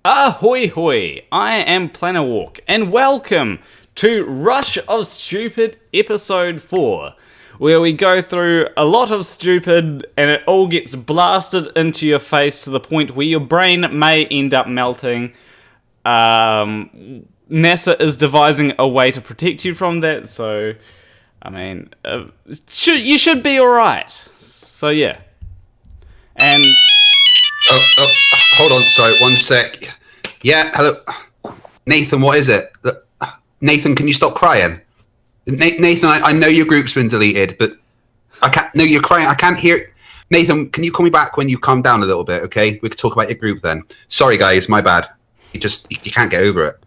Ahoy hoy, I am Planarwalk, and welcome to Rush of Stupid Episode 4, where we go through a lot of stupid and it all gets blasted into your face to the point where your brain may end up melting. NASA is devising a way to protect you from that, so, I mean, you should be alright. So, yeah. And... Oh, hold on, sorry, one sec. Yeah, hello. Nathan, what is it? Nathan, can you stop crying? Nathan, I know your group's been deleted, but I can't... No, you're crying, I can't hear... Nathan, can you call me back when you calm down a little bit, okay? We can talk about your group then. Sorry, guys, my bad. You can't get over it.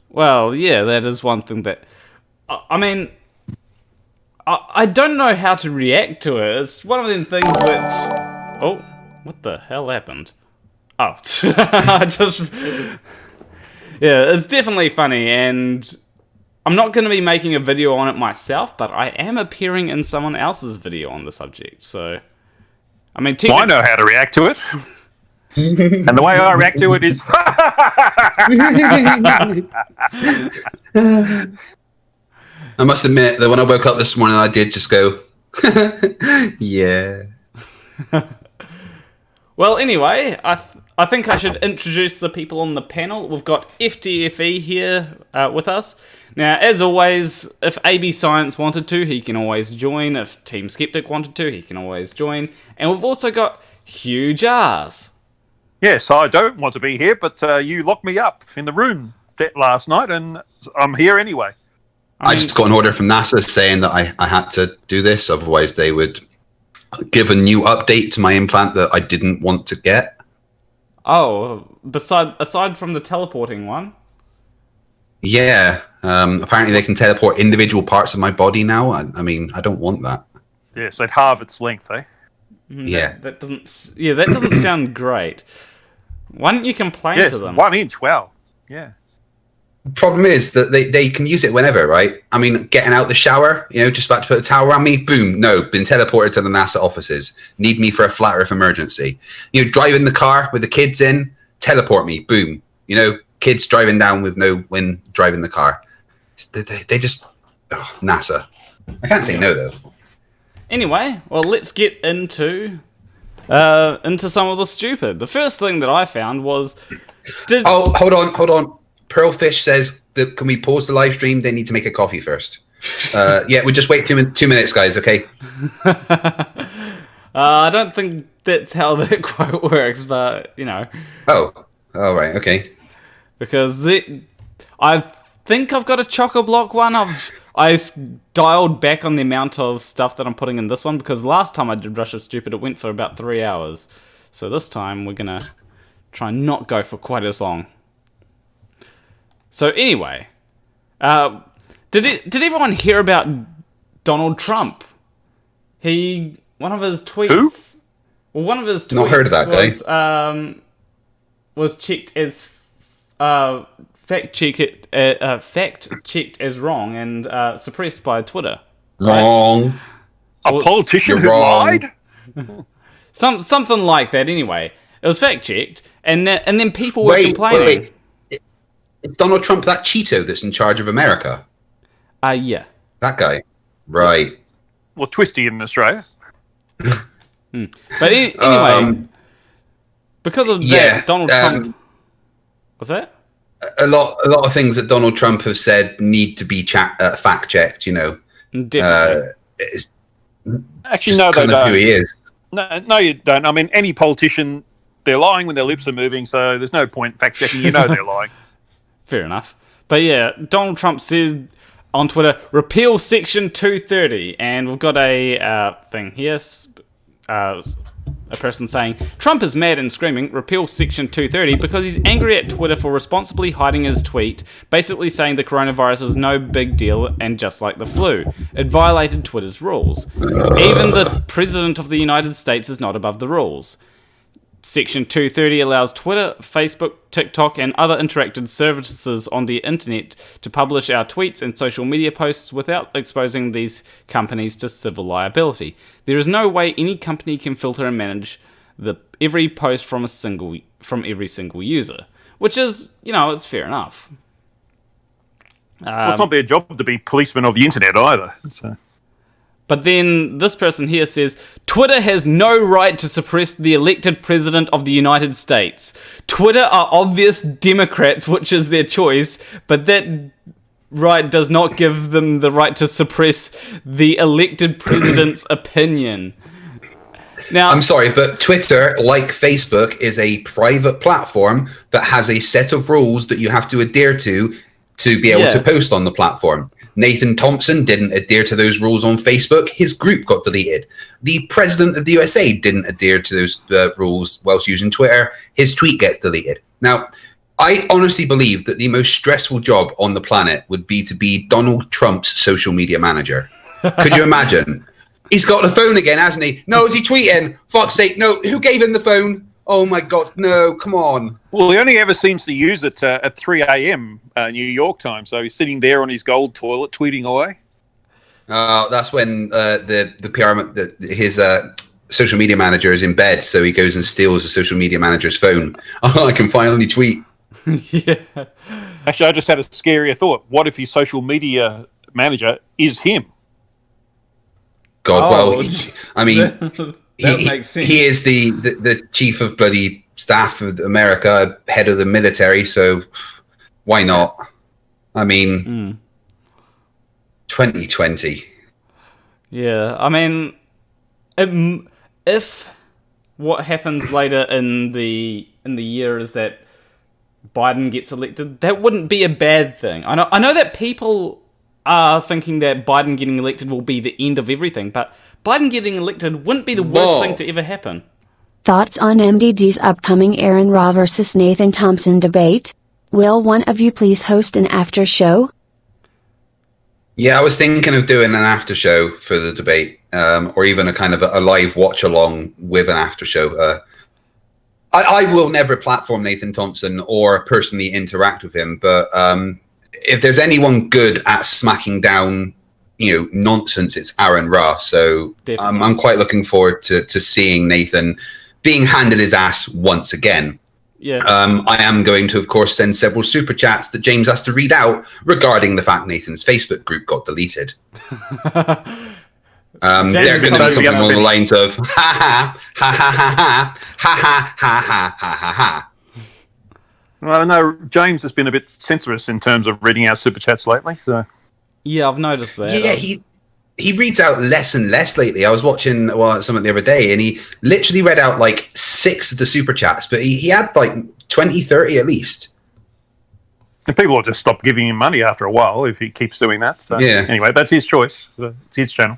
Well, yeah, that is one thing that... I mean... I don't know how to react to it. It's one of them things which... Oh, what the hell happened? Oh, I just... Yeah, it's definitely funny, and I'm not going to be making a video on it myself, but I am appearing in someone else's video on the subject, so... I mean, well, I know how to react to it. And the way I react to it is... I must admit that when I woke up this morning, I did just go, yeah. Well, anyway, I think I should introduce the people on the panel. We've got FTFE here with us. Now, as always, if AB Science wanted to, he can always join. If Team Skeptic wanted to, he can always join. And we've also got Hugh Jarsz. Yes, I don't want to be here, but you locked me up in the room last night, and I'm here anyway. I just got an order from NASA saying that I had to do this, otherwise they would give a new update to my implant that I didn't want to get. Oh, aside from the teleporting one? Yeah, apparently they can teleport individual parts of my body now. I mean, I don't want that. Yes, they'd halve its length, eh? Yeah. That doesn't sound great. Why don't you complain to them? 1 inch, wow. Yeah. The problem is that they can use it whenever, right? I mean, getting out the shower, just about to put a towel around me, boom, no, been teleported to the NASA offices. Need me for a flat Earth emergency. Driving the car with the kids in, teleport me, boom. Kids driving down with no wind, driving the car. They just... Oh, NASA. I can't say no, though. Anyway, well, let's get into some of the stupid. The first thing that I found was... Oh, hold on. Pearlfish says that can we pause the live stream? They need to make a coffee first. Yeah, we'll just wait 2 minutes, guys, okay? I don't think that's how that quite works, but, Oh, all right, okay. Because I think I've got a chock-a-block one. I dialed back on the amount of stuff that I'm putting in this one, because last time I did Rush of Stupid, it went for about 3 hours. So this time, we're going to try and not go for quite as long. So anyway, did everyone hear about Donald Trump? One of his tweets... Who? Well, one of his tweets not heard of that guy. Was checked as... fact-checked as wrong and suppressed by Twitter. Wrong. Right? A politician who lied? Something like that, anyway. It was fact-checked, and then people were complaining. Wait. Is Donald Trump that Cheeto that's in charge of America? Yeah. That guy? Right. Well, twisty in Australia. But anyway, because of that, Donald Trump... What's that? A lot of things that Donald Trump has said need to be fact-checked, Definitely. Actually, no, they don't. Who he is. No, you don't. I mean, any politician, they're lying when their lips are moving, so there's no point fact-checking. They're lying. Fair enough. But yeah, Donald Trump said on Twitter, repeal Section 230. And we've got a thing here. A person saying, Trump is mad and screaming, repeal Section 230 because he's angry at Twitter for responsibly hiding his tweet, basically saying the coronavirus is no big deal and just like the flu. It violated Twitter's rules. Even the President of the United States is not above the rules. Section 230 allows Twitter, Facebook, TikTok, and other interactive services on the internet to publish our tweets and social media posts without exposing these companies to civil liability. There is no way any company can filter and manage the every post from every single user, which is, it's fair enough. Well, it's not their job to be policemen of the internet either. So. But then this person here says, Twitter has no right to suppress the elected president of the United States. Twitter are obvious Democrats, which is their choice, but that right does not give them the right to suppress the elected president's opinion. Now, I'm sorry, but Twitter, like Facebook, is a private platform that has a set of rules that you have to adhere to be able to post on the platform. Nathan Thompson didn't adhere to those rules on Facebook. His group got deleted. The president of the USA didn't adhere to those rules whilst using Twitter. His tweet gets deleted. Now, I honestly believe that the most stressful job on the planet would be to be Donald Trump's social media manager. Could you imagine? He's got the phone again, hasn't he? No, is he tweeting? Fuck's sake, no. Who gave him the phone? Oh, my God, no, come on. Well, he only ever seems to use it at 3 a.m. New York time, so he's sitting there on his gold toilet tweeting away. That's when his social media manager is in bed, so he goes and steals the social media manager's phone. Oh, I can finally tweet. Yeah. Actually, I just had a scarier thought. What if his social media manager is him? God, Makes sense. He is the chief of bloody staff of America, head of the military, so why not? I mean, 2020. Yeah, I mean, if what happens later in the year is that Biden gets elected, that wouldn't be a bad thing. I know that people are thinking that Biden getting elected will be the end of everything, but Biden getting elected wouldn't be the worst thing to ever happen. Thoughts on MDD's upcoming Aaron Ra versus Nathan Thompson debate? Will one of you please host an after show? Yeah, I was thinking of doing an after show for the debate, or even a kind of a live watch along with an after show. I will never platform Nathan Thompson or personally interact with him, but if there's anyone good at smacking down, nonsense, it's Aaron Ra. So I'm quite looking forward to seeing Nathan being handed his ass once again. Yeah. I am going to, of course, send several super chats that James has to read out regarding the fact Nathan's Facebook group got deleted. They're going to be something along the lines of ha ha ha ha ha ha ha ha ha ha ha. Well, I know James has been a bit censorious in terms of reading our super chats lately, so... Yeah, I've noticed that. Yeah, he reads out less and less lately. I was watching something the other day, and he literally read out like 6 of the super chats, but he had like 20, 30 at least. And people will just stop giving him money after a while if he keeps doing that. So yeah. Anyway, that's his choice. It's his channel.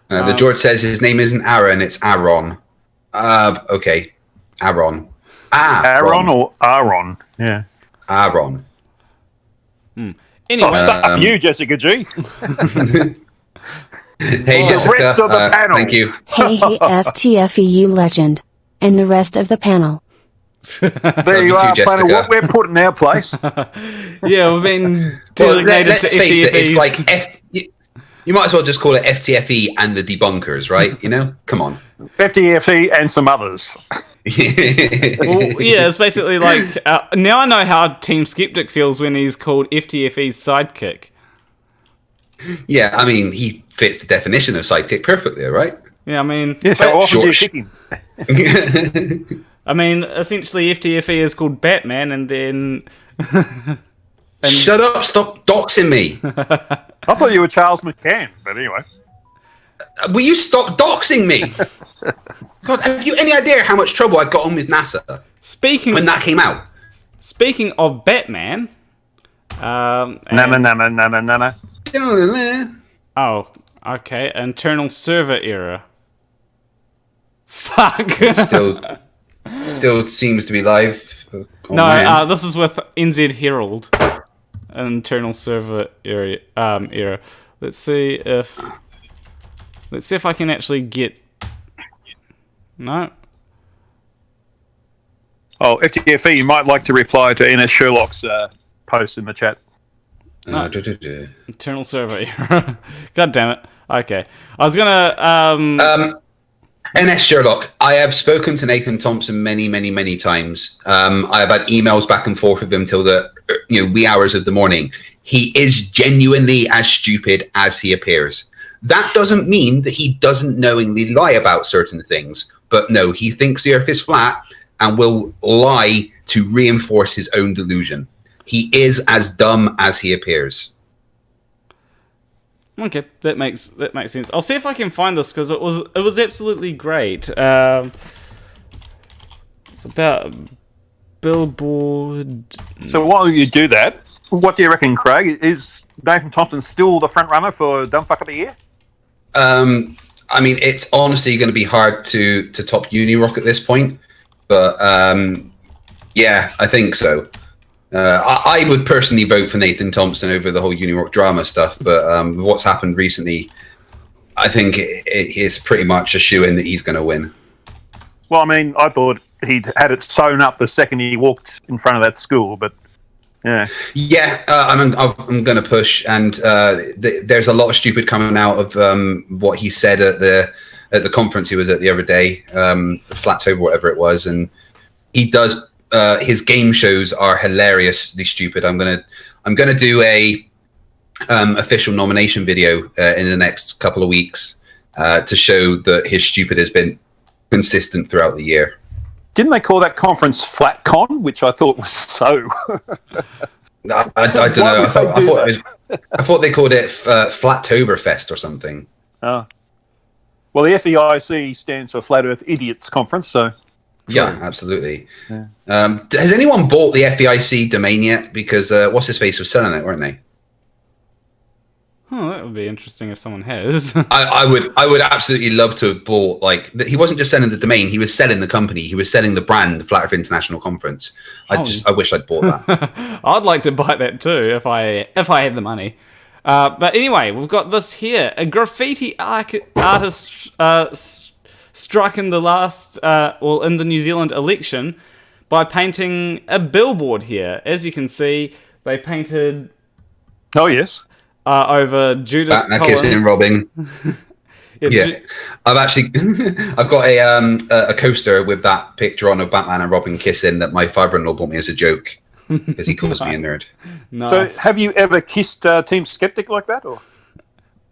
The George says his name isn't Aaron, it's Aaron. Okay. Aaron. Aaron or Aaron? Yeah. Aaron. Anyway, stuff you, Jessica G. Hey, Jessica. The rest of the panel. Thank you. Hey, FTFE, you legend. And the rest of the panel. There you are, panel. What we're putting in our place. Yeah, we've been designated let's to face it, it's FTFEs. like you might as well just call it FTFE and the debunkers, right? Come on. FTFE and some others. Well, yeah, it's basically like now I know how Team Skeptic feels when he's called FTFE's sidekick. Yeah, I mean, he fits the definition of sidekick perfectly, right? Yeah, I mean, Yes, how often do you kick him? I mean, essentially FTFE is called Batman, and then shut up! Stop doxing me. I thought you were Charles McCann, but anyway. Will you stop doxing me? God, have you any idea how much trouble I got on with NASA when that came out? Speaking of Batman, Nana. Oh, okay, internal server error. Fuck. Still seems to be live. No, this is with NZ Herald. Internal server error. Let's see if I can actually get. No. Oh, FTFE, you might like to reply to Ines Sherlock's post in the chat. Internal server error. God damn it. Okay. I was gonna NS Sherlock, I have spoken to Nathan Thompson many, many, many times. I have had emails back and forth with him till the wee hours of the morning. He is genuinely as stupid as he appears. That doesn't mean that he doesn't knowingly lie about certain things. But no, he thinks the Earth is flat and will lie to reinforce his own delusion. He is as dumb as he appears. Okay, that makes sense. I'll see if I can find this because it was absolutely great. It's about Billboard. So while you do that, what do you reckon, Craig? Is Nathan Thompson still the front runner for Dumb Fuck of the Year? I mean, it's honestly going to be hard to top Unirock at this point, but yeah, I think so. I would personally vote for Nathan Thompson over the whole Unirock drama stuff, but what's happened recently, I think it is pretty much a shoo-in that he's going to win. Well, I mean, I thought he'd had it sewn up the second he walked in front of that school, but yeah. Yeah, I'm going to push, and there's a lot of stupid coming out of what he said at the conference he was at the other day, Flattober, whatever it was, and he does. His game shows are hilariously stupid. I'm gonna do a official nomination video in the next couple of weeks to show that his stupid has been consistent throughout the year. Didn't they call that conference FlatCon, which I thought was so? I don't know. I thought they called it Flattoberfest or something. Oh. Well, the FEIC stands for Flat Earth Idiots Conference, so. Yeah, absolutely. Yeah. Has anyone bought the FEIC domain yet? Because what's his face was selling it, weren't they? Oh, that would be interesting if someone has. I would absolutely love to have bought, like, he wasn't just selling the domain, he was selling the company, he was selling the brand, the Flat Earth International Conference. I wish I'd bought that. I'd like to buy that too if I had the money. But anyway, we've got this here. A graffiti artist struck in the last, in the New Zealand election by painting a billboard here. As you can see, they painted... Oh, yes. Over Judith Collins. Kissing and robbing. Yeah. I've got a coaster with that picture on of Batman and Robin kissing that my father-in-law bought me as a joke because he calls me a nerd. Nice. So have you ever kissed Team Skeptic like that? Or?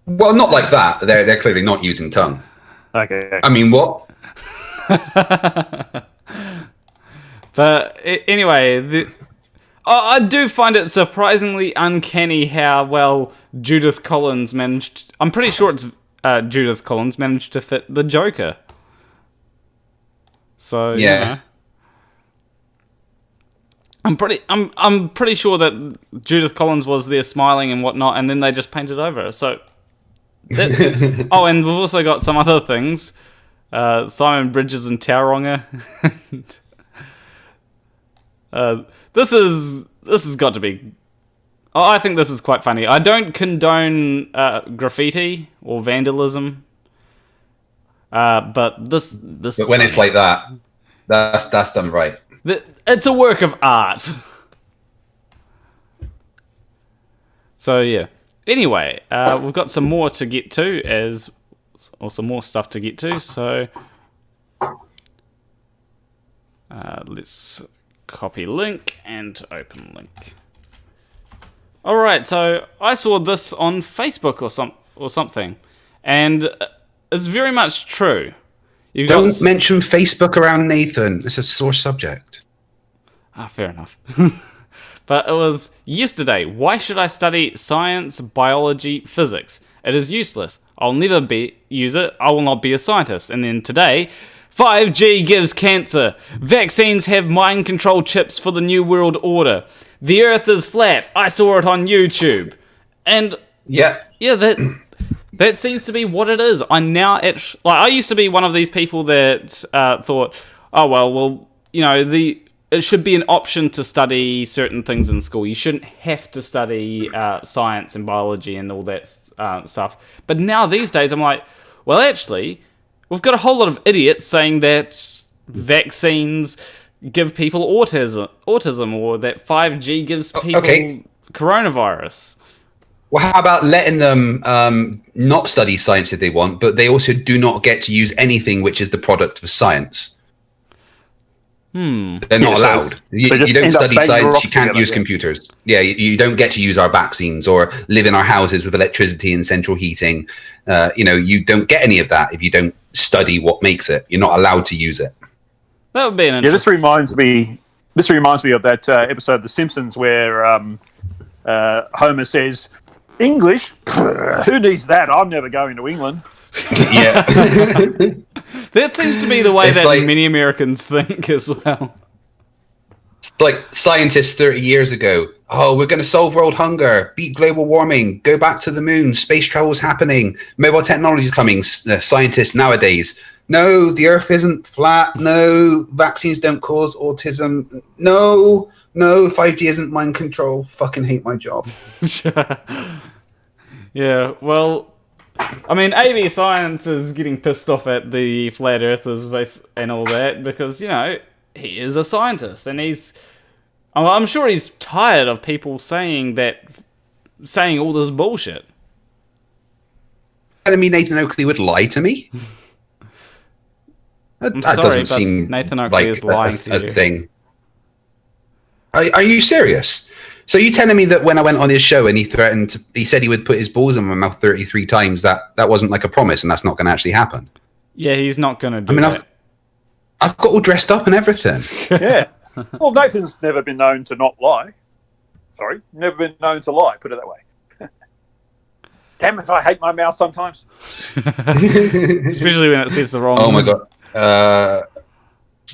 Well, not like that. They're clearly not using tongue. Okay. I mean, what? But anyway, I do find it surprisingly uncanny how well Judith Collins managed. I'm pretty sure it's Judith Collins managed to fit the Joker. So yeah, I'm pretty sure that Judith Collins was there smiling and whatnot, and then they just painted over her. So. Oh, and we've also got some other things. Simon Bridges and Tauranga. This has got to be... Oh, I think this is quite funny. I don't condone graffiti or vandalism. But this But when funny. It's like that, that's done right. It's a work of art. So, yeah. Anyway, we've got some more to get to, or some more stuff to get to, so let's copy link and open link. Alright, so I saw this on Facebook or something, and it's very much true. Don't mention Facebook around Nathan, it's a sore subject. Fair enough. But it was yesterday. Why should I study science, biology, physics? It is useless. I'll never use it. I will not be a scientist. And then today, 5G gives cancer. Vaccines have mind control chips for the New World Order. The Earth is flat. I saw it on YouTube. And yeah, that seems to be what it is. I used to be one of these people that thought, oh well, it should be an option to study certain things in school. You shouldn't have to study science and biology and all that stuff. But now these days, I'm like, well, actually, we've got a whole lot of idiots saying that vaccines give people autism or that 5G gives people coronavirus. Well, how about letting them not study science if they want, but they also do not get to use anything which is the product of science? They're not allowed. You don't study science, you can't use computers. Yeah, you don't get to use our vaccines or live in our houses with electricity and central heating. You don't get any of that if you don't study what makes it. You're not allowed to use it. That would be an interesting... This reminds me of that episode of The Simpsons where Homer says, English? Who needs that? I'm never going to England. Yeah. That seems to be the way that many Americans think as well. It's like scientists 30 years ago. Oh, we're going to solve world hunger, beat global warming, go back to the moon, space travel's happening, mobile technology is coming. Scientists nowadays, no, the earth isn't flat. No, vaccines don't cause autism. No, 5G isn't mind control. Fucking hate my job. Yeah, well... I mean, AB Science is getting pissed off at the flat earthers and all that because, he is a scientist and I'm sure he's tired of people saying all this bullshit. I mean, Nathan Oakley would lie to me? That doesn't seem Nathan Oakley is lying to you. Thing. Are you serious? So you telling me that when I went on his show and he said he would put his balls in my mouth 33 times, that wasn't like a promise and that's not going to actually happen? Yeah, he's not going to do that. I've got all dressed up and everything. Yeah. Well, Nathan's never been known to not lie. Sorry, never been known to lie, put it that way. Damn it, I hate my mouth sometimes. Especially when it says the wrong... Oh my God.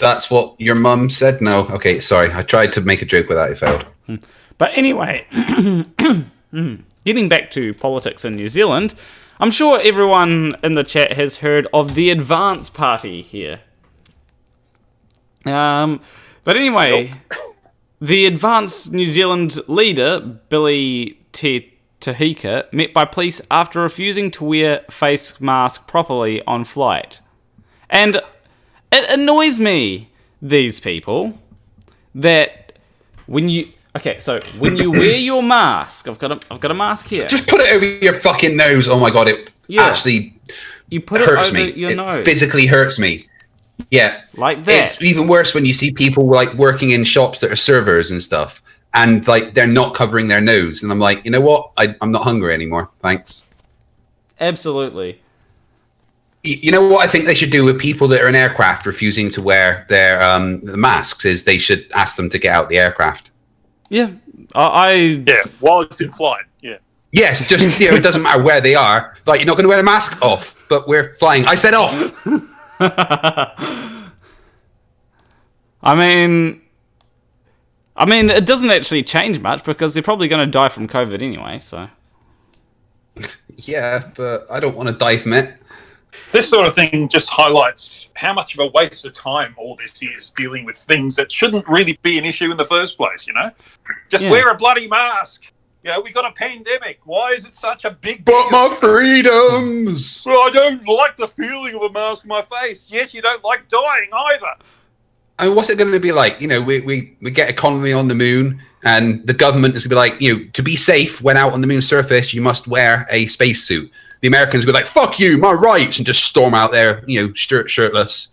That's what your mum said? No. Okay, sorry. I tried to make a joke with that. It failed. But anyway, getting back to politics in New Zealand, I'm sure everyone in the chat has heard of the Advance Party here. But anyway, the Advance New Zealand leader, Billy Tahika, met by police after refusing to wear face mask properly on flight. And it annoys me, these people, that when you wear your mask, I've got a mask here. Just put it over your fucking nose. Oh my God, it actually hurts me. Your nose. It physically hurts me. Yeah, like that. It's even worse when you see people like working in shops that are servers and stuff, and like they're not covering their nose, and I'm like, you know what? I'm not hungry anymore. Thanks. Absolutely. You know what I think they should do with people that are in aircraft refusing to wear their the masks is they should ask them to get out the aircraft. Yeah, while it's in flight. Yeah. Yes, just it doesn't matter where they are. Like you're not going to wear the mask off, but we're flying. I said off. I mean, it doesn't actually change much because they're probably going to die from COVID anyway. So. Yeah, but I don't want to die from it. This sort of thing just highlights how much of a waste of time all this is dealing with things that shouldn't really be an issue in the first place, Just wear a bloody mask. We got a pandemic. Why is it such a big deal? But my freedoms! Well, I don't like the feeling of a mask on my face. Yes, you don't like dying either. I mean, what's it going to be like? We get economy on the moon and the government is going to be like, to be safe when out on the moon's surface, you must wear a spacesuit. The Americans will be like, fuck you, my rights, and just storm out there, shirtless.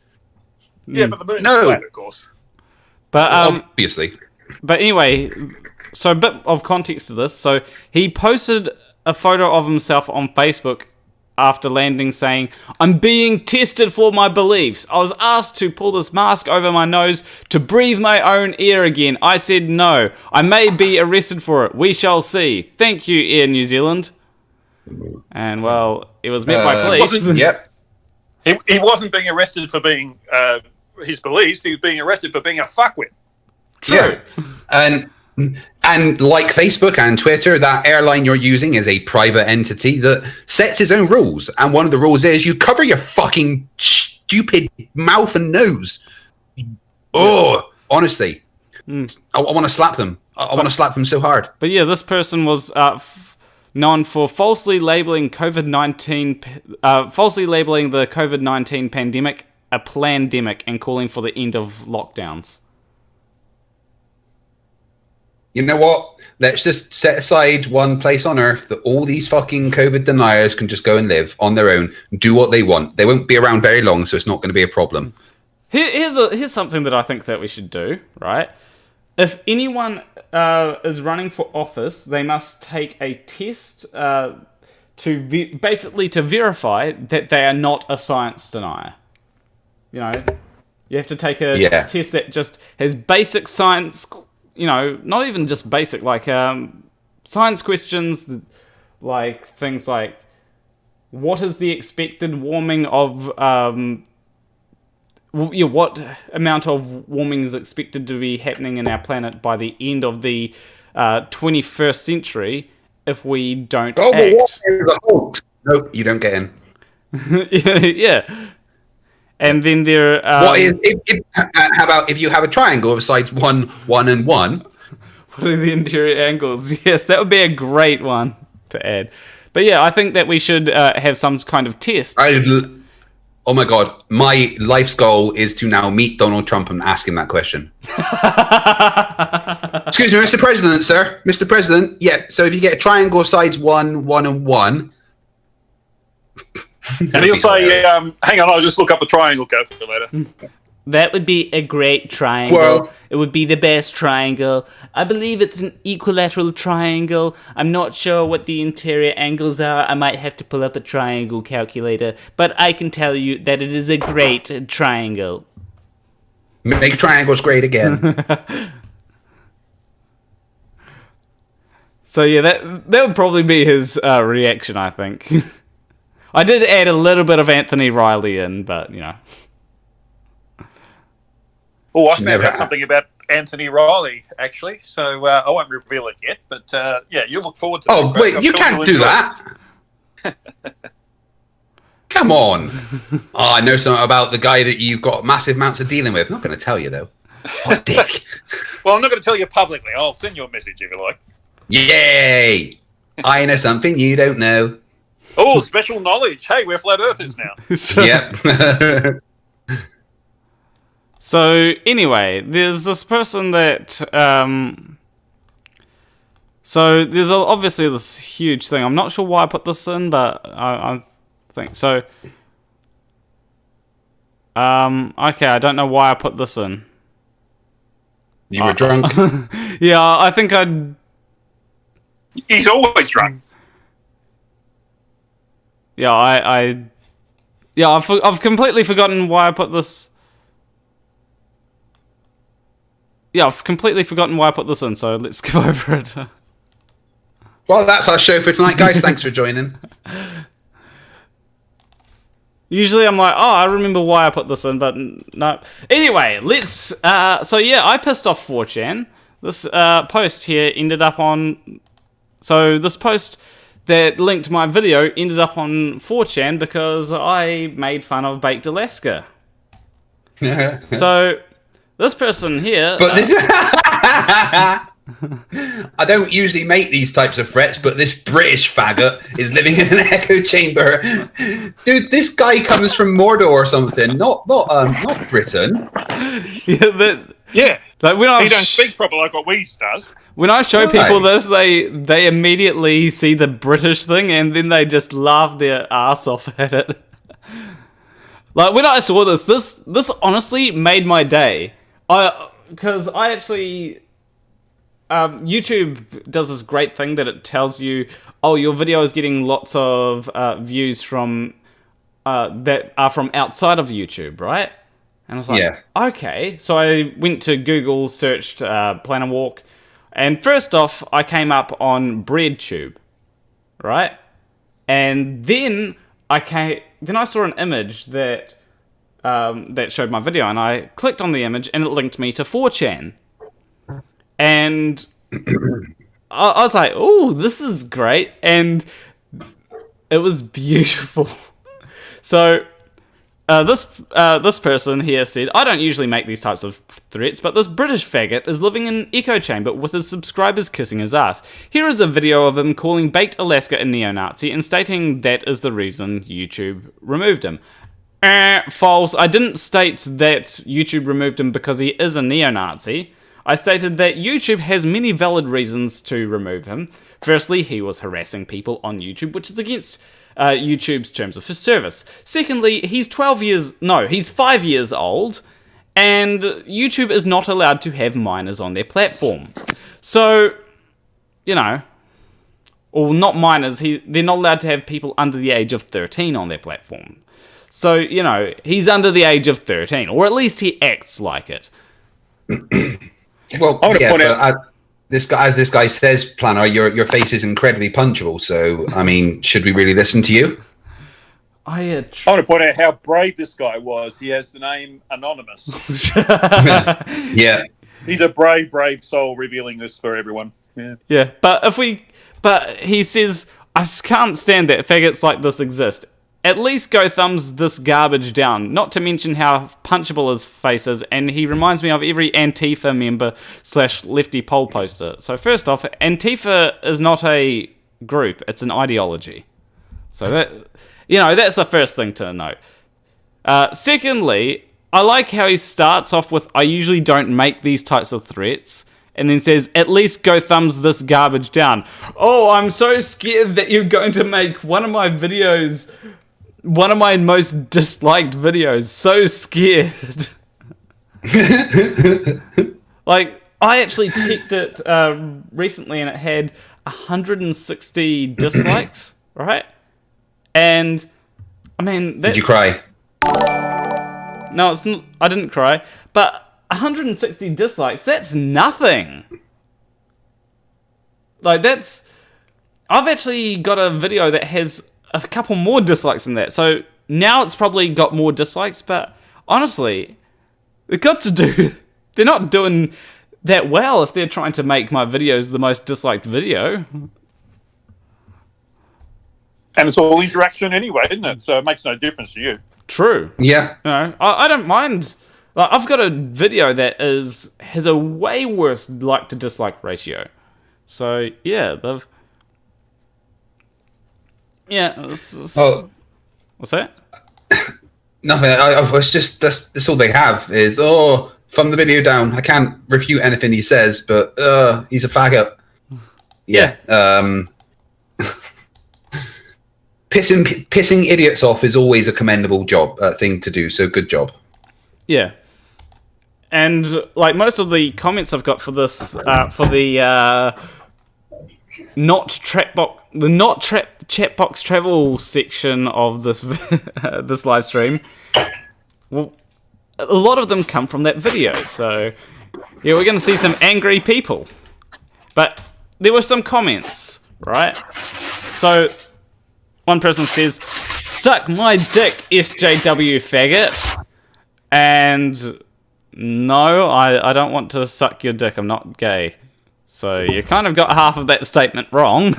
Yeah, but the moon's flat, of course. But obviously. But anyway, so a bit of context to this. So he posted a photo of himself on Facebook after landing saying, "I'm being tested for my beliefs. I was asked to pull this mask over my nose to breathe my own air again. I said no. I may be arrested for it. We shall see. Thank you, Air New Zealand." And well, it was met by police. Yep. He wasn't being arrested for being his beliefs. He was being arrested for being a fuckwit. True. Yeah. And like Facebook and Twitter, that airline you're using is a private entity that sets its own rules. And one of the rules is you cover your fucking stupid mouth and nose. Oh, honestly. I want to slap them. I want to slap them so hard. But yeah, this person was known for falsely labeling the COVID-19 pandemic a plandemic and calling for the end of lockdowns. You know what? Let's just set aside one place on Earth that all these fucking COVID deniers can just go and live on their own and do what they want. They won't be around very long, so it's not going to be a problem. Here's something that I think that we should do, right? If anyone is running for office, they must take a test basically to verify that they are not a science denier. You know, you have to take a test that just has basic science, you know, not even just basic, like science questions, like things like, what is the expected warming of, what amount of warming is expected to be happening in our planet by the end of the 21st century if we don't act? The war is a hoax. Nope, you don't get in. Yeah. And then there. How about if you have a triangle of sides 1, 1, and 1? What are the interior angles? Yes, that would be a great one to add. But yeah, I think that we should have some kind of test. Oh my god, my life's goal is to now meet Donald Trump and ask him that question. Excuse me, Mr. President, sir. Mr. President, yeah, so if you get a triangle of sides 1, 1, and 1. And he'll say, hang on, I'll just look up a triangle calculator. That would be a great triangle. Well, it would be the best triangle. I believe it's an equilateral triangle. I'm not sure what the interior angles are. I might have to pull up a triangle calculator. But I can tell you that it is a great triangle. Make triangles great again. So yeah, that would probably be his reaction, I think. I did add a little bit of Anthony Riley in, but, you know. Oh, I found out something about Anthony Riley, actually. So I won't reveal it yet, but yeah, you look forward to that. Oh, wait, you can't do that. Come on. Oh, I know something about the guy that you've got massive amounts of dealing with. I'm not going to tell you, though. What dick. Well, I'm not going to tell you publicly. I'll send you a message if you like. Yay! I know something you don't know. Oh, special knowledge. Hey, we're flat earthers now. Yep. So, anyway, there's this person that... so, there's obviously this huge thing. I'm not sure why I put this in, but I think... So, okay, I don't know why I put this in. You were drunk? Yeah, I think I'd... He's always drunk. Yeah, I've completely forgotten why I put this... Yeah, I've completely forgotten why I put this in, so let's skip over it. Well, that's our show for tonight, guys. Thanks for joining. Usually I'm like, oh, I remember why I put this in, but no. Anyway, let's... so yeah, I pissed off 4chan. This post here ended up on... So this post that linked my video ended up on 4chan because I made fun of Baked Alaska. So... This person here... But I don't usually make these types of threats, but this British faggot is living in an echo chamber. Dude, this guy comes from Mordor or something, not Britain. Yeah. Like when he don't speak proper like what we does. When I show people this, they immediately see the British thing and then they just laugh their ass off at it. Like when I saw this honestly made my day. Because I actually... YouTube does this great thing that it tells you, oh, your video is getting lots of views from that are from outside of YouTube, right? And I was like, yeah. Okay. So I went to Google, searched Plan a Walk, and first off, I came up on BreadTube, right? And then I saw an image that showed my video, and I clicked on the image, and it linked me to 4chan. And I was like, "Oh, this is great," and it was beautiful. So this person here said, "I don't usually make these types of threats, but this British faggot is living in an echo chamber with his subscribers kissing his ass. Here is a video of him calling Baked Alaska a neo-Nazi and stating that is the reason YouTube removed him." False. I didn't state that YouTube removed him because he is a neo-Nazi. I stated that YouTube has many valid reasons to remove him. Firstly, he was harassing people on YouTube, which is against YouTube's terms of service. Secondly, he's 5 years old, and YouTube is not allowed to have minors on their platform. So, or not minors, they're not allowed to have people under the age of 13 on their platform. So, he's under the age of 13, or at least he acts like it. Well, this guy says, Planner, your face is incredibly punchable. So, I mean, should we really listen to you? I want to point out how brave this guy was. He has the name Anonymous. Yeah. He's a brave soul revealing this for everyone. Yeah, but he says, I can't stand that faggots like this exist. At least go thumbs this garbage down. Not to mention how punchable his face is, and he reminds me of every Antifa member / lefty poll poster. So first off, Antifa is not a group, it's an ideology. So that's the first thing to note. Secondly, I like how he starts off with, I usually don't make these types of threats, and then says, at least go thumbs this garbage down. Oh, I'm so scared that you're going to make one of my most disliked videos. So scared. Like, I actually checked it recently, and it had 160 dislikes, right? And, I mean... Did you cry? No, it's not, I didn't cry. But 160 dislikes, that's nothing. Like, I've actually got a video that has a couple more dislikes than that. So, now it's probably got more dislikes, but honestly, they're not doing that well if they're trying to make my videos the most disliked video. And it's all interaction anyway, isn't it? So it makes no difference to you. True. Yeah. I don't mind. Like, I've got a video that has a way worse like to dislike ratio. So yeah, Oh, what's that? Nothing. I was just that's all they have is thumb the video down. I can't refute anything he says, but he's a faggot. Yeah. Pissing idiots off is always a commendable thing to do. So good job. Yeah. And like most of the comments I've got for this, for the chatbox travel section of this this live stream, well, a lot of them come from that video. So yeah, we're going to see some angry people. But there were some comments, right? So one person says, "Suck my dick, SJW faggot," and no, I don't want to suck your dick. I'm not gay. So you kind of got half of that statement wrong.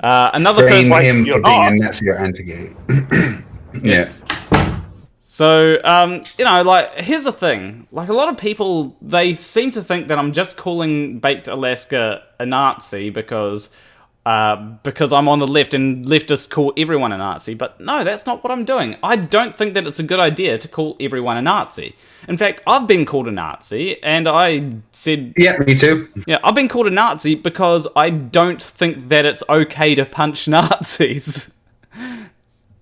Another Frame person, him for being a Nazi or anti-gay. yes. So like, here's the thing. Like, a lot of people, they seem to think that I'm just calling Baked Alaska a Nazi because I'm on the left and leftists call everyone a Nazi. But no, that's not what I'm doing. I don't think that it's a good idea to call everyone a Nazi. In fact, I've been called a Nazi, and I said... Yeah, me too. Yeah, I've been called a Nazi because I don't think that it's okay to punch Nazis.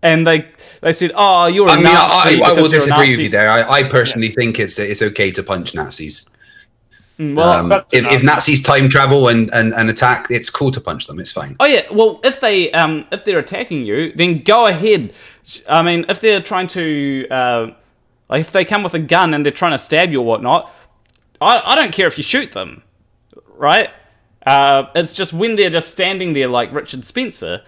And they said, "Oh, you're a Nazi." I will disagree with you there. I personally think it's okay to punch Nazis. Well, if Nazis time travel and attack, it's cool to punch them. It's fine. Oh yeah, well, if they're attacking you, then go ahead. I mean, if they're trying to, like, if they come with a gun and they're trying to stab you or whatnot, I don't care if you shoot them, right? It's just when they're just standing there like Richard Spencer.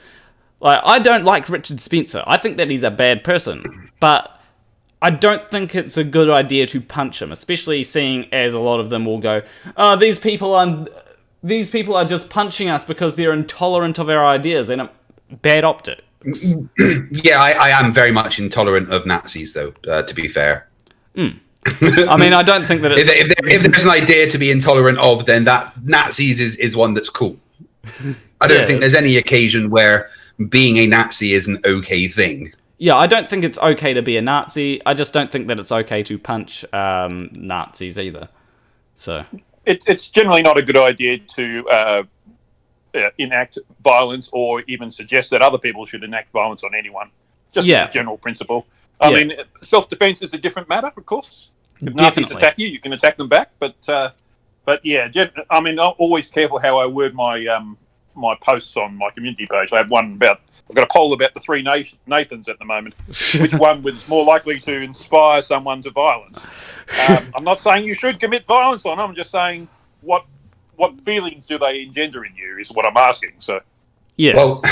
Like, I don't like Richard Spencer. I think that he's a bad person, but I don't think it's a good idea to punch him, especially seeing as a lot of them will go, "Oh, these people are just punching us because they're intolerant of our ideas," and bad optics. Yeah, I am very much intolerant of Nazis, though. To be fair, I mean, I don't think that it's... if there's an idea to be intolerant of, then that Nazis is one that's cool. I don't think there's any occasion where being a Nazi is an okay thing. Yeah, I don't think it's okay to be a Nazi. I just don't think that it's okay to punch Nazis either. So it's generally not a good idea to enact violence or even suggest that other people should enact violence on anyone. Just as a general principle. I mean, self-defense is a different matter, of course. If Nazis attack you, you can attack them back. But yeah, I mean, I'm always careful how I word my my posts on my community page. I have one about, I've got a poll about the three Nathans at the moment. Which one was more likely to inspire someone to violence? I'm not saying you should commit violence on them. I'm just saying what feelings do they engender in you is what I'm asking. So, yeah. Well,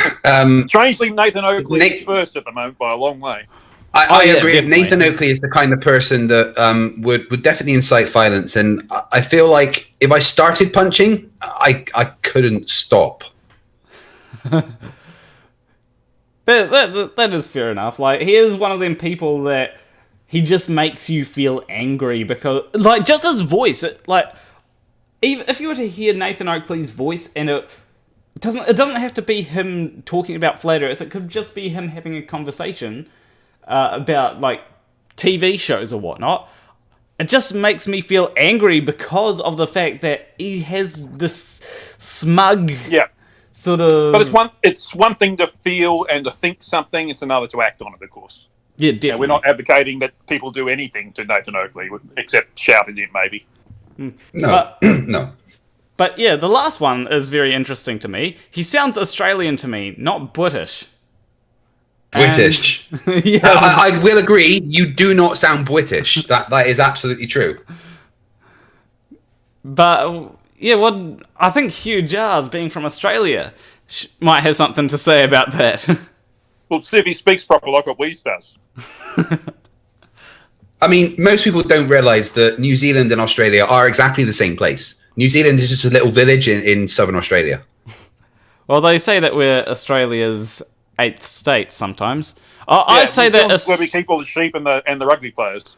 strangely, Nathan Oakley is first at the moment by a long way. I agree. Definitely. Nathan Oakley is the kind of person that would definitely incite violence, and I feel like if I started punching, I couldn't stop. That is fair enough. Like, he is one of them people that he just makes you feel angry because, like, just his voice. Even if you were to hear Nathan Oakley's voice, and it doesn't have to be him talking about Flat Earth. It could just be him having a conversation about, like, TV shows or whatnot. It just makes me feel angry because of the fact that he has this smug sort of... But it's one thing to feel and to think something, it's another to act on it, of course. Yeah, definitely. We're not advocating that people do anything to Nathan Oakley, except shout at him, maybe. No, no. But yeah, the last one is very interesting to me. He sounds Australian to me, not British. British. Yeah. I will agree, you do not sound British. That is absolutely true. But yeah, I think Hugh Jarsz, being from Australia, might have something to say about that. Well, see if he speaks proper like what we does. I mean, most people don't realise that New Zealand and Australia are exactly the same place. New Zealand is just a little village in southern Australia. Well, they say that we're Australia's 8th state sometimes. I say that where we keep all the sheep and the rugby players.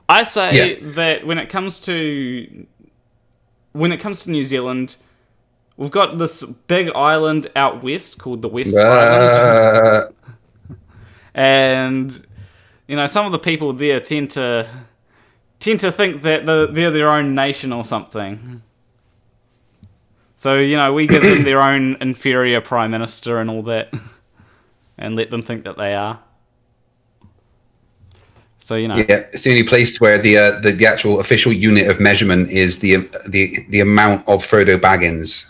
I say that when it comes to New Zealand, we've got this big island out west called the West Island, and you know, some of the people there tend to think that they're their own nation or something. So, you know, we give them their own inferior prime minister and all that, and let them think that they are. So, you know, yeah, it's the only place where the actual official unit of measurement is the amount of Frodo Baggins.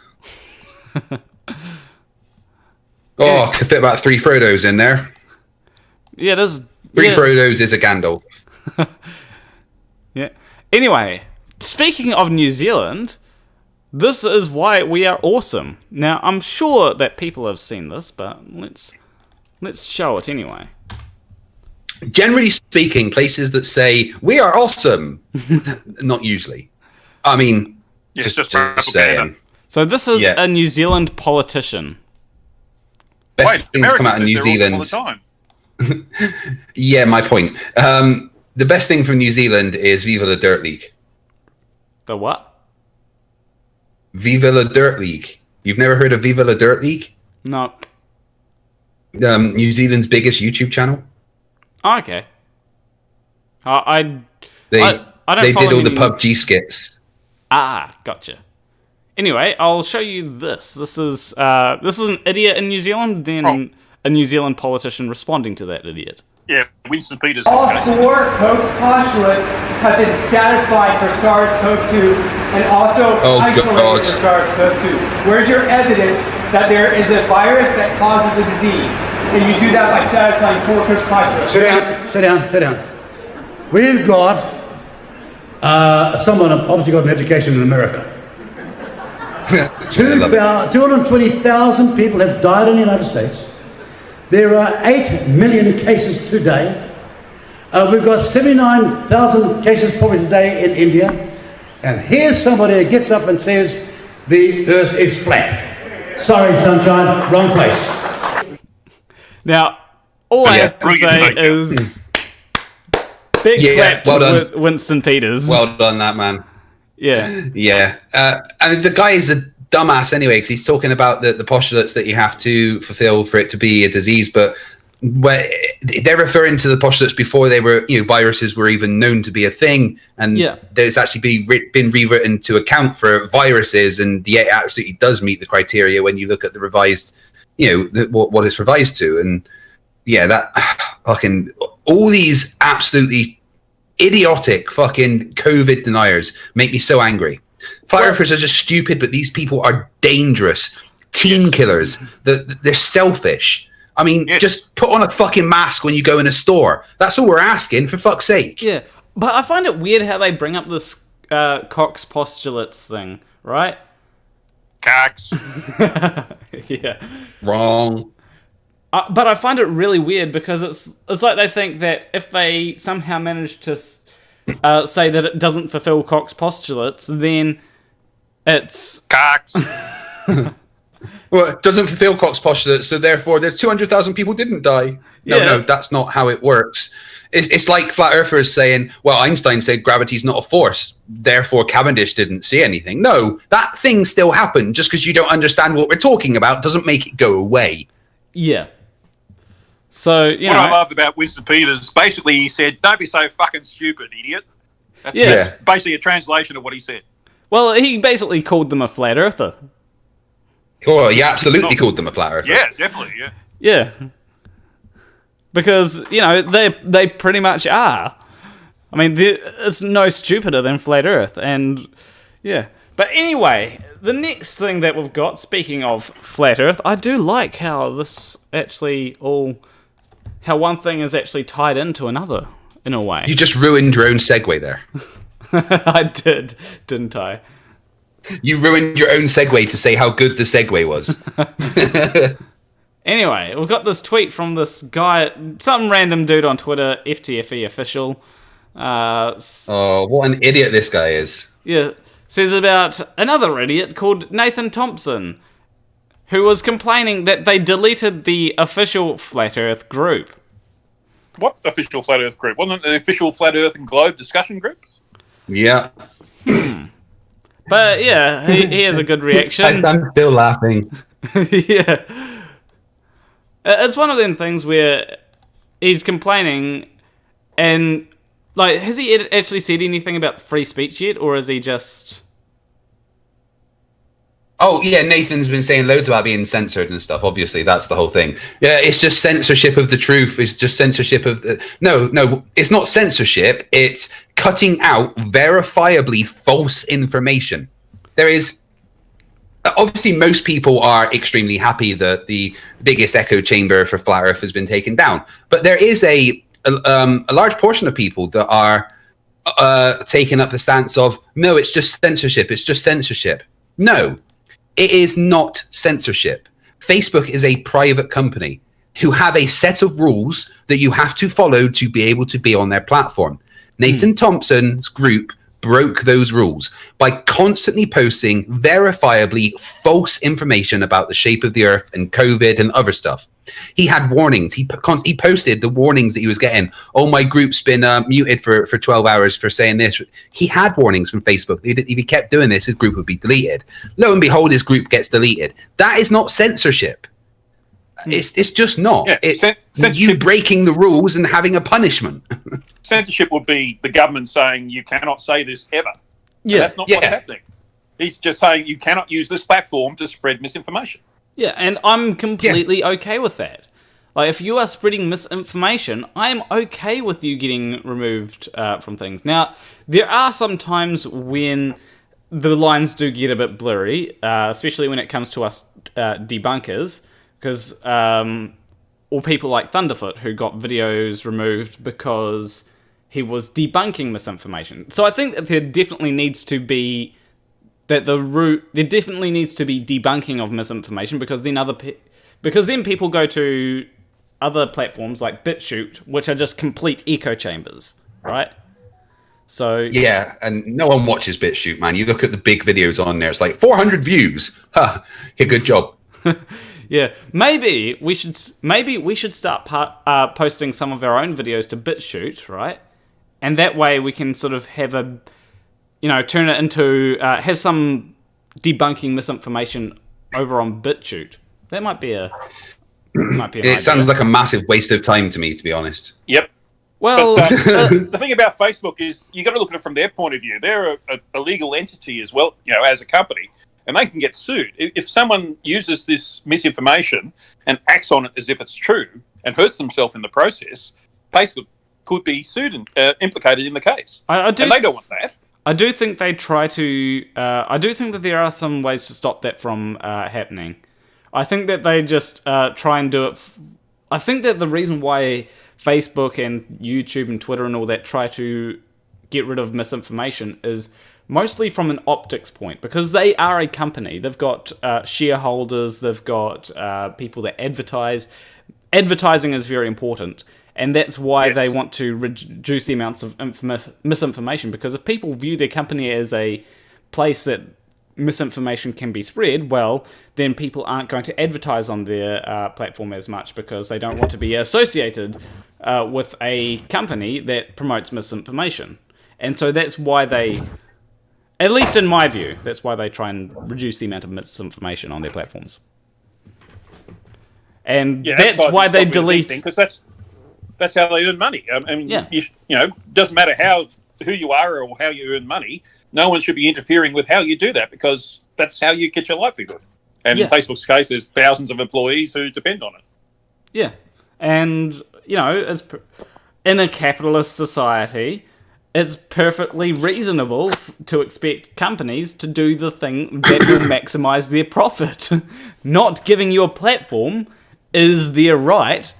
Oh, could fit about 3 Frodos in there. Yeah, it is. 3 Frodos is a Gandalf. Yeah. Anyway, speaking of New Zealand, this is why we are awesome. Now, I'm sure that people have seen this, but let's show it anyway. Generally speaking, places that say we are awesome, not usually. I mean, just saying. So this is a New Zealand politician. Best thing to come out of New Zealand. All the time. Yeah, my point. The best thing from New Zealand is Viva la Dirt League. The what? Viva la Dirt League. You've never heard of Viva la Dirt League? No. New Zealand's biggest YouTube channel. Oh, okay. I don't they follow did all the any... PUBG skits. Ah, gotcha. Anyway, I'll show you this. This is an idiot in New Zealand, then a New Zealand politician responding to that idiot. Yeah, Winston Peters. All 4 hoax postulates have been satisfied for SARS-CoV-2 and also isolated for SARS-CoV-2. Where's your evidence that there is a virus that causes the disease? And you do that by satisfying 4 hoax postulates. Sit down. We've got someone obviously got an education in America. 220,000 people have died in the United States. There are 8 million cases today. We've got 79,000 cases probably today in India. And here's somebody who gets up and says, the earth is flat. Sorry, sunshine, wrong place. Now, all I have to say is big clap to Winston Peters. Well done, that man. Yeah. Yeah. I mean, the guy is a dumbass anyway, because he's talking about the postulates that you have to fulfill for it to be a disease. But where they're referring to the postulates before they were, viruses were even known to be a thing, and there's actually been rewritten to account for viruses, and it absolutely does meet the criteria when you look at the revised, what it's revised to, and that fucking all these absolutely idiotic fucking COVID deniers make me so angry. Flat earthers are just stupid, but these people are dangerous team killers. They're selfish. I mean, just put on a fucking mask when you go in a store. That's all we're asking, for fuck's sake. Yeah, but I find it weird how they bring up this Cox postulates thing, right? Cox. Yeah. Wrong. But I find it really weird because it's like they think that if they somehow manage to say that it doesn't fulfill Cox postulates, then it's... Cox. Well, it doesn't fulfill Cox postulates, so therefore there's 200,000 people didn't die. No, that's not how it works. It's like flat earthers saying, well, Einstein said gravity's not a force, therefore Cavendish didn't see anything. No, that thing still happened. Just because you don't understand what we're talking about doesn't make it go away. Yeah. So, what I loved about Winston Peters, basically he said, don't be so fucking stupid, idiot. That's basically a translation of what he said. Well, he basically called them a flat earther. Oh, he absolutely called them a flat earther. Yeah, definitely, yeah. Yeah. Because, they pretty much are. I mean, it's no stupider than flat earth, and, yeah. But anyway, the next thing that we've got, speaking of flat earth, I do like how this actually how one thing is actually tied into another, in a way. You just ruined your own segue there. I did, didn't I? You ruined your own segue to say how good the segue was. Anyway, we've got this tweet from this guy, some random dude on Twitter, FTFE official. What an idiot this guy is. Yeah, says about another idiot called Nathan Thompson, who was complaining that they deleted the official Flat Earth group. What official Flat Earth group? Wasn't it the official Flat Earth and Globe discussion group? Yeah. But yeah, he has a good reaction. I'm still laughing. Yeah. It's one of them things where he's complaining, and like, has he actually said anything about free speech yet, or is he just... Oh, yeah, Nathan's been saying loads about being censored and stuff. Obviously, that's the whole thing. Yeah, it's just censorship of the truth. It's just censorship of the... No, it's not censorship. It's cutting out verifiably false information. There is... Obviously, most people are extremely happy that the biggest echo chamber for Flat Earth has been taken down. But there is a large portion of people that are taking up the stance of, no, it's just censorship. It's just censorship. No, it is not censorship. Facebook is a private company who have a set of rules that you have to follow to be able to be on their platform. Nathan Thompson's group broke those rules by constantly posting verifiably false information about the shape of the earth and COVID and other stuff. He had warnings. He posted the warnings that he was getting. Oh, my group's been muted for 12 hours for saying this. He had warnings from Facebook. If he kept doing this, his group would be deleted. Lo and behold, his group gets deleted. That is not censorship. It's just not. Yeah, it's you breaking the rules and having a punishment. Censorship would be the government saying you cannot say this ever. Yeah, and that's not what's happening. He's just saying you cannot use this platform to spread misinformation. Yeah, and I'm completely okay with that. Like, if you are spreading misinformation, I am okay with you getting removed from things. Now, there are some times when the lines do get a bit blurry, especially when it comes to us debunkers, because or people like Thunderfoot, who got videos removed because he was debunking misinformation. So I think that there definitely needs to be debunking of misinformation, because then people go to other platforms like BitChute, which are just complete echo chambers, right? So yeah, and no one watches BitChute, man. You look at the big videos on there; it's like 400 views. Ha! Yeah, good job. Yeah, maybe we should start posting some of our own videos to BitChute, right? And that way we can sort of have turn it into have some debunking misinformation over on BitChute. That might be a might be. It sounds like a massive waste of time to me, to be honest. Yep. Well, But the thing about Facebook is you got to look at it from their point of view. They're a legal entity as well, as a company, and they can get sued if someone uses this misinformation and acts on it as if it's true and hurts themselves in the process. Facebook could be sued and implicated in the case, and they don't want that. I do think they try to. I do think that there are some ways to stop that from happening. I think that they just try and do it. I think that the reason why Facebook and YouTube and Twitter and all that try to get rid of misinformation is mostly from an optics point, because they are a company. They've got shareholders, they've got people that advertise. Advertising is very important, and that's why they want to reduce the amounts of misinformation, because if people view their company as a place that misinformation can be spread, well, then people aren't going to advertise on their platform as much, because they don't want to be associated with a company that promotes misinformation. And so that's why they, at least in my view, that's why they try and reduce the amount of misinformation on their platforms. And that's why they delete, because that's how they earn money. I mean, doesn't matter who you are or how you earn money. No one should be interfering with how you do that, because that's how you get your livelihood. And in Facebook's case, there's thousands of employees who depend on it. Yeah, and it's in a capitalist society, it's perfectly reasonable to expect companies to do the thing that will maximize their profit. Not giving you a platform is their right.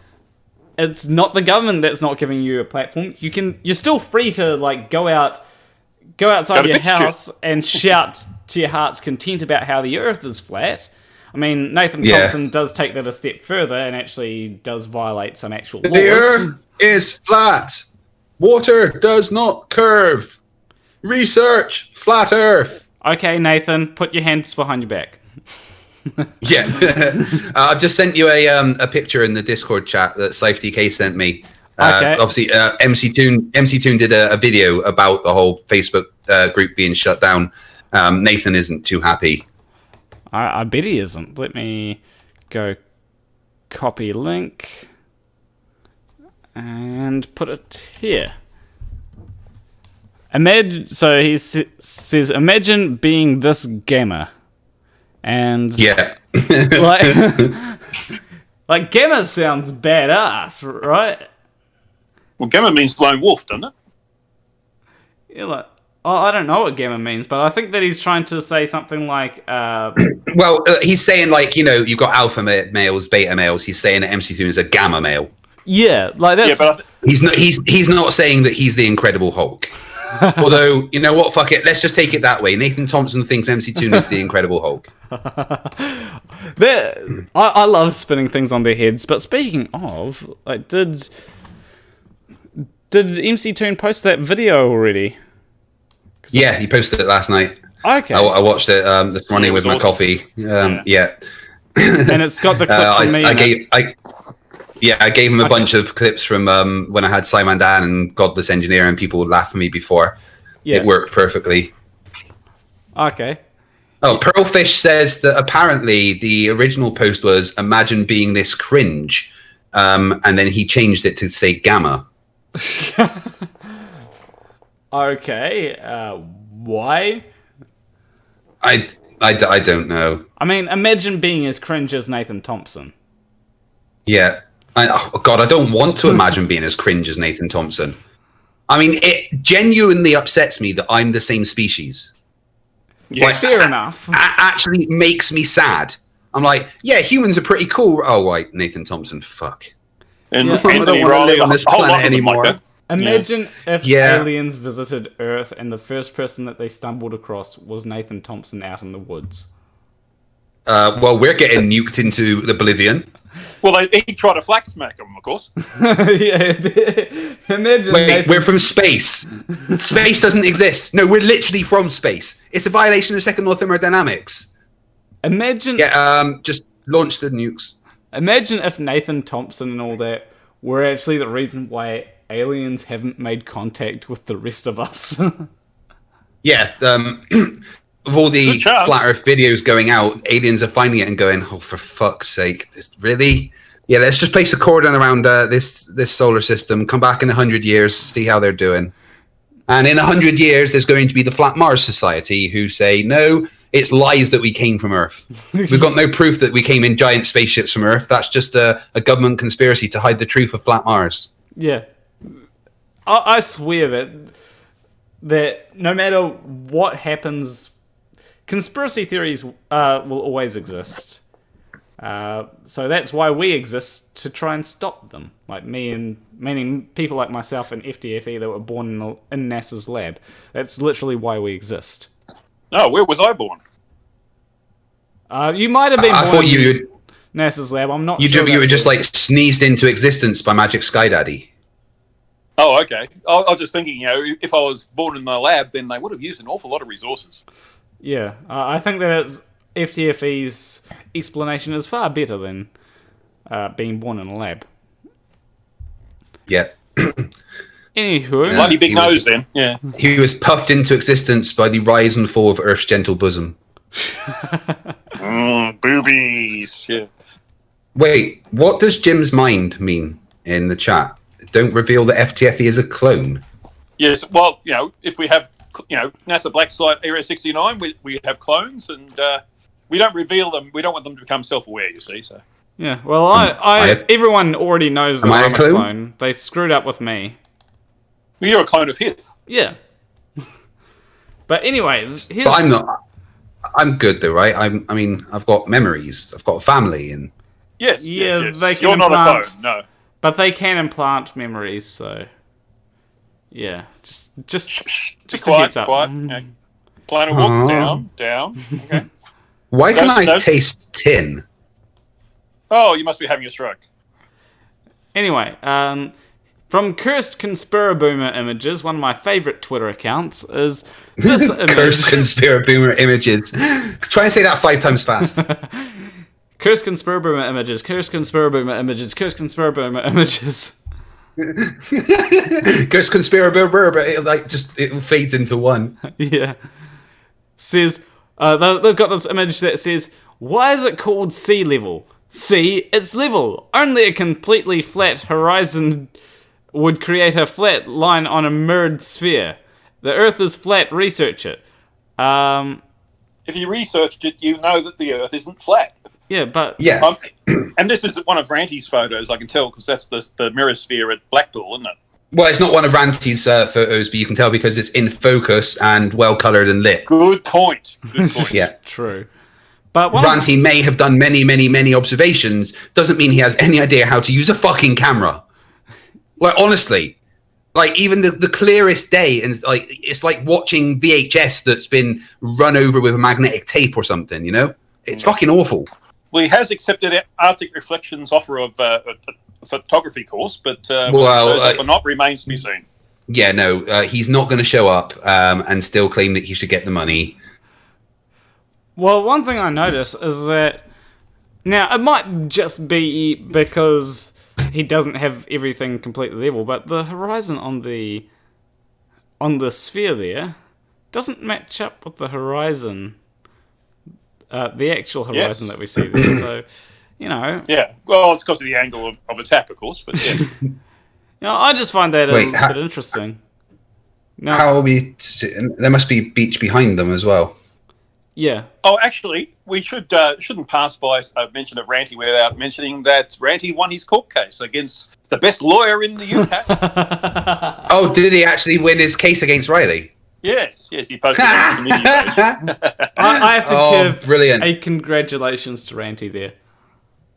It's not the government that's not giving you a platform. You're still free to go outside your house and shout to your heart's content about how the earth is flat. I mean, Nathan Thompson does take that a step further and actually does violate some actual laws. The earth is flat. Water does not curve. Research flat earth. Okay, Nathan, put your hands behind your back. I've just sent you a picture in the Discord chat that SafeDK sent me. Obviously, MCToon did a video about the whole Facebook group being shut down. Nathan isn't too happy. I bet he isn't. Let me go copy link and put it here. So he says, imagine being this gamer. And like gamma sounds badass, right? Well, gamma means lone wolf, doesn't it? Yeah, I don't know what gamma means, but I think that he's trying to say something like. He's saying you've got alpha males, beta males. He's saying that MCToon is a gamma male. Yeah, like that's. Yeah, but he's not saying that he's the Incredible Hulk. Although, you know what, fuck it, let's just take it that way. Nathan Thompson thinks MCToon is the Incredible Hulk. I love spinning things on their heads, but speaking of, did MCToon post that video already? Yeah, he posted it last night. Okay. I watched it this morning with my coffee. And it's got the clip from me. I gave him a bunch of clips from when I had Simon Dan and Godless Engineer, and people would laugh at me before. Yeah. It worked perfectly. Okay. Oh, Pearlfish says that apparently the original post was "Imagine being this cringe," and then he changed it to say "Gamma." Okay. Why? I don't know. I mean, imagine being as cringe as Nathan Thompson. Yeah. I don't want to imagine being as cringe as Nathan Thompson. I mean, it genuinely upsets me that I'm the same species. Yeah, fair enough. Actually makes me sad. I'm like, yeah, humans are pretty cool. Oh, right, Nathan Thompson, fuck. And I don't want to live on this planet anymore. Imagine if aliens visited Earth and the first person that they stumbled across was Nathan Thompson out in the woods. Well, we're getting nuked into oblivion. Well, he tried to flak smack them, of course. Imagine. Wait, we're from space. Space doesn't exist. No, we're literally from space. It's a violation of second law of thermodynamics. Imagine. Yeah, just launch the nukes. Imagine if Nathan Thompson and all that were actually the reason why aliens haven't made contact with the rest of us. Yeah, of all the flat Earth videos going out, aliens are finding it and going, "Oh, for fuck's sake! Really? Yeah, let's just place a cordon around this solar system. Come back in 100 years, see how they're doing. And in 100 years, there's going to be the Flat Mars Society who say, no, it's lies that we came from Earth. We've got no proof that we came in giant spaceships from Earth. That's just a government conspiracy to hide the truth of Flat Mars. Yeah. I swear that no matter what happens, conspiracy theories will always exist. So that's why we exist, to try and stop them. Like meaning people like myself and FTFE that were born in NASA's lab. That's literally why we exist. No, where was I born? You might have been born I thought in NASA's lab. I'm not sure. You were just like sneezed into existence by Magic Sky Daddy. Oh, okay. I was just thinking, if I was born in the lab, then they would have used an awful lot of resources. Yeah, I think that FTFE's explanation is far better than being born in a lab. Yeah. Anywho. Bloody big nose then, yeah. He was puffed into existence by the rise and fall of Earth's gentle bosom. Boobies, yeah. Wait, what does Jim's mind mean in the chat? Don't reveal that FTFE is a clone. Yes, well, if we have, NASA Black Site Area 69, we have clones, and we don't reveal them. We don't want them to become self-aware, you see, so. Yeah, well, everyone already knows that I'm a clone. They screwed up with me. Well, you're a clone of his. Yeah. But anyway, But I'm not. I'm good though, right? I mean, I've got memories. I've got a family, and yes. They can You're not a clone, no. But they can implant memories, so yeah. Just a heads up. Quiet. Okay. Plan a walk down. Okay. Why can I taste tin? Oh, you must be having a stroke. Anyway, from Cursed Conspiraboomer Images, one of my favourite Twitter accounts, is this image. Cursed Conspiraboomer Images. Try and say that 5 times fast. Cursed Conspiraboomer Images, Cursed Conspiraboomer Images, Cursed Conspiraboomer Images. Cursed Conspiraboomer, it fades into one. Yeah. Says, they've got this image that says, why is it called sea level? See, it's level. Only a completely flat horizon would create a flat line on a mirrored sphere. The Earth is flat. Research it. If you researched it, you know that the Earth isn't flat. Yeah, but yeah. And this is one of Ranty's photos. I can tell because that's the mirror sphere at Blackpool, isn't it? Well, it's not one of Ranty's photos, but you can tell because it's in focus and well coloured and lit. Good point. Yeah, true. But Ranty may have done many, many, many observations. Doesn't mean he has any idea how to use a fucking camera. Like, honestly, like even the clearest day, and like it's like watching VHS that's been run over with a magnetic tape or something. It's fucking awful. Well, he has accepted Arctic Reflections' offer of a photography course, but or not remains to be seen. Yeah, no, he's not going to show up and still claim that he should get the money. Well, one thing I notice is that now it might just be because he doesn't have everything completely level, but the horizon on the sphere there doesn't match up with the horizon, the actual horizon that we see there. So, Yeah, well, it's because of the angle of attack, of course, but yeah. I just find that a bit interesting. Now, how are we? There must be beach behind them as well. Yeah. Oh, actually, we shouldn't pass by a mention of Ranty without mentioning that Ranty won his court case against the best lawyer in the UK. Oh, did he actually win his case against Riley? Yes, he posted on the committee page. I have to give brilliant. a congratulations to Ranty there.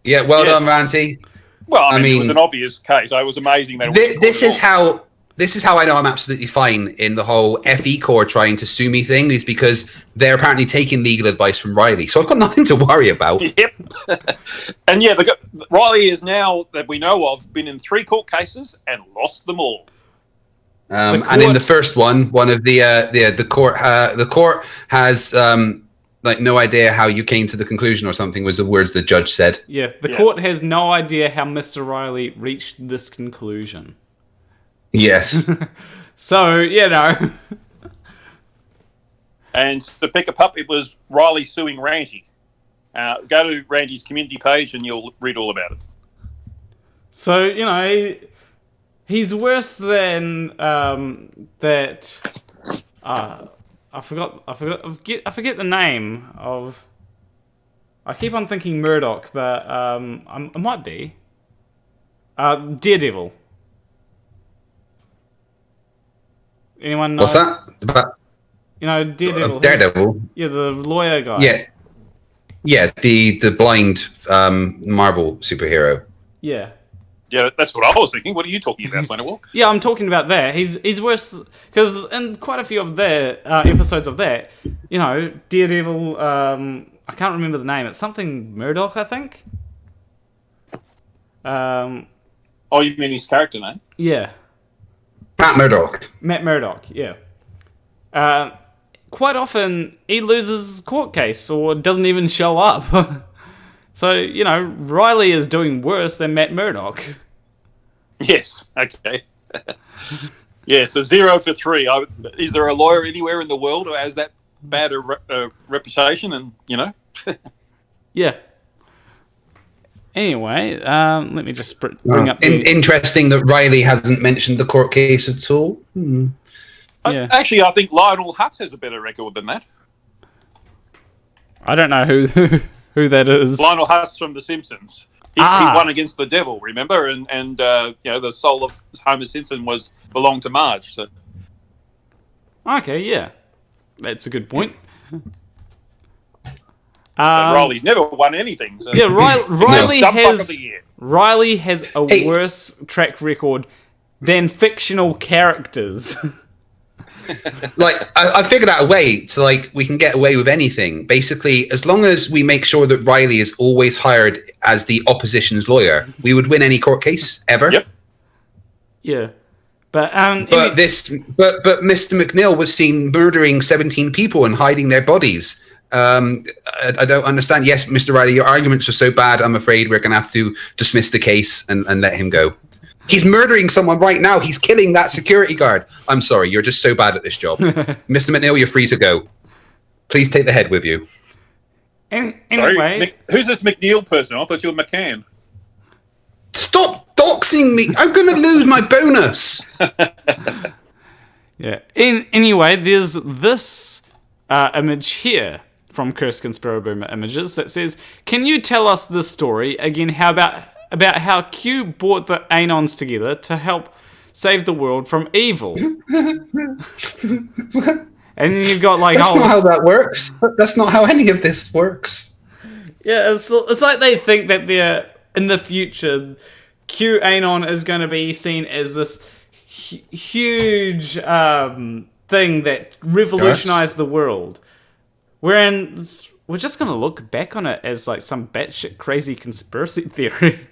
Yeah, well done, Ranty. Well, I mean, it was an obvious case. It was amazing that This is how I know I'm absolutely fine in the whole FE Corps trying to sue me thing, is because they're apparently taking legal advice from Riley. So I've got nothing to worry about. Yep. And yeah, Riley is now, that we know of, been in 3 court cases and lost them all. And in the first one of the court has no idea how you came to the conclusion or something was the words the judge said. Yeah, the court has no idea how Mr. Riley reached this conclusion. Yes. So, And to pick up, it was Riley suing Ranty. Go to Ranty's community page and you'll read all about it. So, you know, he's worse than that. I forget the name of. I keep on thinking Murdoch, but I might be. Daredevil. Anyone know? What's that? You know, Daredevil. Daredevil. Yeah, the lawyer guy. Yeah, the blind Marvel superhero. Yeah. Yeah, that's what I was thinking. What are you talking about, Planet Walk? Yeah, I'm talking about that. He's worse because in quite a few of their episodes of that, you know, Daredevil. I can't remember the name. It's something Murdoch, I think. Oh, you mean his character name? Yeah. Matt Murdock. Yeah. Quite often he loses his court case or doesn't even show up. So, you know, Riley is doing worse than Matt Murdock. Yes. Okay. Yeah. So 0 for 3. Is there a lawyer anywhere in the world who has that bad a reputation? And you know. Yeah. Anyway, let me just bring up. Interesting that Riley hasn't mentioned the court case at all. Yeah. Actually, I think Lionel Hutz has a better record than that. I don't know who that is. Lionel Hutz from The Simpsons. He won against the devil, remember? And you know, the soul of Homer Simpson belonged to Marge. So. Okay, yeah, that's a good point. Riley's never won anything. So. Yeah, Riley of the year. Riley has a worse track record than fictional characters. Like, I figured out a way to, like, we can get away with anything. Basically, as long as we make sure that Riley is always hired as the opposition's lawyer, we would win any court case ever. Yep. Yeah. But Mr. McNeil was seen murdering 17 people and hiding their bodies. I don't understand. Yes, Mr. Riley, your arguments are so bad, I'm afraid we're going to have to dismiss the case and let him go. He's murdering someone right now. He's killing that security guard. I'm sorry, you're just so bad at this job. Mr. McNeil, you're free to go. Please take the head with you. Anyway. Sorry, who's this McNeil person? I thought you were McCann. Stop doxing me. I'm going to lose my bonus. Yeah. Anyway, there's this image here from Cursed Conspiro Boomer Images that says, "Can you tell us this story again? How about how Q brought the Anons together to help save the world from evil?" And then you've got like, that's not how that works. That's not how any of this works. Yeah, it's like they think that they're in the future. Q Anon is going to be seen as this huge thing that revolutionized the world. Wherein we're just going to look back on it as like some batshit crazy conspiracy theory.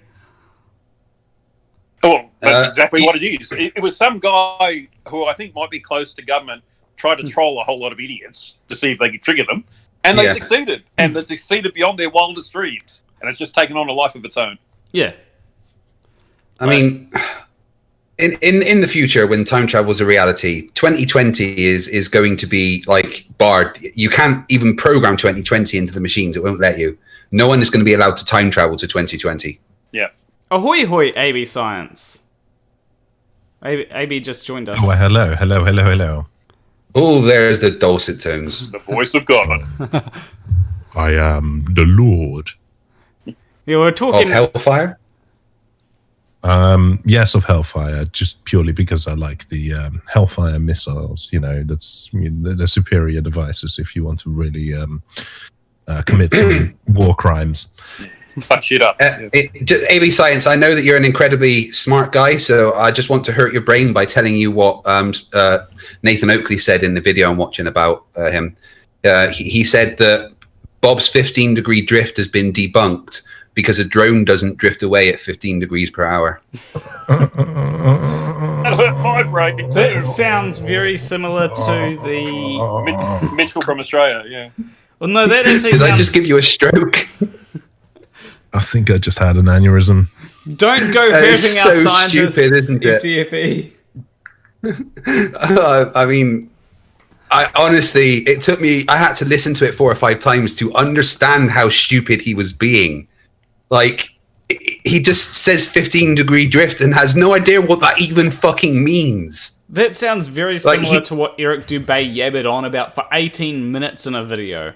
Oh, that's exactly what it is. It was some guy who I think might be close to government tried to troll a whole lot of idiots to see if they could trigger them, and they succeeded. And they succeeded beyond their wildest dreams. And it's just taken on a life of its own. Yeah. I mean, in the future, when time travel is a reality, 2020 is going to be like barred. You can't even program 2020 into the machines. It won't let you. No one is going to be allowed to time travel to 2020. Yeah. Ahoy hoy, AB Science. AB just joined us. Oh, hello. Oh, there's the dulcet tones. The voice of God. I am the Lord. Yeah, we're talking... Of Hellfire? Yes, of Hellfire, just purely because I like the Hellfire missiles. You know, they're superior devices if you want to really commit some war crimes. Fuck shit up. AB Science, I know that you're an incredibly smart guy, so I just want to hurt your brain by telling you what Nathan Oakley said in the video I'm watching about him. He said that Bob's 15-degree drift has been debunked because a drone doesn't drift away at 15 degrees per hour. That hurt my brain too. That sounds very similar to the... Mitchell from Australia, yeah. Well, no, that actually Did I just give you a stroke? I think I just had an aneurysm. Don't go hurting our scientists, stupid, isn't it? FTFE. I mean, honestly, it took me... I had to listen to it 4 or 5 times to understand how stupid he was being. Like, he just says 15-degree drift and has no idea what that even fucking means. That sounds very similar to what Eric Dubay yabbered on about for 18 minutes in a video.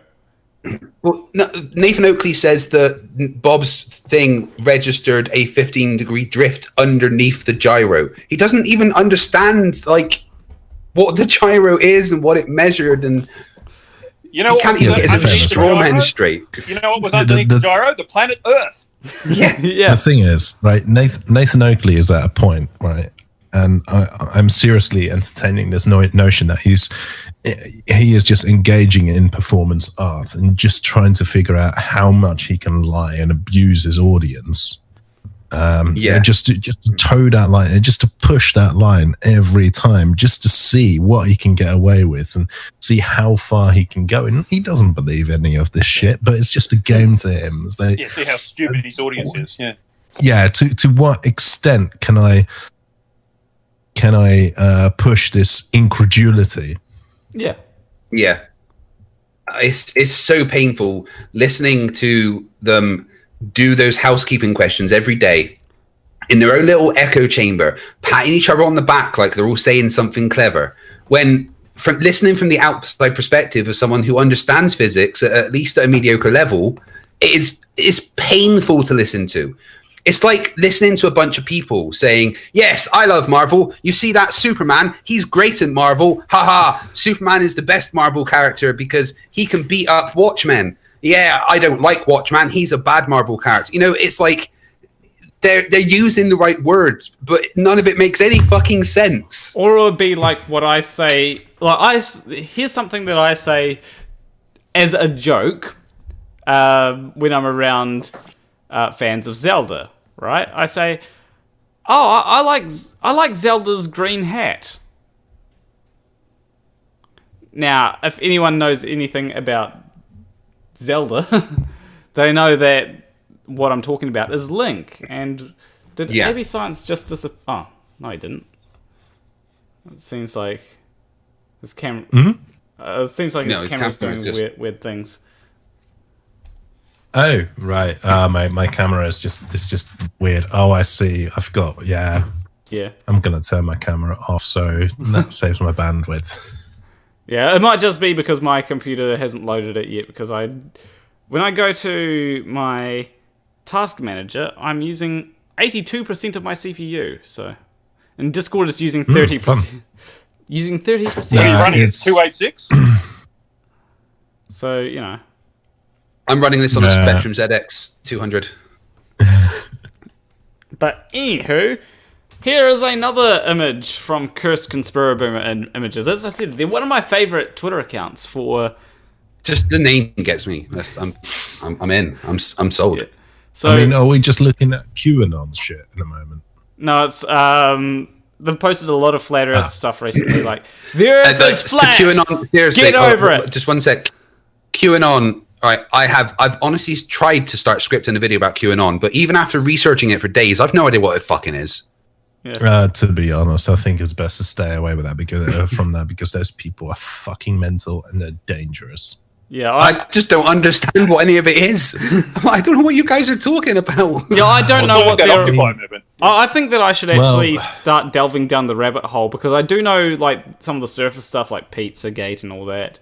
Well, Nathan Oakley says that Bob's thing registered a 15-degree drift underneath the gyro. He doesn't even understand, like, what the gyro is and what it measured, and you know, he can't even get his straw man straight. You know what was underneath the gyro? The planet Earth. Yeah. The thing is, right, Nathan Oakley is at a point, right, and I'm seriously entertaining this notion that he is just engaging in performance art and just trying to figure out how much he can lie and abuse his audience. Just to toe that line and just to push that line every time, just to see what he can get away with and see how far he can go. And he doesn't believe any of this shit, but it's just a game to him. See how stupid his audience is. To what extent can I push this incredulity? Yeah. It's so painful listening to them do those housekeeping questions every day in their own little echo chamber, patting each other on the back like they're all saying something clever. When from listening from the outside perspective of someone who understands physics at least at a mediocre level, it's painful to listen to. It's like listening to a bunch of people saying, yes, I love Marvel. You see that Superman? He's great in Marvel. Haha, Superman is the best Marvel character because he can beat up Watchmen. Yeah, I don't like Watchman. He's a bad Marvel character. You know, it's like they're using the right words, but none of it makes any fucking sense. Or it would be like what I say. Here's something that I say as a joke when I'm around fans of Zelda. Right? I say, "Oh, I like Zelda's green hat." Now, if anyone knows anything about Zelda, they know that what I'm talking about is Link. And did AB Science just oh, no, he didn't. It seems like his camera. It seems like his camera's doing weird things. Oh right, my camera is just weird. Oh, I see. I forgot. Yeah. I'm gonna turn my camera off so that saves my bandwidth. Yeah, it might just be because my computer hasn't loaded it yet, because when I go to my task manager, I'm using 82% of my CPU, so... And Discord is using 30%. Using 30%. Are you running at 286? So, you know. I'm running this on a Spectrum ZX 200. But anywho... Here is another image from Cursed Conspiraboomer Images. As I said, they're one of my favorite Twitter accounts for... Just the name gets me. I'm in. I'm sold. Yeah. So, I mean, are we just looking at QAnon shit in a moment? No, it's... they've posted a lot of flat Earth stuff recently, like, the Earth is flat! QAnon, seriously, get over it! Just one sec. QAnon... Right, I've honestly tried to start scripting a video about QAnon, but even after researching it for days, I've no idea what it fucking is. Yeah. To be honest, I think it's best to stay away with that because those people are fucking mental and they're dangerous. Yeah, I just don't understand what any of it is. I don't know what you guys are talking about. Yeah, I don't know what they're... Occupy movement. I think that I should actually start delving down the rabbit hole, because I do know like some of the surface stuff, like Pizzagate and all that.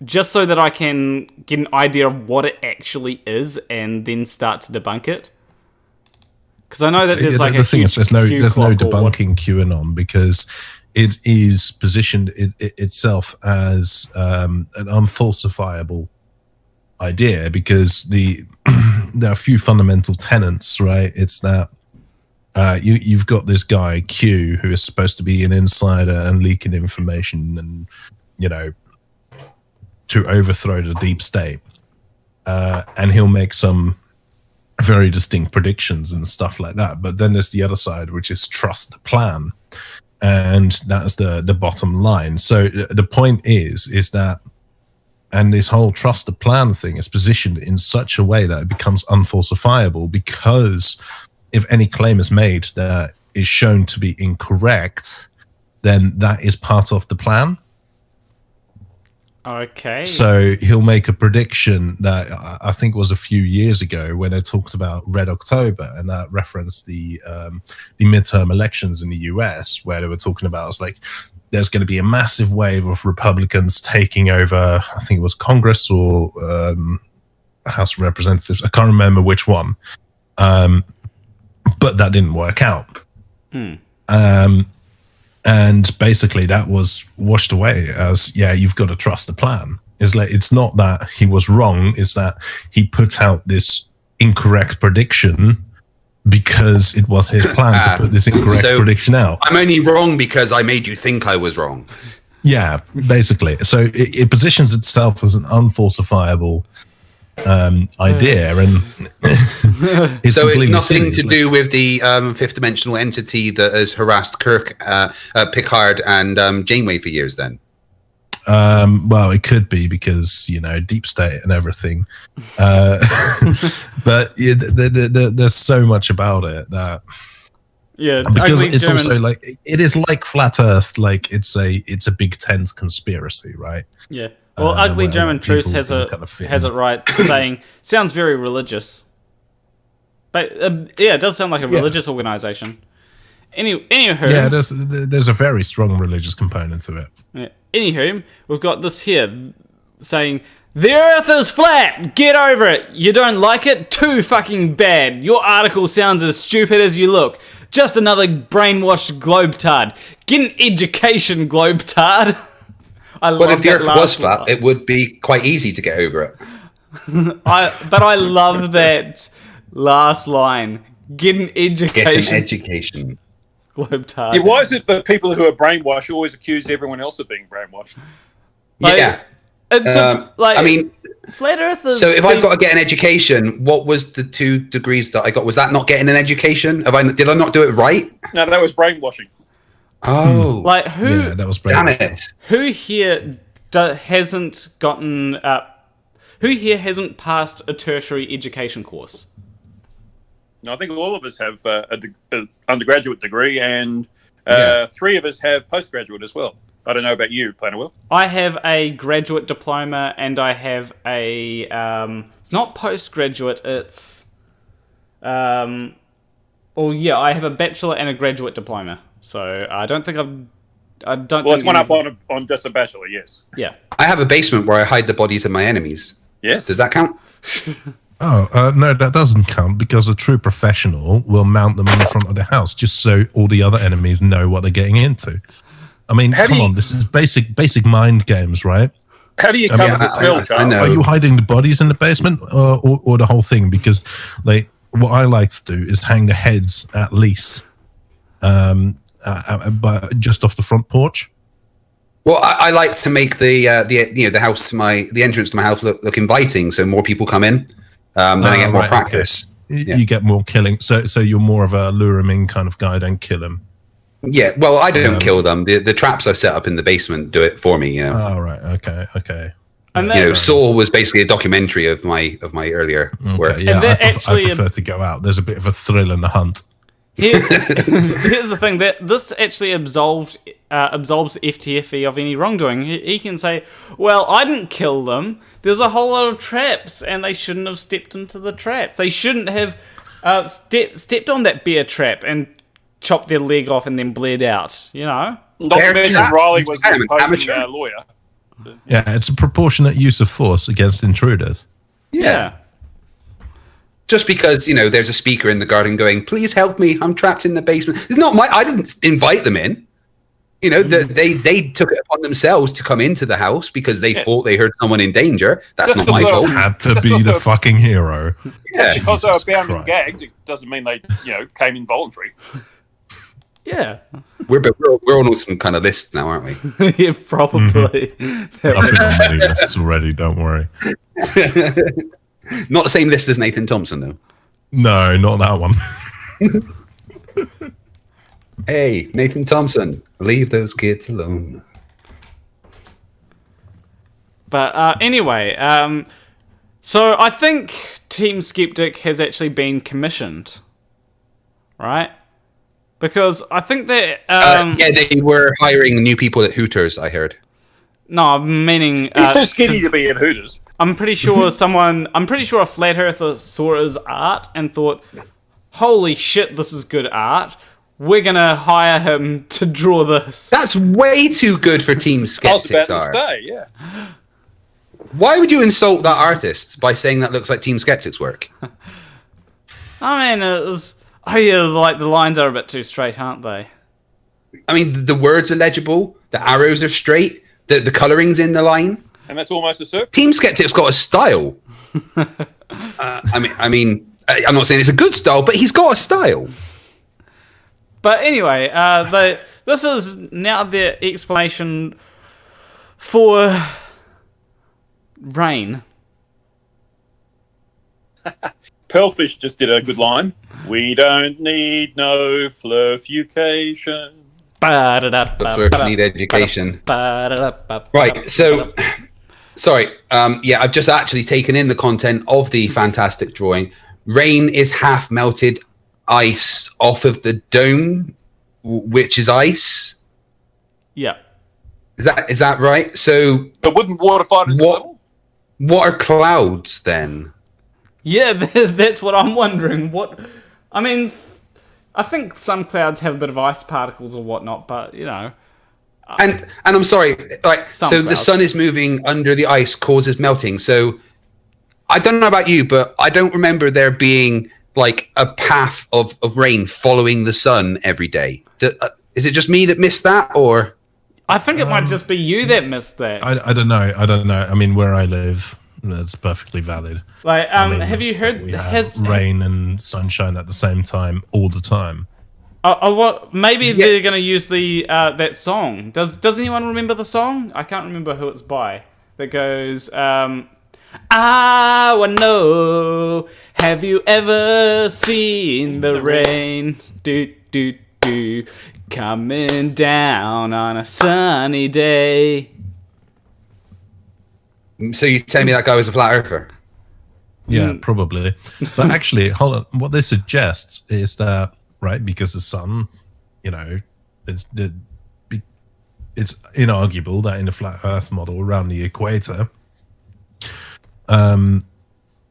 Just so that I can get an idea of what it actually is and then start to debunk it. Because I know that there's like the thing is there's no debunking QAnon, because it is positioned itself as an unfalsifiable idea, because there are a few fundamental tenets, right? It's that you've got this guy Q who is supposed to be an insider and leaking information and, you know, to overthrow the deep state, and he'll make some very distinct predictions and stuff like that. But then there's the other side, which is trust the plan, and that's the bottom line. So the point is that, and this whole trust the plan thing is positioned in such a way that it becomes unfalsifiable, because if any claim is made that is shown to be incorrect, then that is part of the plan. Okay. So he'll make a prediction that I think was a few years ago when they talked about Red October, and that referenced the midterm elections in the US, where they were talking about it's like there's going to be a massive wave of Republicans taking over. I think it was Congress or House of Representatives. I can't remember which one, but that didn't work out. And basically that was washed away as, you've got to trust the plan. It's like, it's not that he was wrong, it's that he put out this incorrect prediction because it was his plan to put this incorrect prediction out. I'm only wrong because I made you think I was wrong. Yeah, basically. So it positions itself as an unfalsifiable idea, and so it's nothing to do with the fifth dimensional entity that has harassed Kirk, Picard, and Janeway for years. Then, well, it could be because deep state and everything, but there's so much about it that. Yeah, because it's also like it is like flat Earth, like it's a Big Ten's conspiracy, right? Yeah. Well, Ugly German Truth has it right, saying sounds very religious, but it does sound like a religious organization. Anywho, yeah, there's a very strong religious component to it. Yeah. Anywho, we've got this here saying the Earth is flat. Get over it. You don't like it? Too fucking bad. Your article sounds as stupid as you look. Just another brainwashed globetard. Get an education, globetard. Well, if the Earth was flat, it would be quite easy to get over it. But I love that last line. Get an education. Get an education. Globetard. Yeah, why is it that people who are brainwashed always accuse everyone else of being brainwashed? I mean, flat earthers. So if I've got to get an education, what was the 2 degrees that I got? Was that not getting an education? Did I not do it right? No, that was brainwashing. Oh, like who? Yeah, that was damn it! Who here hasn't gotten? Who here hasn't passed a tertiary education course? No, I think all of us have an undergraduate degree, and 3 of us have postgraduate as well. I don't know about you, Planet Will. I have a graduate diploma, and I have a. It's not postgraduate. It's. I have a bachelor and a graduate diploma. So I don't think I've. Well, it's one up on just a bachelor. Yes. Yeah. I have a basement where I hide the bodies of my enemies. Yes. Does that count? No, that doesn't count because a true professional will mount them in the front of the house just so all the other enemies know what they're getting into. I mean, come on, this is basic mind games, right? How do you cover the spell, Charles? Are you hiding the bodies in the basement or the whole thing? Because like what I like to do is hang the heads at least, but just off the front porch. Well, I like to make the house to the entrance to my house look inviting, so more people come in. Then I get more practice. Okay. You get more killing. So you're more of a lure him in kind of guy, don't kill him. Yeah, well, I don't kill them. The traps I've set up in the basement do it for me. Oh, right. Okay. And Saw was basically a documentary of my earlier work. Yeah, and I prefer to go out. There's a bit of a thrill in the hunt. Here's the thing, that this actually absolves FTFE of any wrongdoing. He can say, well, I didn't kill them. There's a whole lot of traps, and they shouldn't have stepped into the traps. They shouldn't have stepped on that bear trap and chopped their leg off and then bled out, Not to mention Riley was an opposing lawyer. Yeah, it's a proportionate use of force against intruders. Yeah. Just because, there's a speaker in the garden going, please help me, I'm trapped in the basement. It's not I didn't invite them in. They took it upon themselves to come into the house because they thought they heard someone in danger. That's not my fault. Had to be the fucking hero. Yeah. Because they were bound and gagged, it doesn't mean they, came involuntary. Yeah. We're on some kind of list now, aren't we? Yeah, probably. I've been on many lists already, don't worry. Not the same list as Nathan Thompson, though. No, not that one. Hey, Nathan Thompson, leave those kids alone. But anyway, so I think Team Skeptic has actually been commissioned, right? Because I think that... they were hiring new people at Hooters, I heard. No, I'm meaning... He's too skinny to be in Hooters. I'm pretty sure a flat earther saw his art and thought, holy shit, this is good art. We're going to hire him to draw this. That's way too good for Team Skeptics. I was about to say, yeah. Why would you insult that artist by saying that looks like Team Skeptics' work? I mean, it was... Oh yeah, like the lines are a bit too straight, aren't they? I mean, the words are legible, the arrows are straight, the colouring's in the line. And that's almost a circle. Team Skeptic's got a style. I'm not saying it's a good style, but he's got a style. But anyway, this is now the explanation for rain. Pearlfish just did a good line. We don't need no flurfucation. But need education. Right, so... Sorry, I've just actually taken in the content of the fantastic drawing. Rain is half melted ice off of the dome, which is ice. Yeah. Is that right? So... But wouldn't water fight its level? What are clouds, then? Yeah, that's what I'm wondering. What... I mean, I think some clouds have a bit of ice particles or whatnot, but, you know... And I'm sorry, like, so clouds. the sun is moving under the ice, causes melting. So I don't know about you, but I don't remember there being like a path of rain following the sun every day. Is it just me that missed that, or? I think it might just be you that missed that. I don't know. I mean, where I live, that's perfectly valid. Like, I mean, have you heard? We have rain and sunshine at the same time all the time. What? Maybe they're going to use the that song. Does anyone remember the song? I can't remember who it's by. That goes, I know. Have you ever seen the rain? Do do do, coming down on a sunny day. So you tell me that guy was a flat earther? Yeah, probably. But actually, hold on. What this suggests is that. Right, because the sun, you know, it's inarguable that in a flat Earth model around the equator, you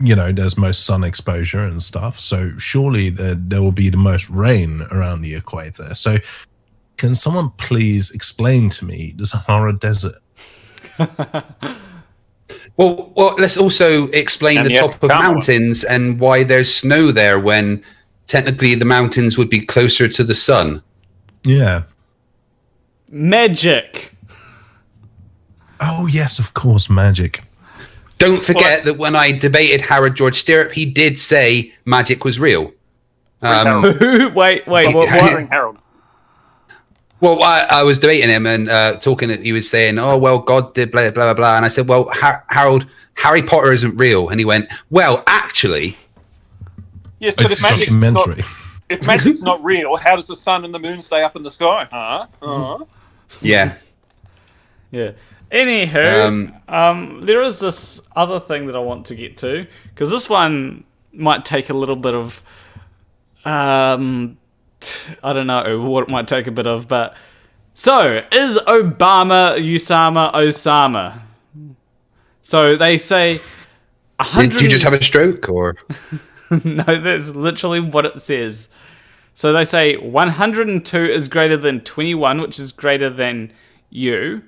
know, there's most sun exposure and stuff. So surely there will be the most rain around the equator. So can someone please explain to me the Sahara Desert? Well, let's also explain the top of mountains and why there's snow there when technically the mountains would be closer to the sun. Yeah. Magic. Oh, yes, of course, magic. Don't forget that when I debated Howard George Stirrup, he did say magic was real. Wait, what? Harold. Well, I was debating him and talking. He was saying, "Oh, well, God did blah blah blah blah," and I said, "Well, Harold, Harry Potter isn't real," and he went, "Well, actually." Yes, but it's a documentary. If magic's not real, how does the sun and the moon stay up in the sky? Yeah. Yeah. Anywho, there is this other thing that I want to get to, because this one might take a little bit of, I don't know what it might take a bit of, but so is Obama Osama? So they say 100. Did you just have a stroke, or? No, that's literally what it says. So they say 102 is greater than 21, which is greater than U.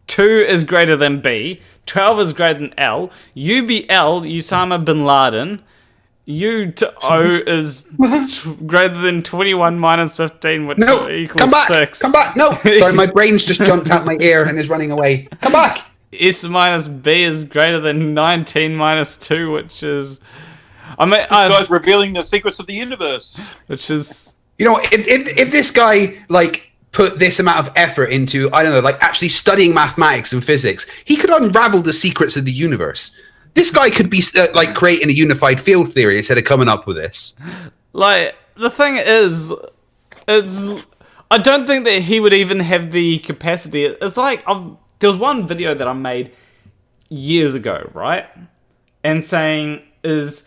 2 is greater than B. 12 is greater than L. UBL, Osama bin Laden. U to O is greater than 21 minus 15, which equals come back, 6. Come back, no. Sorry, my brain's just jumped out my ear and is running away. Come back. S minus B is greater than 19 minus 2, which is... I mean, this guy's revealing the secrets of the universe. Which is... You know, if this guy, like, put this amount of effort into, I don't know, like, actually studying mathematics and physics, he could unravel the secrets of the universe. This guy could be, like, creating a unified field theory instead of coming up with this. Like, the thing is I don't think that he would even have the capacity. It's like, there was one video that I made years ago, right? And saying, is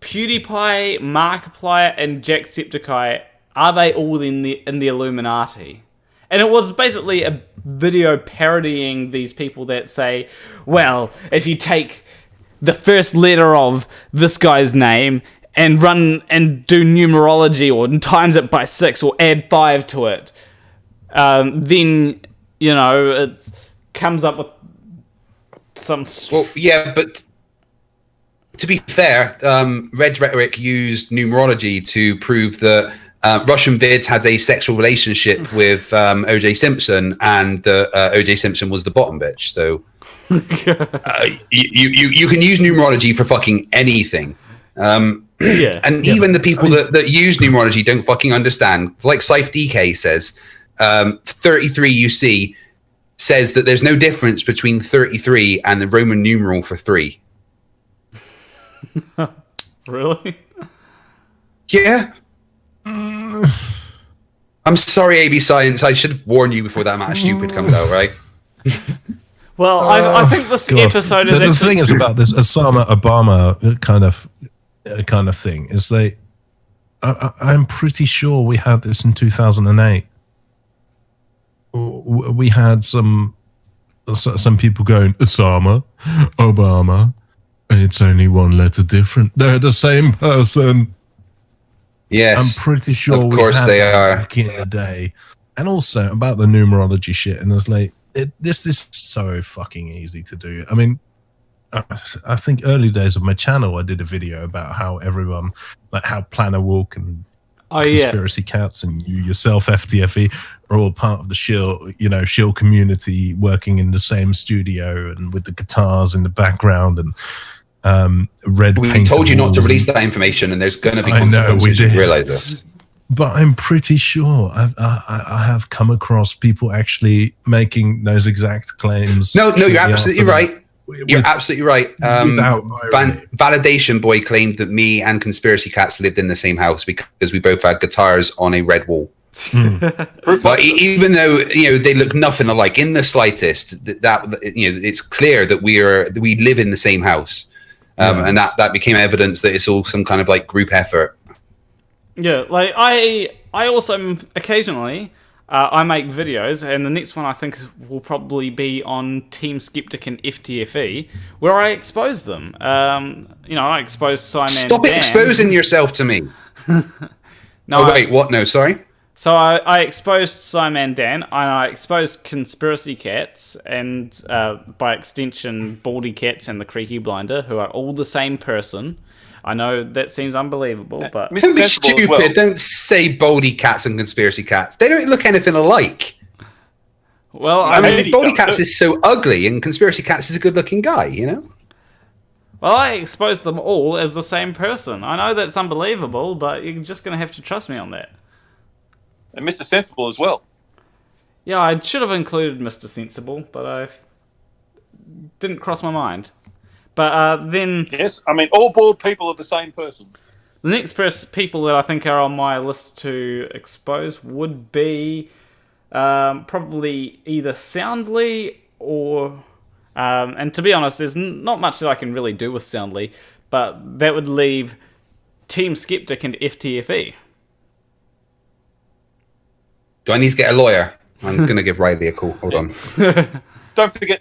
PewDiePie, Markiplier, and Jacksepticeye, are they all in the Illuminati? And it was basically a video parodying these people that say, well, if you take the first letter of this guy's name and run and do numerology or times it by 6 or add 5 to it, then, you know, it comes up with some... Well, yeah, but to be fair, Red Rhetoric used numerology to prove that Russian vids had a sexual relationship with O.J. Simpson, and O.J. Simpson was the bottom bitch. So you can use numerology for fucking anything. Even the people that use numerology don't fucking understand. Like Slife DK says, 33 you see says that there's no difference between 33 and the Roman numeral for 3. Really? Yeah. I'm sorry, AB Science. I should have warned you before that amount of stupid comes out, right? Well, I think this episode is... The thing is about this Osama Obama kind of thing is I'm pretty sure we had this in 2008. We had some people going, Osama, Obama, it's only one letter different. They're the same person. Yes, I'm pretty sure. Of course they are. Back in the day, and also about the numerology shit. And it's like this is so fucking easy to do. I mean, I think early days of my channel, I did a video about how everyone, like how Planner Walk and Conspiracy Cats and you yourself, FTFE, are all part of the Shill community, working in the same studio and with the guitars in the background and. We told you not to release that information, and there's going to be consequences. You realize this, but I'm pretty sure I have come across people actually making those exact claims. No, you're absolutely right. You're absolutely right. Validation Boy claimed that me and Conspiracy Cats lived in the same house because we both had guitars on a red wall. But even though they look nothing alike in the slightest, that it's clear that we live in the same house. And that became evidence that it's all some kind of like group effort. Yeah, like I also occasionally I make videos, and the next one I think will probably be on Team Skeptic and FTFE, where I expose them. I expose Simon. Stop exposing yourself to me. Wait, what? No, sorry. So I exposed Simon Dan, and I exposed Conspiracy Cats, and by extension, Baldy Cats and the Creaky Blinder, who are all the same person. I know that seems unbelievable, but... Don't be stupid. Well. Don't say Baldy Cats and Conspiracy Cats. They don't look anything alike. Well, I mean, Baldy Cats is so ugly, and Conspiracy Cats is a good-looking guy, you know? Well, I exposed them all as the same person. I know that's unbelievable, but you're just going to have to trust me on that. And Mr. Sensible as well. Yeah, I should have included Mr. Sensible, but I didn't cross my mind. But then... Yes, I mean, all bald people are the same person. The next people that I think are on my list to expose would be probably either Soundly or... and to be honest, there's not much that I can really do with Soundly, but that would leave Team Skeptic and FTFE. Do I need to get a lawyer? I'm going to give Riley a call. Hold on. Don't forget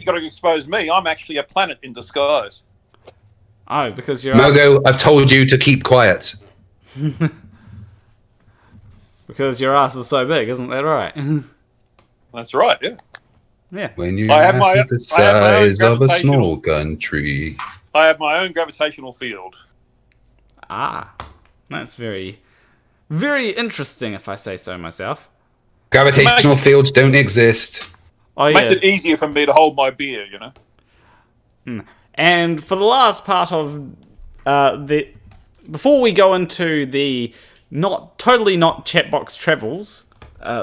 you got to expose me. I'm actually a planet in disguise. Oh, because you're... Mogo, I've told you to keep quiet. Because your ass is so big, isn't that right? That's right, yeah. Yeah. When your ass is the size of a small country. I have my own gravitational field. Ah, that's very... very interesting, if I say so myself. Gravitational fields don't exist. Oh, Makes it easier for me to hold my beer, you know. And for the last part of before we go into the not Chatbox Travels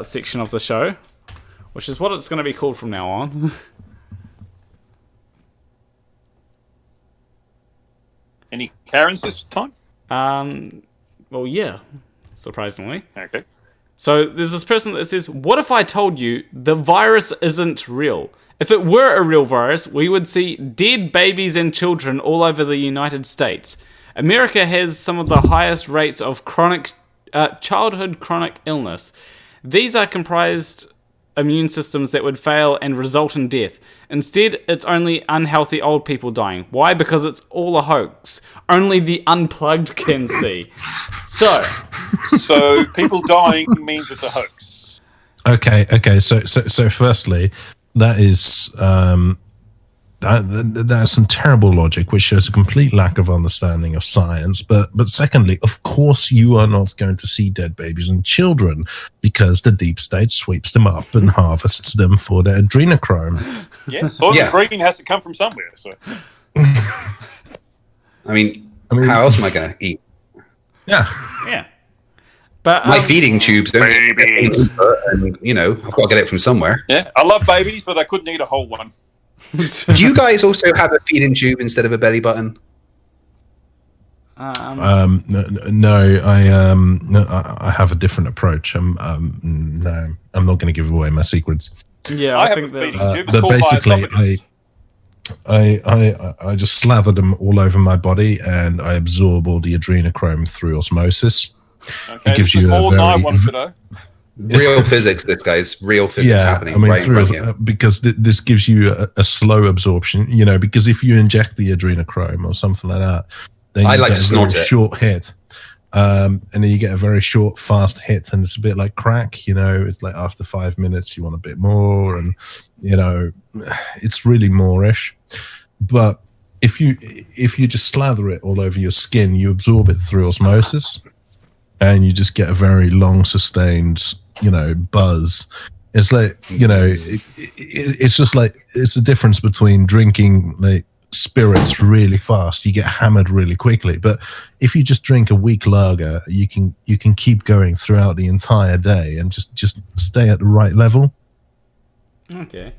section of the show, which is what it's going to be called from now on. Any Karens this time? Well, yeah. Surprisingly. Okay. So there's this person that says, what if I told you the virus isn't real? If it were a real virus, we would see dead babies and children all over the United States. America has some of the highest rates of childhood chronic illness. These are comprised immune systems that would fail and result in death. Instead, it's only unhealthy old people dying. Why? Because it's all a hoax. Only the unplugged can see. So people dying means it's a hoax. Okay. So firstly, that is that's some terrible logic, which shows a complete lack of understanding of science. But secondly, of course, you are not going to see dead babies and children because the deep state sweeps them up and harvests them for their adrenochrome. Yes, Soylent Green has to come from somewhere. So, I mean, how else am I going to eat? Yeah. But my feeding tubes don't babies. And, I've got to get it from somewhere. Yeah, I love babies, but I couldn't eat a whole one. Do you guys also have a feeding tube instead of a belly button? No, I have a different approach. No, I'm not going to give away my secrets. Yeah, I think that. But basically, I just slather them all over my body, and I absorb all the adrenochrome through osmosis. Okay, it gives you more than I want to know. Real physics, this guy's real physics happening right here. Because this gives you a slow absorption, because if you inject the adrenochrome or something like that, then you get a very short hit. And then you get a very short, fast hit, and it's a bit like crack, it's like after 5 minutes you want a bit more, and it's really more-ish. But if you just slather it all over your skin, you absorb it through osmosis, and you just get a very long sustained buzz. It's like it's just like it's the difference between drinking like spirits really fast. You get hammered really quickly, but if you just drink a weak lager, you can keep going throughout the entire day and just stay at the right level. Okay,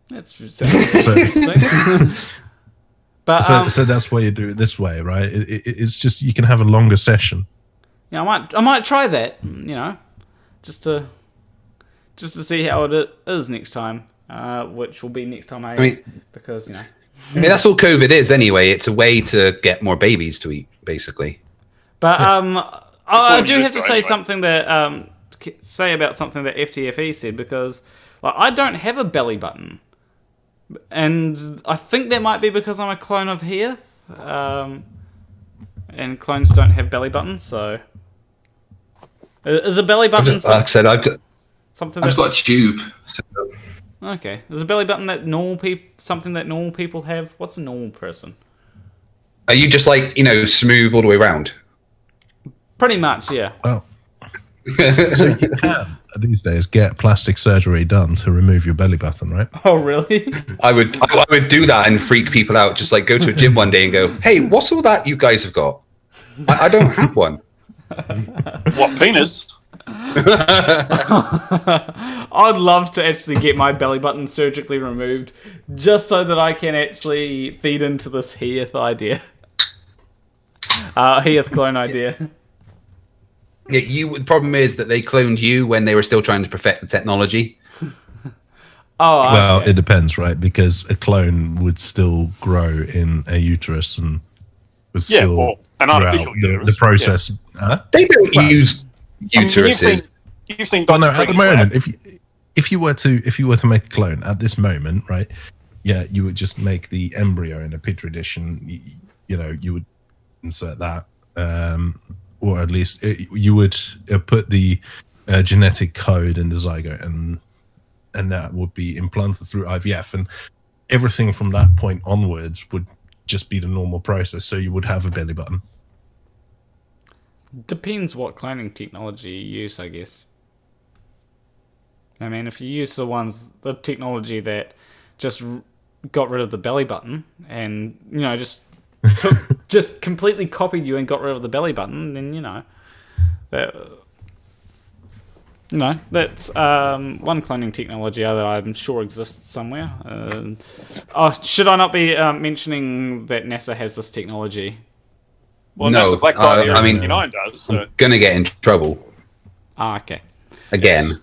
that's interesting. But so that's why you do it this way, right? It's just you can have a longer session. Yeah, I might try that. Just to see how it is next time, which will be next time because I mean, that's all COVID is anyway. It's a way to get more babies to eat, basically. But I do have to say something that about something that FTFE said, because I don't have a belly button, and I think that might be because I'm a clone of Heath, and clones don't have belly buttons. So is a belly button? Like I said, I've got a tube. So. Okay, is a belly button that normal people something that normal people have? What's a normal person? Are you just like smooth all the way around? Pretty much, yeah. Oh. So you can these days get plastic surgery done to remove your belly button, right? Oh, really? I would do that and freak people out. Just like go to a gym one day and go, "Hey, what's all that you guys have got? I don't have one." What, penis? I'd love to actually get my belly button surgically removed, just so that I can actually feed into this Heath idea. Heath clone idea. Yeah, the problem is that they cloned you when they were still trying to perfect the technology. Oh, okay. Well, it depends, right? Because a clone would still grow in a uterus and would still an artificial the process. Yeah. Huh? They don't use uteruses. You've seen no, at the moment, if you were to make a clone at this moment, right? Yeah, you would just make the embryo in a petri dish, and you would insert that, or at least you would put the genetic code in the zygote, and that would be implanted through IVF, and everything from that point onwards would just be the normal process. So you would have a belly button. Depends what cloning technology you use, I guess. I mean, if you use the technology that just got rid of the belly button, and just completely copied you and got rid of the belly button, then that's one cloning technology that I'm sure exists somewhere. Should I not be mentioning that NASA has this technology? Well, no, that's the Black Side Area 59 does. So. I'm gonna get in trouble. Okay. Again. Yes.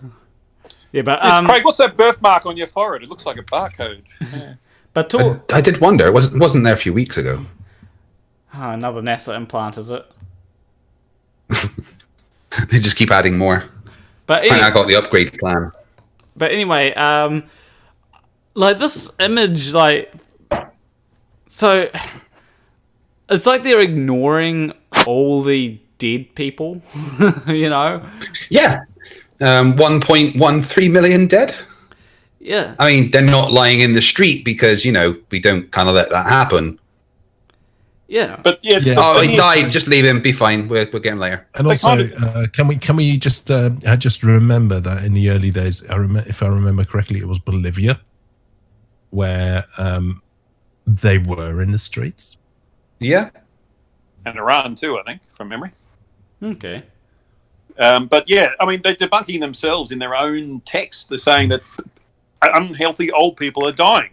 Yeah, but Craig, what's that birthmark on your forehead? It looks like a barcode. Yeah. But I did wonder. It wasn't there a few weeks ago. Another NASA implant, is it? They just keep adding more. But I got the upgrade plan. But anyway, like this image, like, so it's like they're ignoring all the dead people, you know? Yeah. 1.13 million dead. Yeah. I mean, they're not lying in the street because, you know, we don't kind of let that happen. Yeah. But yeah. Oh, he died. Just leave him. Be fine. We're getting later. And also, can we just I just remember that in the early days, if I remember correctly, it was Bolivia where they were in the streets. Yeah. And Iran too, I think, from memory. Okay. But yeah, I mean, they're debunking themselves in their own text. They're saying that unhealthy old people are dying,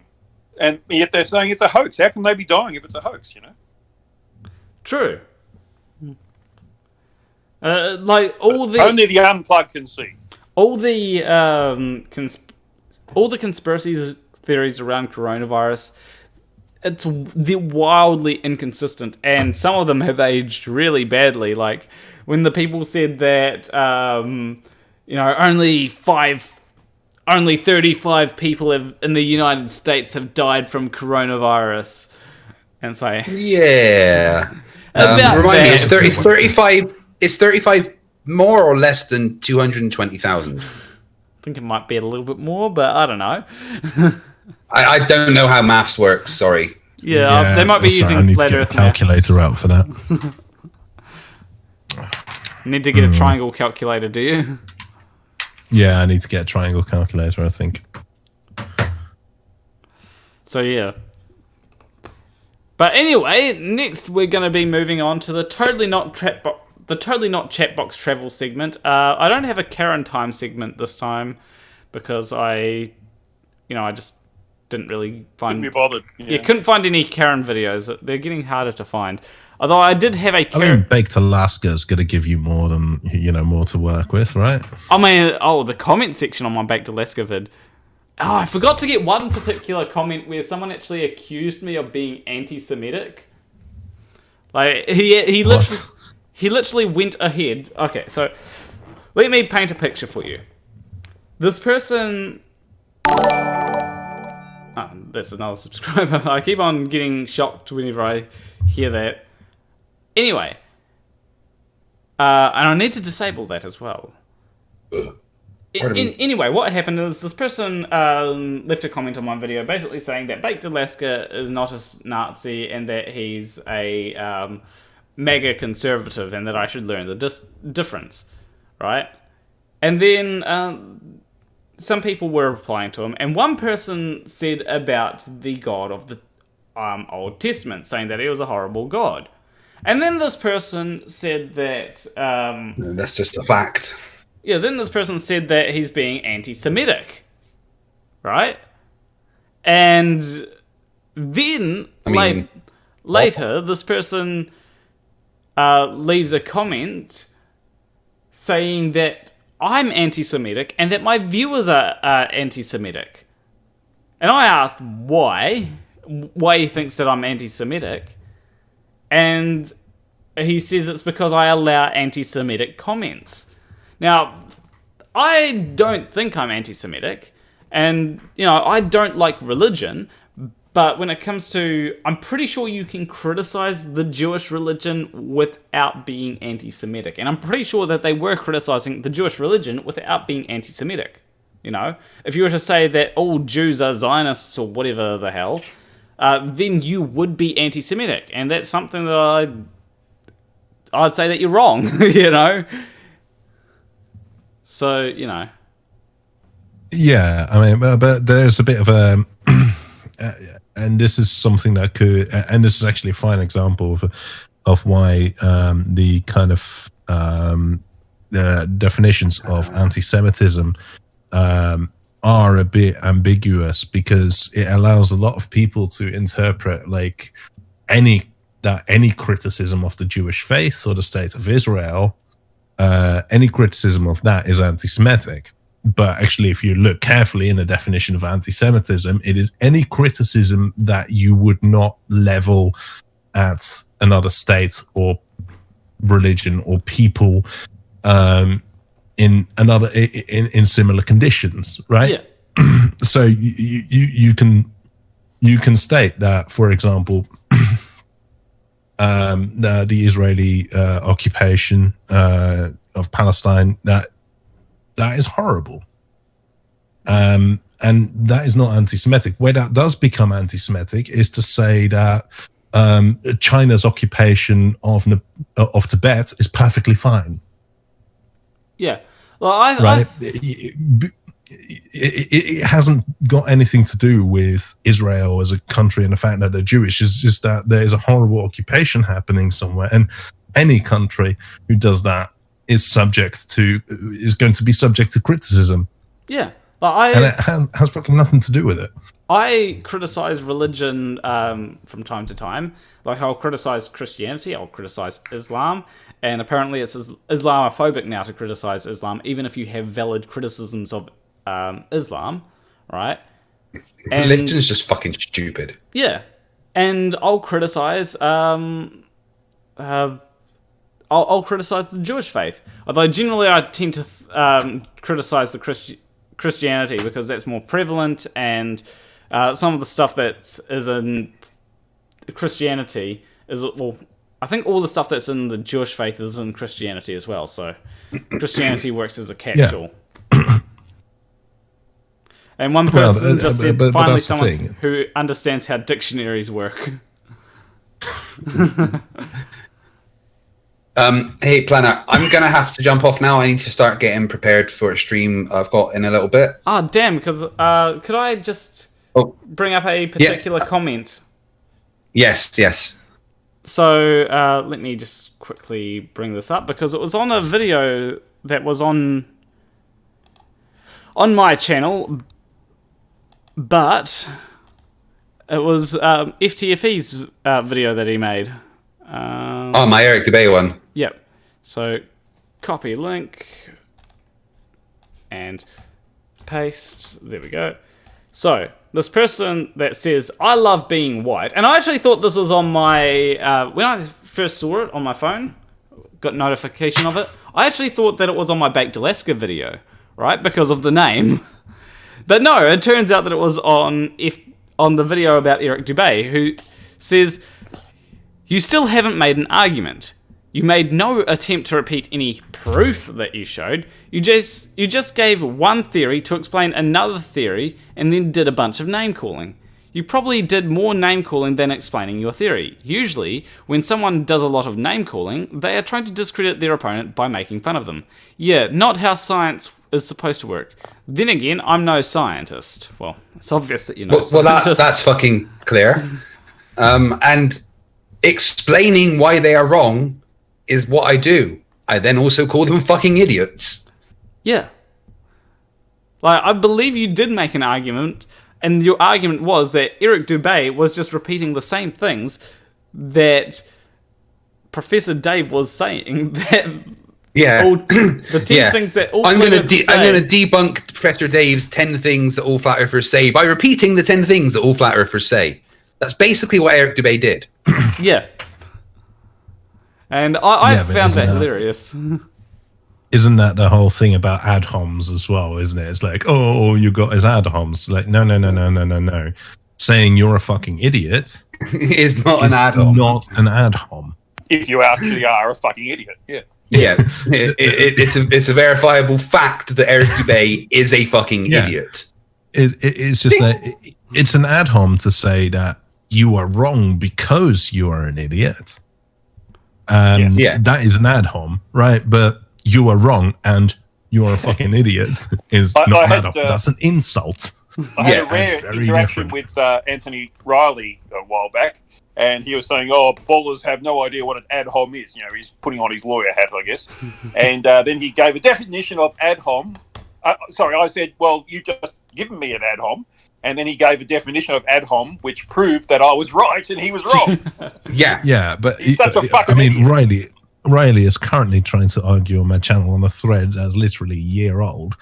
and yet they're saying it's a hoax. How can they be dying if it's a hoax? You know. True. Like only the unplugged can see. All the conspiracy theories around coronavirus. They're wildly inconsistent, and some of them have aged really badly. Like when the people said that, you know, only 35 people in the United States have died from coronavirus, and so yeah. Remind me, it's 35. It's 35 more or less than 220,000. I think it might be a little bit more, but I don't know. I don't know how maths works. Sorry. Yeah, they might be using I need flat to get Earth a calculator out for that. Need to get a triangle calculator, do you? Yeah, I need to get a triangle calculator, I think. So yeah. But anyway, next we're going to be moving on to the totally not chatbox travel segment. I don't have a Karen time segment this time because I just didn't really find. Couldn't be bothered. Yeah, couldn't find any Karen videos. They're getting harder to find. Although I did have a Karen. I mean, Baked Alaska's going to give you more than more to work with, right? I mean, the comment section on my Baked Alaska vid. Oh, I forgot to get one particular comment where someone actually accused me of being anti-Semitic. Like he literally went ahead. Okay, so let me paint a picture for you. This person. Oh, that's another subscriber. I keep on getting shocked whenever I hear that. Anyway, and I need to disable that as well. Anyway, what happened is this person left a comment on my video basically saying that Baked Alaska is not a Nazi and that he's a mega conservative and that I should learn the difference, right? And then some people were replying to him, and one person said about the God of the Old Testament, saying that he was a horrible God. And then this person said that... that's just a fact. Yeah, then this person said that he's being anti-Semitic, right? And then later, this person leaves a comment saying that I'm anti-Semitic and that my viewers are anti-Semitic. And I asked why he thinks that I'm anti-Semitic, and he says it's because I allow anti-Semitic comments. Now, I don't think I'm anti-Semitic, and, I don't like religion, but when it comes to... I'm pretty sure you can criticize the Jewish religion without being anti-Semitic, and I'm pretty sure that they were criticizing the Jewish religion without being anti-Semitic, If you were to say that all Jews are Zionists or whatever the hell, then you would be anti-Semitic, and that's something that I'd say that you're wrong, So, Yeah, I mean, but there's a bit of a... and this is something that could... And this is actually a fine example of why the kind of the definitions of anti-Semitism are a bit ambiguous, because it allows a lot of people to interpret like any criticism of the Jewish faith or the state of Israel, any criticism of that is anti-Semitic. But actually, if you look carefully in the definition of anti-Semitism, it is any criticism that you would not level at another state or religion or people in similar conditions, right? Yeah. So you can state that, for example, the Israeli occupation of Palestine, that is horrible, and that is not anti-Semitic. Where that does become anti-Semitic is to say that China's occupation of Tibet is perfectly fine. Yeah. Well, right. It hasn't got anything to do with Israel as a country and the fact that they're Jewish. It's just that there is a horrible occupation happening somewhere, and any country who does that is going to be subject to criticism. Yeah. And it has fucking nothing to do with it. I criticize religion from time to time. Like, I'll criticize Christianity, I'll criticize Islam, and apparently it's Islamophobic now to criticize Islam, even if you have valid criticisms of Islam, right? And religion is just fucking stupid. Yeah, and I'll criticize I'll criticize the Jewish faith. Although generally I tend to criticize the Christianity because that's more prevalent, and some of the stuff that is in Christianity is, well, I think all the stuff that's in the Jewish faith is in Christianity as well. So Christianity works as a catch-all. Yeah. And one person just said, finally someone who understands how dictionaries work. Hey, Planner, I'm going to have to jump off now. I need to start getting prepared for a stream I've got in a little bit. Oh, damn, because could I just bring up a particular comment? Yes. So let me just quickly bring this up, because it was on a video that was on my channel, but it was FTFE's video that he made. My Eric Dubay one. Yep. So copy link and paste. There we go. So this person that says, I love being white. And I actually thought this was on my, when I first saw it on my phone, got notification of it, I actually thought that it was on my Baked Alaska video, right? Because of the name. But no, it turns out that it was on the video about Eric Dubay, who says, you still haven't made an argument. You made no attempt to repeat any proof that you showed. You just gave one theory to explain another theory and then did a bunch of name-calling. You probably did more name-calling than explaining your theory. Usually, when someone does a lot of name-calling, they are trying to discredit their opponent by making fun of them. Yeah, not how science is supposed to work. Then again, I'm no scientist. Well, it's obvious that you're no scientist. Well, that's fucking clear. And explaining why they are wrong is what I do. I then also call them fucking idiots. Yeah. Like, I believe you did make an argument, and your argument was that Eric Dubay was just repeating the same things that Professor Dave was saying. That the 10 things that all I'm going to debunk Professor Dave's 10 things that all flat earthers say by repeating the 10 things that all flat earthers say. That's basically what Eric Dubay did. Yeah. And I found that hilarious. Isn't that the whole thing about ad homs as well, isn't it? It's like, oh, you got his ad homs. Like, no. Saying you're a fucking idiot is not an ad hom. Not an ad hom. If you actually are a fucking idiot, yeah. Yeah, it's a verifiable fact that Eric Dubay is a fucking idiot. It's just that it's an ad hom to say that you are wrong because you are an idiot. That is an ad hom, right? But you are wrong and you are a fucking idiot is not an ad hom. That's an insult. I had a rare interaction with Anthony Riley a while back, and he was saying, ballers have no idea what an ad hom is. You know, he's putting on his lawyer hat, I guess. And then he gave a definition of ad hom. I said, well, you just given me an ad hom. And then he gave a definition of ad hom, which proved that I was right and he was wrong. Yeah, but he's such a fucking idiot. Riley is currently trying to argue on my channel on a thread that's literally a year old.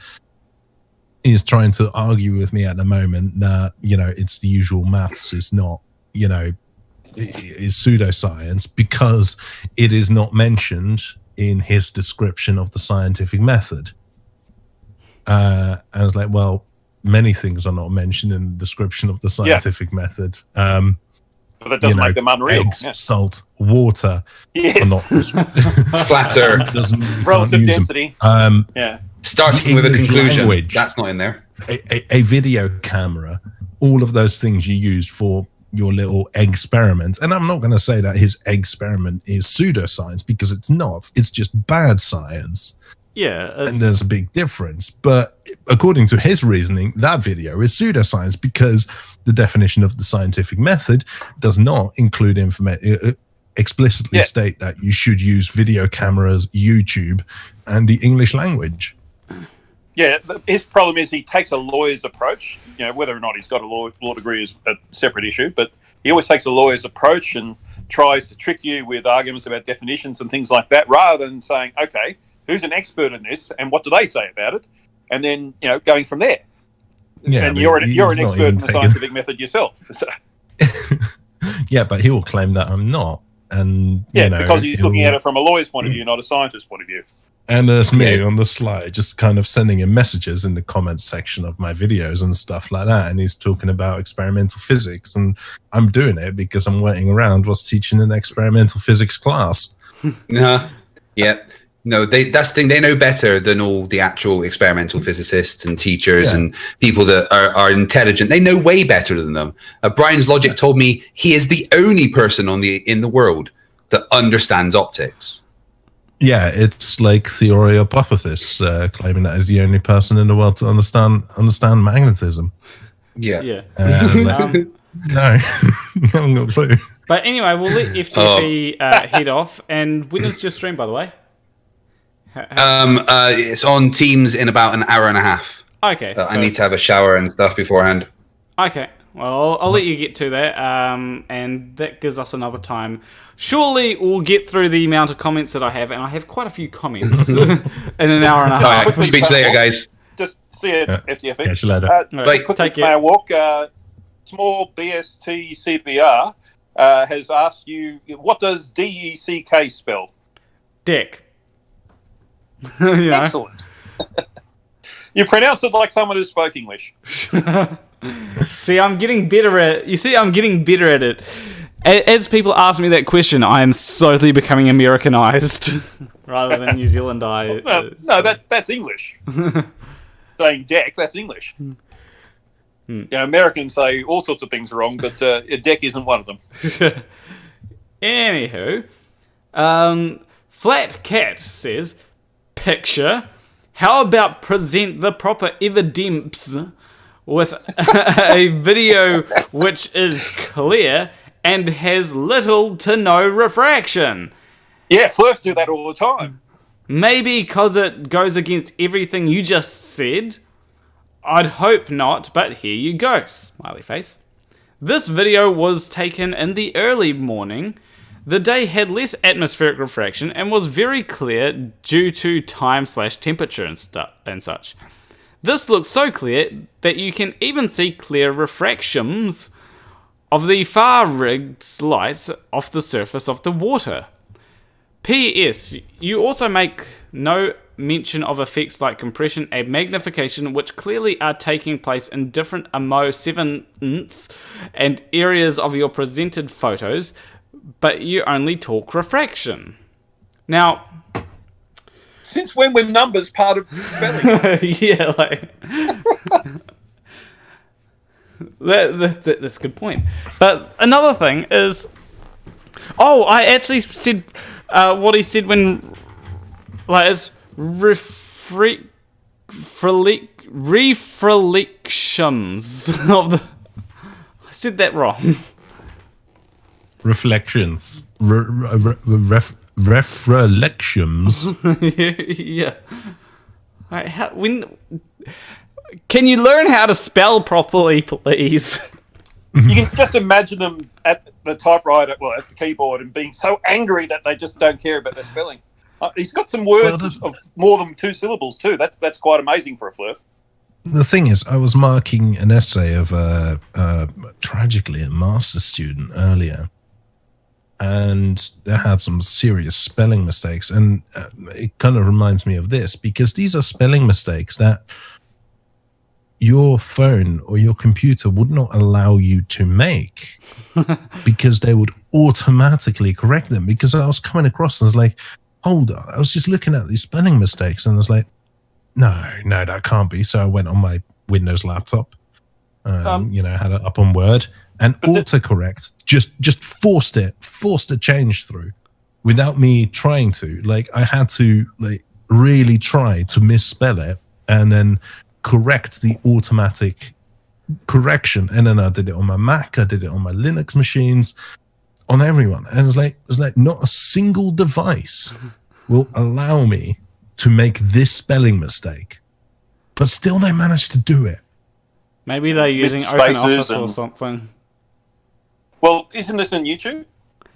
He's trying to argue with me at the moment that, it's the usual maths is not, is pseudoscience because it is not mentioned in his description of the scientific method. And I was like, well, many things are not mentioned in the description of the scientific method. But that doesn't make them unreal. Eggs, salt, water are not flat Earth, relative density. Starting with a conclusion. Language, that's not in there. A video camera, all of those things you use for your little experiments. And I'm not going to say that his experiment is pseudoscience, because it's not. It's just bad science. Yeah. And there's a big difference. But according to his reasoning, that video is pseudoscience because the definition of the scientific method does not include explicitly state that you should use video cameras, YouTube, and the English language. Yeah, his problem is he takes a lawyer's approach. You know, whether or not he's got a law degree is a separate issue, but he always takes a lawyer's approach and tries to trick you with arguments about definitions and things like that, rather than saying, okay, who's an expert in this and what do they say about it? And then, you know, going from there. Yeah, and you're an expert in the scientific method yourself. So. Yeah, but he will claim that I'm not. And you know, because he's looking at it from a lawyer's point of view, not a scientist's point of view. And there's me on the slide, just kind of sending him messages in the comments section of my videos and stuff like that. And he's talking about experimental physics, and I'm doing it because I'm waiting around whilst teaching an experimental physics class. Yeah. No, that's the thing. They know better than all the actual experimental physicists and teachers and people that are intelligent. They know way better than them. Brian's logic told me he is the only person in the world that understands optics. Yeah, it's like theory hypothesis, claiming that is the only person in the world to understand magnetism. Yeah. Yeah. No, I haven't got a clue. But anyway, we'll let FTFE head off. And when is your stream, by the way? It's on Teams in about an hour and a half. Okay. I need to have a shower and stuff beforehand. Okay. Well, I'll let you get to that, and that gives us another time. Surely we'll get through the amount of comments that I have, and I have quite a few comments in an hour and a half. All right, speak to you later, guys. Just see you at FTFE. Catch you later. Right, quickly, Player Walk. Small BST CBR has asked you, what does DECK spell? Dick. You know. Excellent. You pronounce it like someone who spoke English. See, I'm getting better at it. As people ask me that question, I am slowly becoming Americanized rather than New Zealandized. No, that's English. Saying deck, that's English. Yeah, Americans say all sorts of things wrong, but a deck isn't one of them. Anywho, Flat Cat says, picture, how about present the proper evidence with a video which is clear and has little to no refraction? Yeah, Flirts do that all the time. Maybe because it goes against everything you just said? I'd hope not, but here you go, smiley face. This video was taken in the early morning. The day had less atmospheric refraction and was very clear due to time/temperature and such. This looks so clear that you can even see clear refractions of the far-rigged lights off the surface of the water. P.S. You also make no mention of effects like compression and magnification, which clearly are taking place in different ammo-7ths and areas of your presented photos, but you only talk refraction. Now, since when were numbers part of spelling? Yeah, like that's a good point. But another thing is, I actually said what he said when, like, it's reflections of the. I said that wrong. Reflections. Reflections. Yeah. Right, can you learn how to spell properly, please? You can just imagine them at the typewriter, at the keyboard, and being so angry that they just don't care about their spelling. He's got some words of more than 2 syllables too. That's quite amazing for a Flurf. The thing is, I was marking an essay of tragically a master's student earlier, and they had some serious spelling mistakes, and it kind of reminds me of this, because these are spelling mistakes that your phone or your computer would not allow you to make because they would automatically correct them. Because I was coming across and I was like, hold on, I was just looking at these spelling mistakes and I was like, no, that can't be. So I went on my Windows laptop, had it up on Word, and autocorrect just forced a change through without me trying to. Like, I had to really try to misspell it and then correct the automatic correction. And then I did it on my Mac, I did it on my Linux machines, on everyone. And it was like not a single device will allow me to make this spelling mistake. But still they managed to do it. Maybe they're using OpenOffice or something. Well, isn't this in YouTube?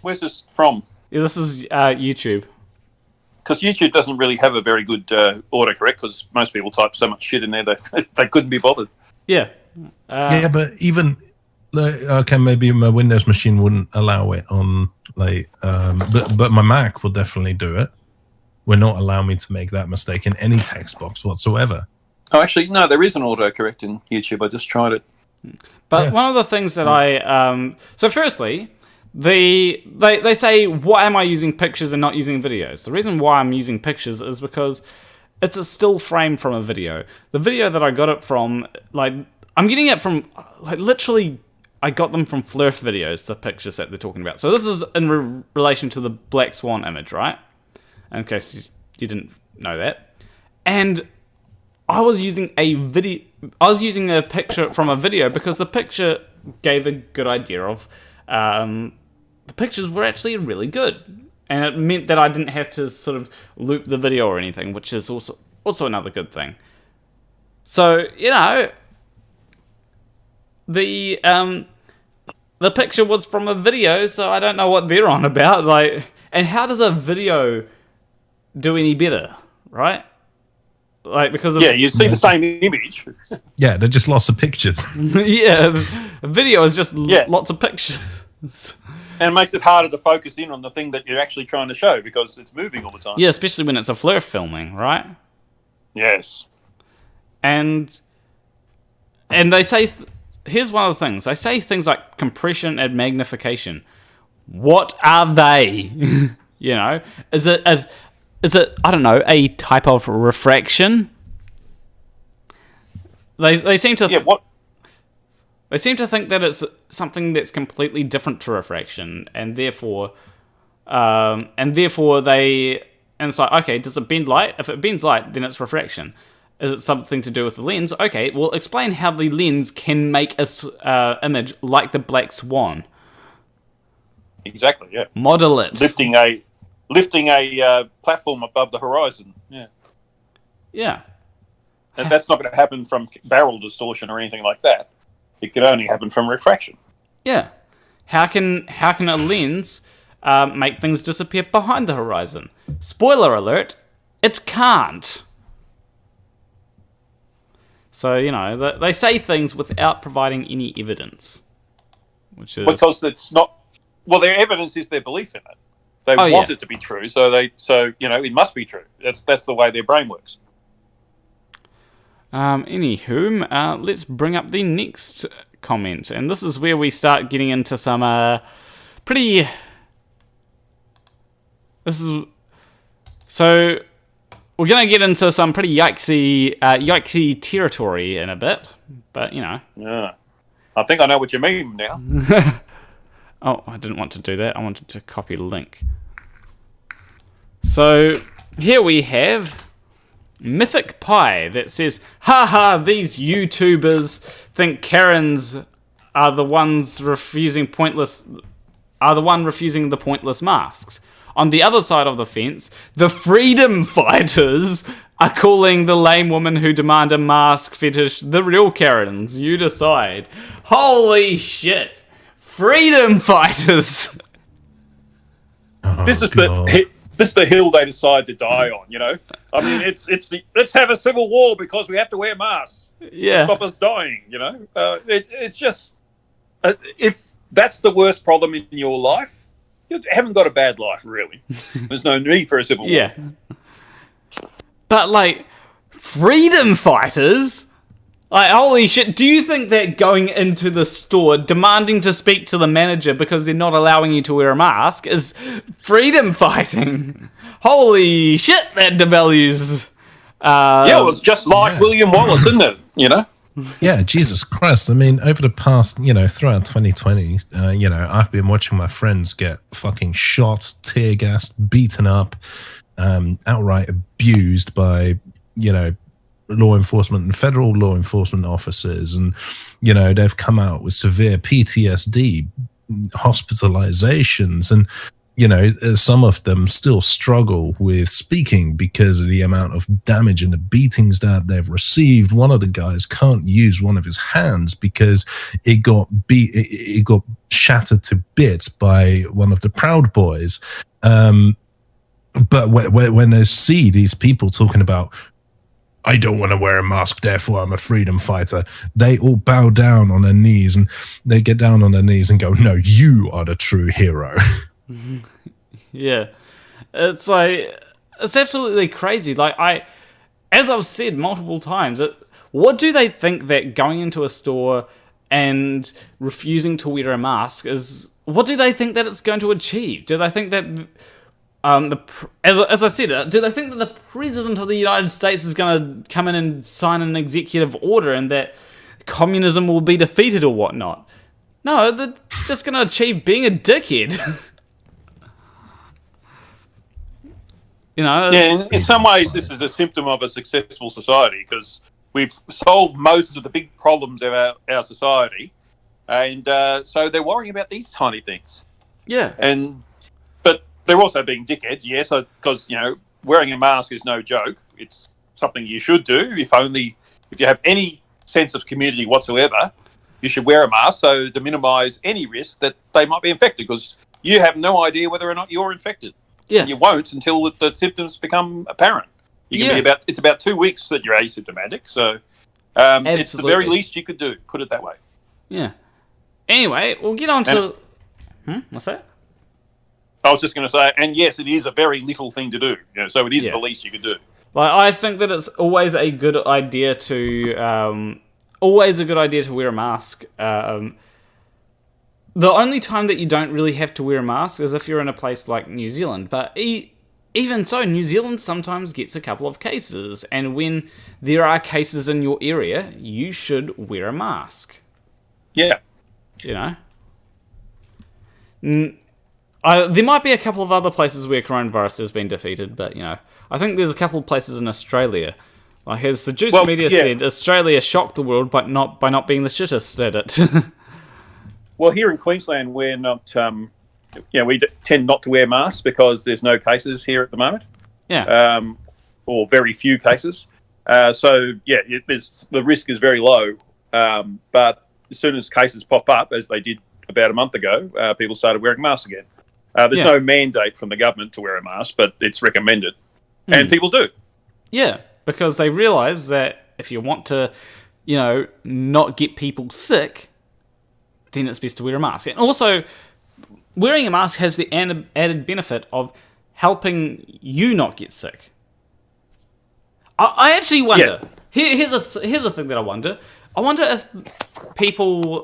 Where's this from? Yeah, this is YouTube. Because YouTube doesn't really have a very good autocorrect, because most people type so much shit in there that they couldn't be bothered. Yeah. But even maybe my Windows machine wouldn't allow it on but my Mac will definitely do it. Will not allow me to make that mistake in any text box whatsoever. Oh, actually, no, there is an autocorrect in YouTube. I just tried it. But one of the things that so firstly, they say, why am I using pictures and not using videos? The reason why I'm using pictures is because it's a still frame from a video. The video that I got it from, I'm getting it from, literally, I got them from Flurf videos, the pictures that they're talking about. So this is in relation to the Black Swan image, right? In case you didn't know that. And I was using a picture from a video because the picture gave a good idea of the pictures were actually really good, and it meant that I didn't have to sort of loop the video or anything, which is also another good thing. So the picture was from a video, so I don't know what they're on about. And how does a video do any better, right? Because you see the same image. Yeah, they just lots of pictures. Yeah, a video is just lots of pictures. And it makes it harder to focus in on the thing that you're actually trying to show because it's moving all the time. Yeah, especially when it's a Flurf filming, right? Yes. And they say, here's one of the things. They say things like compression and magnification. What are they? Is it, I don't know, a type of refraction? They seem to... They seem to think that it's something that's completely different to refraction, and therefore they... And it's like, okay, does it bend light? If it bends light, then it's refraction. Is it something to do with the lens? Okay, well, explain how the lens can make a image like the Black Swan. Exactly, yeah. Model it. Lifting a platform above the horizon. Yeah. Yeah. And that's not going to happen from barrel distortion or anything like that. It could only happen from refraction. Yeah. How can a lens make things disappear behind the horizon? Spoiler alert, it can't. So, they say things without providing any evidence. Which is... Because it's not... Well, their evidence is their belief in it. They want it to be true, so it must be true. That's the way their brain works. Anywho, let's bring up the next comment, and this is where we start getting into some pretty. So we're gonna get into some pretty yikesy territory in a bit, but Yeah, I think I know what you mean now. Oh, I didn't want to do that. I wanted to copy the link. So here we have Mythic Pie that says, haha, these YouTubers think Karens are the ones refusing the pointless masks. On the other side of the fence, the freedom fighters are calling the lame woman who demand a mask fetish the real Karens. You decide. Holy shit. Freedom fighters. This is the hill they decide to die on. I mean, let's have a civil war because we have to wear masks. Yeah, stop us dying. It's just if that's the worst problem in your life, you haven't got a bad life, really. There's no need for a civil war. Yeah, but freedom fighters. Like, holy shit, do you think that going into the store, demanding to speak to the manager because they're not allowing you to wear a mask, is freedom fighting? Holy shit, that devalues... yeah, it was just like William Wallace, isn't it? You know? Yeah, Jesus Christ. I mean, over the past, throughout 2020, I've been watching my friends get fucking shot, tear gassed, beaten up, outright abused by, law enforcement and federal law enforcement officers. And, they've come out with severe PTSD, hospitalizations, and, some of them still struggle with speaking because of the amount of damage and the beatings that they've received. One of the guys can't use one of his hands because it got shattered to bits by one of the Proud Boys. But when they see these people talking about, I don't want to wear a mask, therefore I'm a freedom fighter, they all bow down on their knees, and they get down on their knees and go, no, you are the true hero. Yeah. It's like, it's absolutely crazy. Like, as I've said multiple times, what do they think that going into a store and refusing to wear a mask is, what do they think that it's going to achieve? Do they think that... as I said, do they think that the President of the United States is going to come in and sign an executive order and that communism will be defeated or whatnot? No, they're just going to achieve being a dickhead. Yeah, in some ways this is a symptom of a successful society because we've solved most of the big problems of our society, and so they're worrying about these tiny things. Yeah. But they're also being dickheads, yes, because, wearing a mask is no joke. It's something you should do. If you have any sense of community whatsoever, you should wear a mask so to minimise any risk that they might be infected, because you have no idea whether or not you're infected. Yeah. And you won't until the symptoms become apparent. It's about 2 weeks that you're asymptomatic, so it's the very least you could do, put it that way. Yeah. Anyway, we'll get on to... What's that? I was just going to say, and yes, it is a very little thing to do, so it is the least you could do. Like, I think that it's always a good idea to wear a mask. The only time that you don't really have to wear a mask is if you're in a place like New Zealand. But even so, New Zealand sometimes gets a couple of cases. And when there are cases in your area, you should wear a mask. Yeah. There might be a couple of other places where coronavirus has been defeated, but, I think there's a couple of places in Australia. Like, as the Juice Media said, Australia shocked the world by not being the shittest at it. Well, here in Queensland, we're not, we tend not to wear masks because there's no cases here at the moment. Yeah. Or very few cases. The risk is very low. But as soon as cases pop up, as they did about a month ago, people started wearing masks again. There's no mandate from the government to wear a mask, but it's recommended. And people do. Yeah, because they realise that if you want to, not get people sick, then it's best to wear a mask. And also, wearing a mask has the added benefit of helping you not get sick. I actually wonder. Yeah. Here's a thing that I wonder. I wonder if people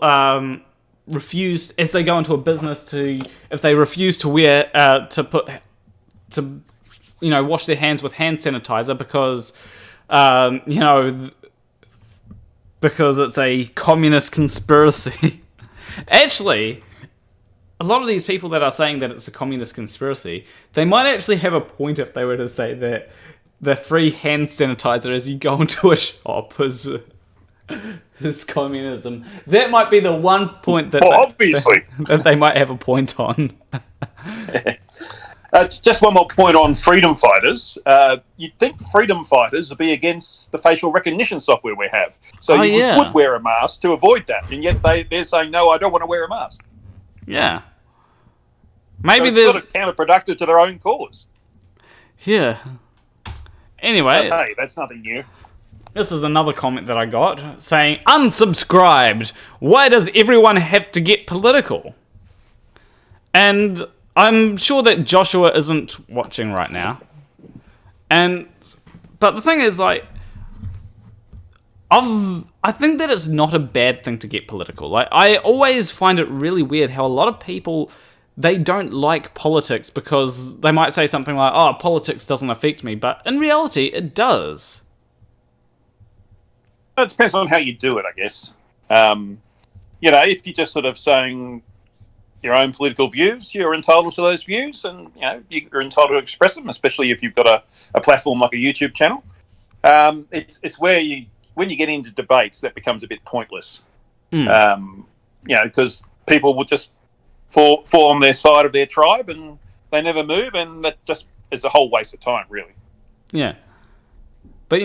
refuse, as they go into a business, if they refuse to wear wash their hands with hand sanitizer because because it's a communist conspiracy. Actually, a lot of these people that are saying that it's a communist conspiracy, they might actually have a point if they were to say that the free hand sanitizer as you go into a shop is communism. That might be the one point that obviously that they might have a point on. Just one more point on freedom fighters. You'd think freedom fighters would be against the facial recognition software we have. So you would wear a mask to avoid that. And yet they're saying, no, I don't want to wear a mask. Yeah. Maybe so it's sort of counterproductive to their own cause. Yeah. Anyway. Hey, that's nothing new. This is another comment that I got saying, unsubscribed. Why does everyone have to get political? And I'm sure that Joshua isn't watching right now. But the thing is, like, I've I think that it's not a bad thing to get political. Like, I always find it really weird how a lot of people, they don't like politics because they might say something like, oh, politics doesn't affect me, but in reality, it does. It depends on how you do it, I guess. If you're just sort of saying your own political views, you're entitled to those views, and you're entitled to express them, especially if you've got a platform like a YouTube channel. It's where when you get into debates, that becomes a bit pointless. Because people will just fall on their side of their tribe, and they never move, and that just is a whole waste of time, really. Yeah. But,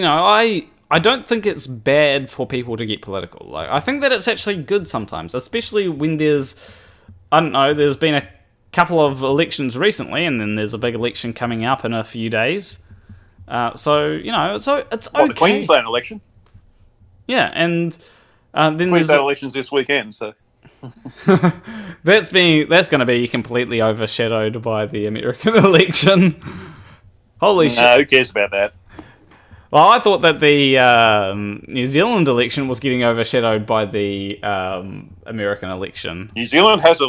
I don't think it's bad for people to get political. Like, I think that it's actually good sometimes, especially when there's been a couple of elections recently, and then there's a big election coming up in a few days. It's okay. The Queensland election? Yeah, and then Queensland elections this weekend, so... that's going to be completely overshadowed by the American election. Holy shit. No, who cares about that? Well, I thought that the New Zealand election was getting overshadowed by the American election. New Zealand has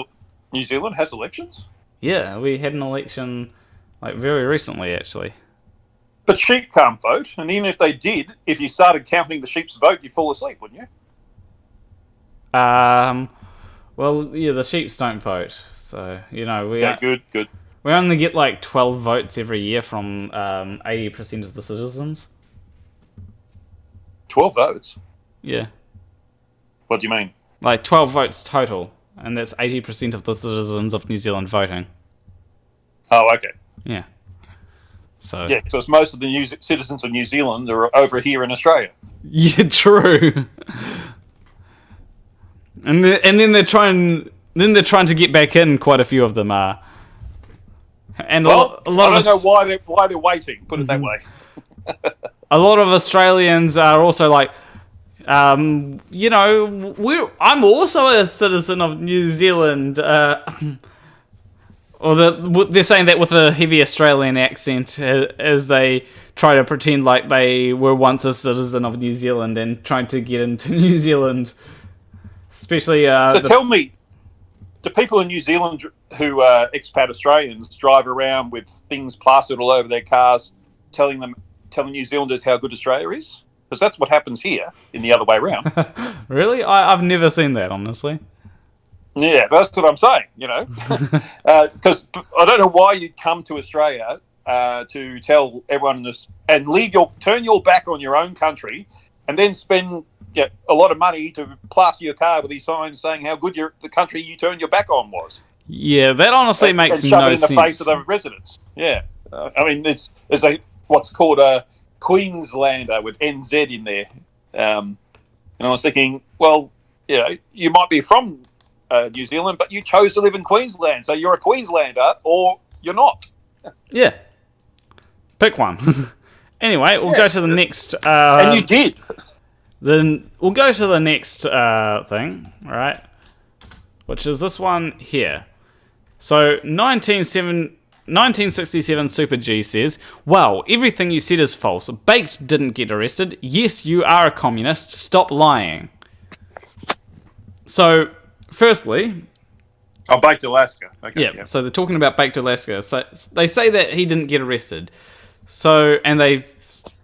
elections? Yeah, we had an election very recently, actually. But sheep can't vote, and even if they did, if you started counting the sheep's vote, you'd fall asleep, wouldn't you? Well, yeah, the sheeps don't vote, so Good. We only get 12 votes every year from 80% of the citizens. 12 votes? Yeah. What do you mean? 12 votes total, and that's 80% of the citizens of New Zealand voting. Oh, okay. Yeah. So it's most of the citizens of New Zealand are over here in Australia. Yeah, true. And then they're trying to get back in. Quite a few of them are. And a lot I don't know why they're waiting. Put it that way. A lot of Australians are also I'm also a citizen of New Zealand. Or they're saying that with a heavy Australian accent as they try to pretend like they were once a citizen of New Zealand and trying to get into New Zealand. Especially... tell me, do people in New Zealand who are expat Australians drive around with things plastered all over their cars telling New Zealanders how good Australia is? Because that's what happens here in the other way around. Really? I've never seen that, honestly. Yeah, that's what I'm saying, Because I don't know why you'd come to Australia to tell everyone this and turn your back on your own country and then spend a lot of money to plaster your car with these signs saying how good the country you turned your back on was. Yeah, that honestly makes and no sense. Shove it in the face of the residents. Yeah. There's what's called a Queenslander with NZ in there. And I was thinking, well, you might be from New Zealand, but you chose to live in Queensland, so you're a Queenslander or you're not. Yeah. Pick one. Anyway, we'll go to the next... and you did. Then we'll go to the next thing, right? Which is this one here. So, 1967 Super G says, "Well, everything you said is false. Baked didn't get arrested. Yes, you are a communist. Stop lying." So, firstly... Baked Alaska. Okay, yeah, so they're talking about Baked Alaska. So, they say that he didn't get arrested. So, and they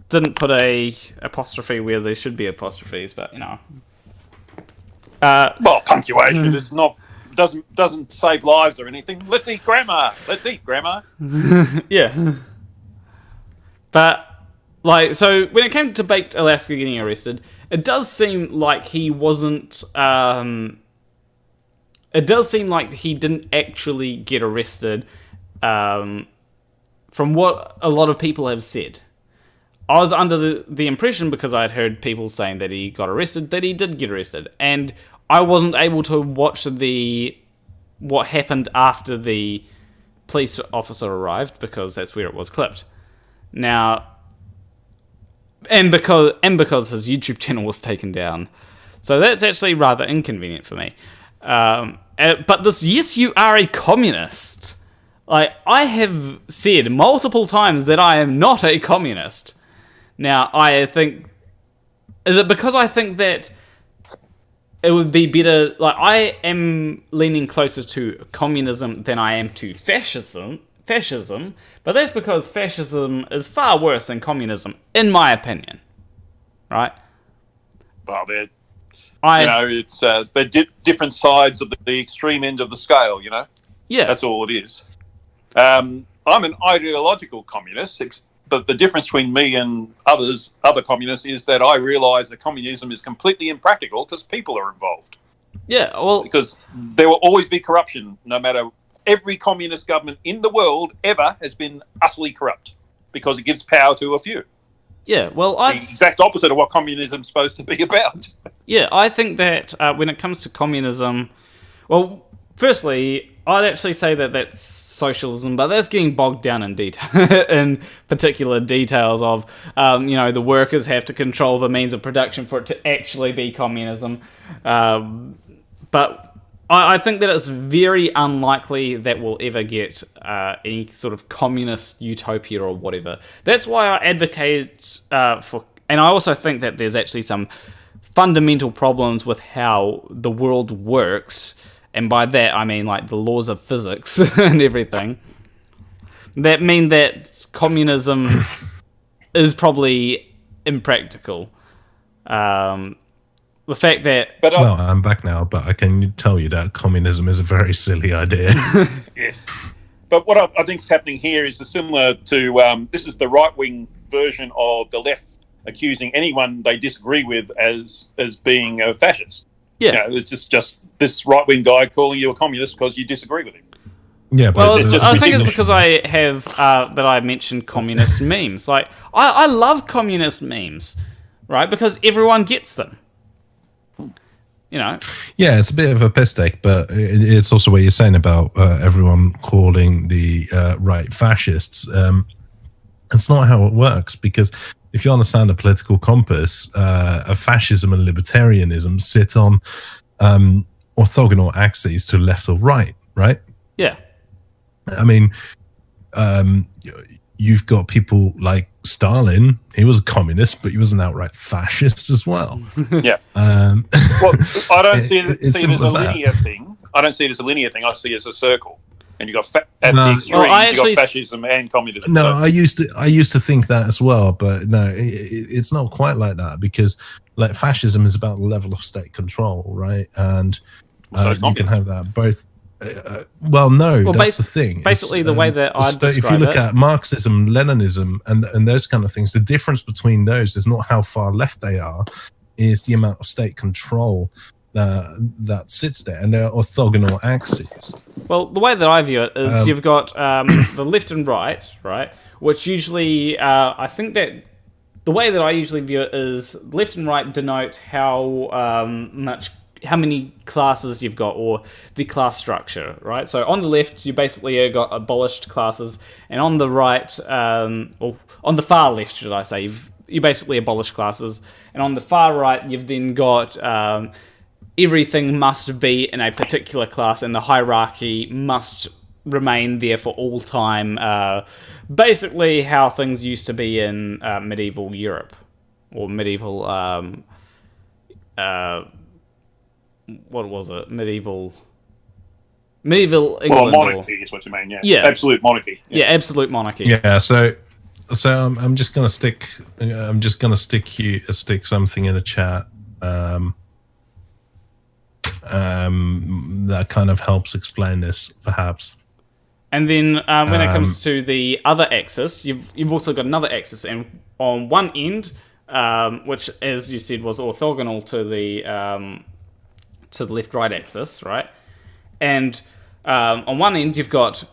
didn't put a apostrophe where there should be apostrophes, but, punctuation is not... Doesn't save lives or anything. Let's eat grammar. Yeah. But, so when it came to Baked Alaska getting arrested, it does seem like he wasn't... it does seem like he didn't actually get arrested, from what a lot of people have said. I was under the impression, because I'd heard people saying that he got arrested, that he did get arrested. And I wasn't able to watch what happened after the police officer arrived, because that's where it was clipped. Now, and because his YouTube channel was taken down. So that's actually rather inconvenient for me. But this, yes, you are a communist. I have said multiple times that I am not a communist. Now, I think Is it because I think that it would be better? Like, I am leaning closer to communism than I am to fascism, but that's because fascism is far worse than communism, in my opinion. Right? Well, they're different sides of the extreme end of the scale, you know? Yeah. That's all it is. I'm an ideological communist, but the difference between me and other communists is that I realise that communism is completely impractical because people are involved. Yeah, well... Because there will always be corruption, no matter... Every communist government in the world ever has been utterly corrupt because it gives power to a few. Yeah, well, the exact opposite of what communism is supposed to be about. Yeah, I think that when it comes to communism... Well, firstly, I'd actually say that that's socialism, but that's getting bogged down in in particular details of, the workers have to control the means of production for it to actually be communism. But I think that it's very unlikely that we'll ever get any sort of communist utopia or whatever. That's why I advocate for... And I also think that there's actually some fundamental problems with how the world works. And by that, I mean, like, the laws of physics and everything. That mean that communism is probably impractical. The fact that... Well, I'm back now, but I can tell you that communism is a very silly idea. Yes. But what I think is happening here is similar to... this is the right-wing version of the left accusing anyone they disagree with as being a fascist. Yeah. It's just this right-wing guy calling you a communist because you disagree with him. Yeah, but I think it's because I have that I mentioned communist memes. Like, I love communist memes, right? Because everyone gets them. You know. Yeah, it's a bit of a piss take, but it's also what you're saying about everyone calling the right fascists. It's not how it works, because if you understand the political compass, fascism and libertarianism sit on orthogonal axes to left or right, right? Yeah. I mean, you've got people like Stalin. He was a communist, but he was an outright fascist as well. Yeah. Well, I don't see it as a linear thing. I don't see it as a linear thing. I see it as a circle. And you got at the extreme, you got fascism and communism. No, I used to think that as well, but no, it's not quite like that, because like fascism is about the level of state control, right? And you can have that both. That's the thing. Basically, the way that I describe it. If you look at Marxism, Leninism, and those kind of things, the difference between those is not how far left they are, is the amount of state control that sits there, and they're orthogonal axes. Well, the way that I view it is you've got the left and right, which usually, I think that the way that I usually view it is left and right denote how many classes you've got, or the class structure, right? So on the left, you basically got abolished classes, and on the right, or on the far left, should I say, you basically abolished classes, and on the far right, you've then got everything must be in a particular class, and the hierarchy must remain there for all time. Basically, how things used to be in medieval Europe, or medieval. What was it? Medieval England. Well, monarchy is what you mean. Yeah. Absolute monarchy. Yeah, absolute monarchy. Yeah. So I'm just gonna stick. Stick something in the chat. That kind of helps explain this, perhaps. And then when it comes to the other axis, you've also got another axis, and on one end, which, as you said, was orthogonal to the left-right axis, right? And on one end, you've got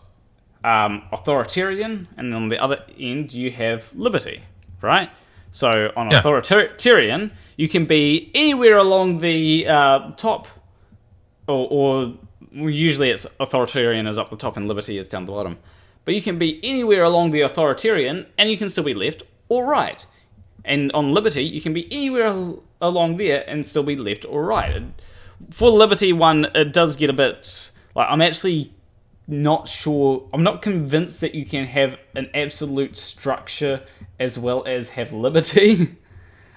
authoritarian, and on the other end, you have liberty, right? So on authoritarian, you can be anywhere along the top, or usually it's authoritarian is up the top and liberty is down the bottom. But you can be anywhere along the authoritarian, and you can still be left or right. And on liberty, you can be anywhere along there and still be left or right. For the liberty one, it does get a bit... Like, I'm actually not sure... I'm not convinced that you can have an absolute structure as well as have liberty.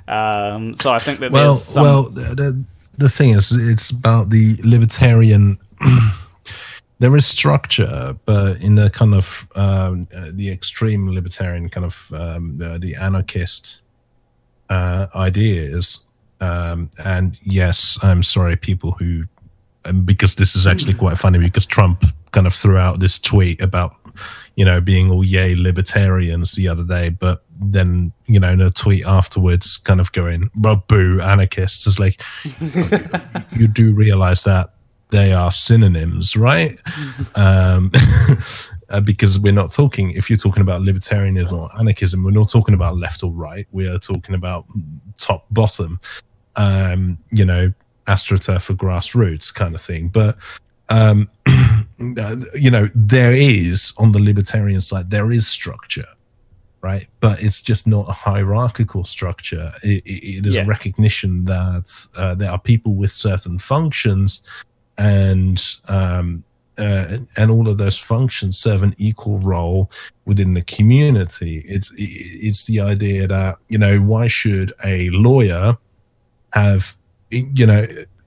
So I think that Well, there's some... well, the thing is, it's about the libertarian. There is structure, but in the kind of the extreme libertarian kind of the anarchist ideas. And yes, I'm sorry, people who, because this is actually quite funny, because Trump kind of threw out this tweet about, being all yay libertarians the other day, but then, in a tweet afterwards kind of going, well, boo, anarchists. It's like, you do realize that they are synonyms, right? Because we're not talking, if you're talking about libertarianism or anarchism, we're not talking about left or right. We are talking about top, bottom, astroturf or grassroots kind of thing. But, there is, on the libertarian side, there is structure, right? But it's just not a hierarchical structure. It is a recognition that there are people with certain functions, and all of those functions serve an equal role within the community. It's the idea that, why should a lawyer have,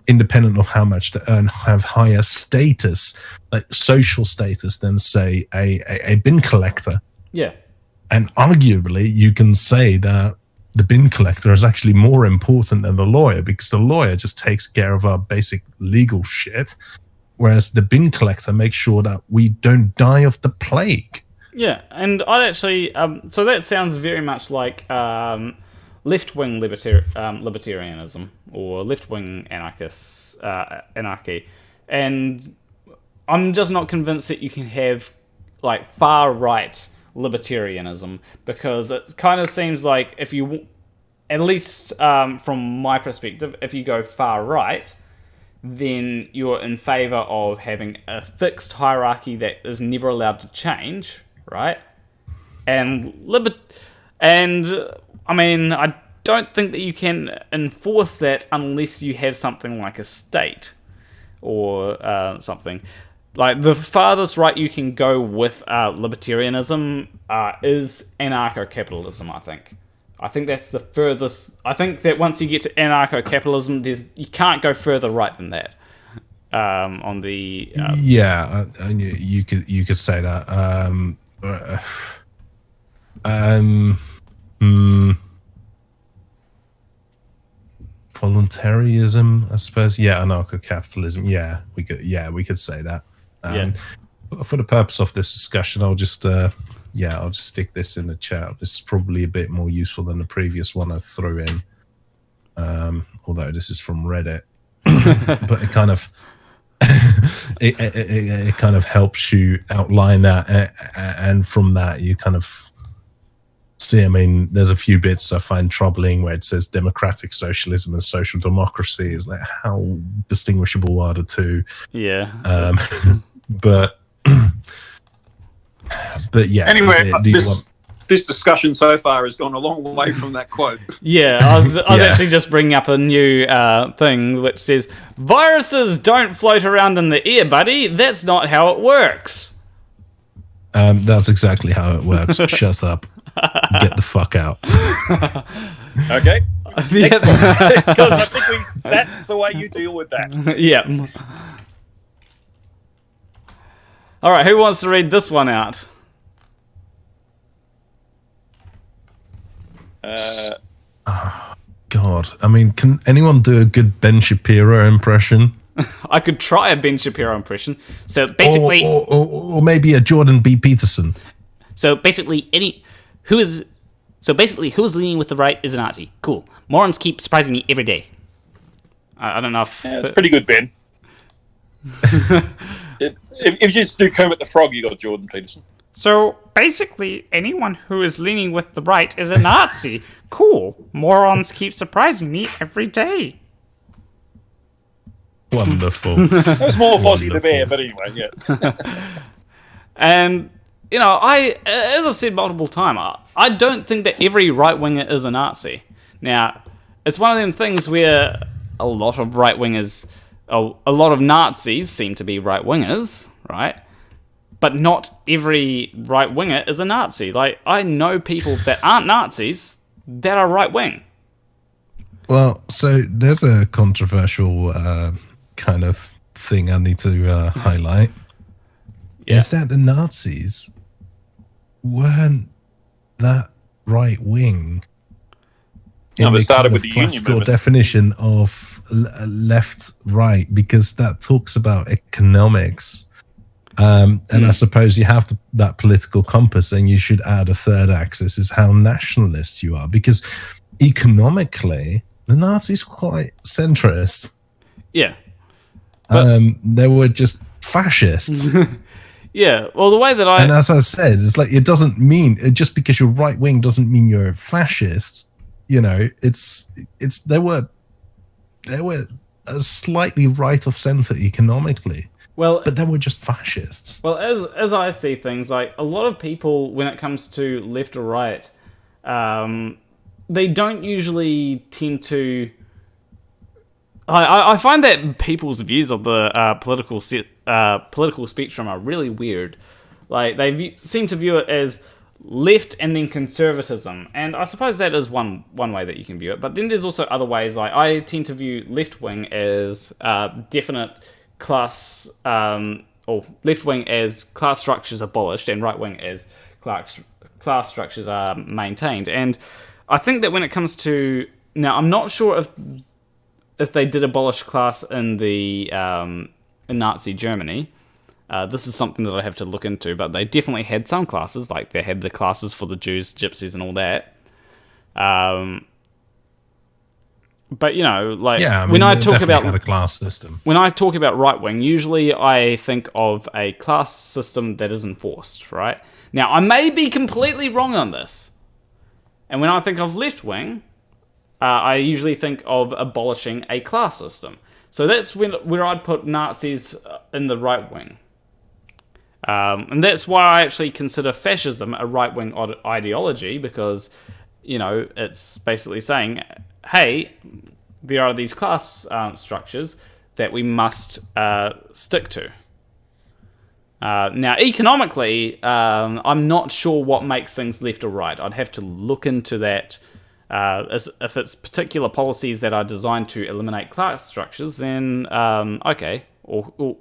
independent of how much to earn, have higher status, like social status, than say a bin collector? Yeah. And arguably you can say that the bin collector is actually more important than the lawyer, because the lawyer just takes care of our basic legal shit, whereas the bin collector makes sure that we don't die of the plague. Yeah, and I'd actually... so that sounds very much like left-wing libertarianism, or left-wing anarchy. And I'm just not convinced that you can have, like, far-right libertarianism, because it kind of seems like if you... At least from my perspective, if you go far-right, then you're in favour of having a fixed hierarchy that is never allowed to change, right? And I don't think that you can enforce that unless you have something like a state or something. Like, the farthest right you can go with libertarianism is anarcho-capitalism, I think. I think that's the furthest... I think that once you get to anarcho-capitalism, you can't go further right than that. On the... you could say that. Voluntarism, I suppose. Yeah, anarcho-capitalism. Yeah, we could say that. For the purpose of this discussion, I'll just stick this in the chat. This is probably a bit more useful than the previous one I threw in. Although this is from Reddit, but it kind of it kind of helps you outline that, and from that you kind of see. I mean, there's a few bits I find troubling where it says democratic socialism and social democracy. Is like, how distinguishable are the two? Yeah. But yeah. Anyway, this discussion so far has gone a long way from that quote. Yeah, I was actually just bringing up a new thing which says, viruses don't float around in the air, buddy. That's not how it works. That's exactly how it works. Shut up. Get the fuck out. Okay. Because I think that's the way you deal with that. Yeah. All right, who wants to read this one out? God, I mean, can anyone do a good Ben Shapiro impression? I could try a Ben Shapiro impression. So basically, or maybe a Jordan B. Peterson. So basically, who's leaning with the right is a Nazi. Cool. Morons keep surprising me every day. I don't know if... Yeah, it's pretty good, Ben. If you just do Kermit the Frog, you got Jordan Peterson. So basically, anyone who is leaning with the right is a Nazi. Cool. Morons keep surprising me every day. Wonderful. That was more Fozzie the Bear, but anyway, yeah. And, as I've said multiple times, I don't think that every right-winger is a Nazi. Now, it's one of them things where a lot of right-wingers, a lot of Nazis seem to be right-wingers, right? But not every right-winger is a Nazi. Like, I know people that aren't Nazis that are right-wing. Well, so there's a controversial kind of thing I need to highlight. Yeah. Is that the Nazis weren't that right wing? No, they started with the the union classical movement. definition of left right, because that talks about economics. And I suppose you have that political compass, and you should add a third axis, is how nationalist you are, because economically the Nazis were quite centrist. Yeah. They were just fascists. Yeah, well, the way that and as I said, it's like, it doesn't mean, just because you're right wing doesn't mean you're a fascist. You know, they were slightly right of center economically. Well, but they were just fascists. Well, as I see things, like, a lot of people, when it comes to left or right, they don't usually tend to. I find that people's views of the political spectrum are really weird. Like, they seem to view it as left and then conservatism, and I suppose that is one way that you can view it. But then there's also other ways. Like, I tend to view left wing as definite class, or left wing as class structures abolished, and right wing as class structures are maintained. And I think that when it comes to, now, I'm not sure if they did abolish class in the in Nazi Germany. This is something that I have to look into, but they definitely had some classes, like they had the classes for the Jews, gypsies, and all that. But, you know, like, yeah, I mean, when I talk about had a class system, when I talk about right wing, usually I think of a class system that is enforced, right? Now, I may be completely wrong on this, and when I think of left wing, I usually think of abolishing a class system. So that's where I'd put Nazis in the right wing. And that's why I actually consider fascism a right-wing ideology, because, you know, it's basically saying, hey, there are these class structures that we must stick to. Now, economically, I'm not sure what makes things left or right. I'd have to look into that. If it's particular policies that are designed to eliminate class structures, then okay. Or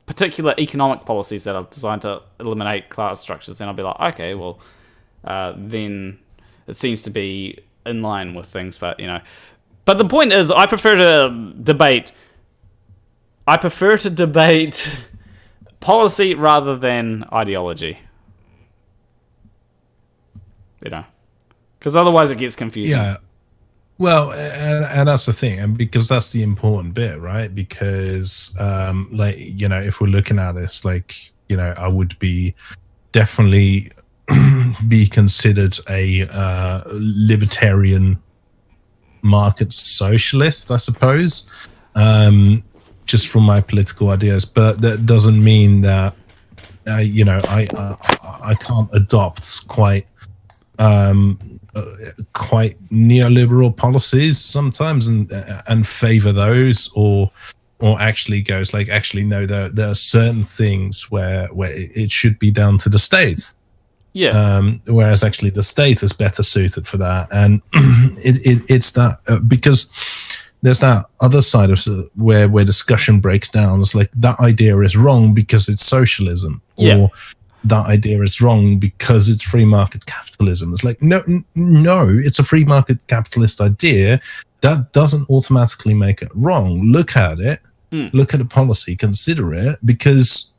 particular economic policies that are designed to eliminate class structures, then I'll be like, okay, well, then it seems to be in line with things. But, you know, but the point is, I prefer to debate policy rather than ideology. You know, because otherwise it gets confusing. Yeah. Well, and that's the thing, and because that's the important bit, right? Because, like, you know, if we're looking at this, like, you know, I would be definitely be considered a libertarian market socialist, I suppose, just from my political ideas. But that doesn't mean that, you know, I can't adopt quite neoliberal policies sometimes and favor those, or actually goes like, actually no, there are certain things where it should be down to the state. Yeah. Whereas actually the state is better suited for that, and it's that because there's that other side of where discussion breaks down. It's like, that idea is wrong because it's socialism, or that idea is wrong because it's free market capitalism. It's like, no, it's a free market capitalist idea. That doesn't automatically make it wrong. Look at it, look at the policy, consider it, because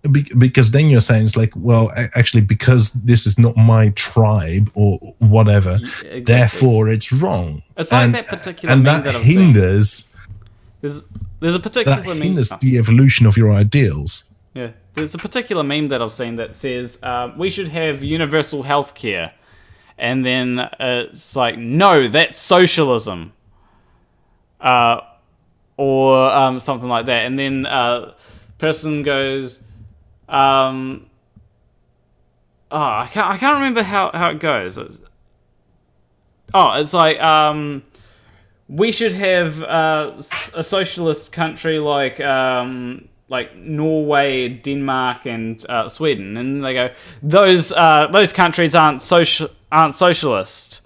then you're saying, it's like, well, actually, because this is not my tribe or whatever, exactly, therefore it's wrong. It's like that particular meme that I've hinders. There's a particular that hinders the evolution of your ideals. Yeah, there's a particular meme that I've seen that says we should have universal health care, and then it's like, no, that's socialism, or something like that, and then person goes, I can't remember how it goes. It's like, we should have a socialist country like Norway, Denmark, and Sweden, and they go, those countries aren't socialist.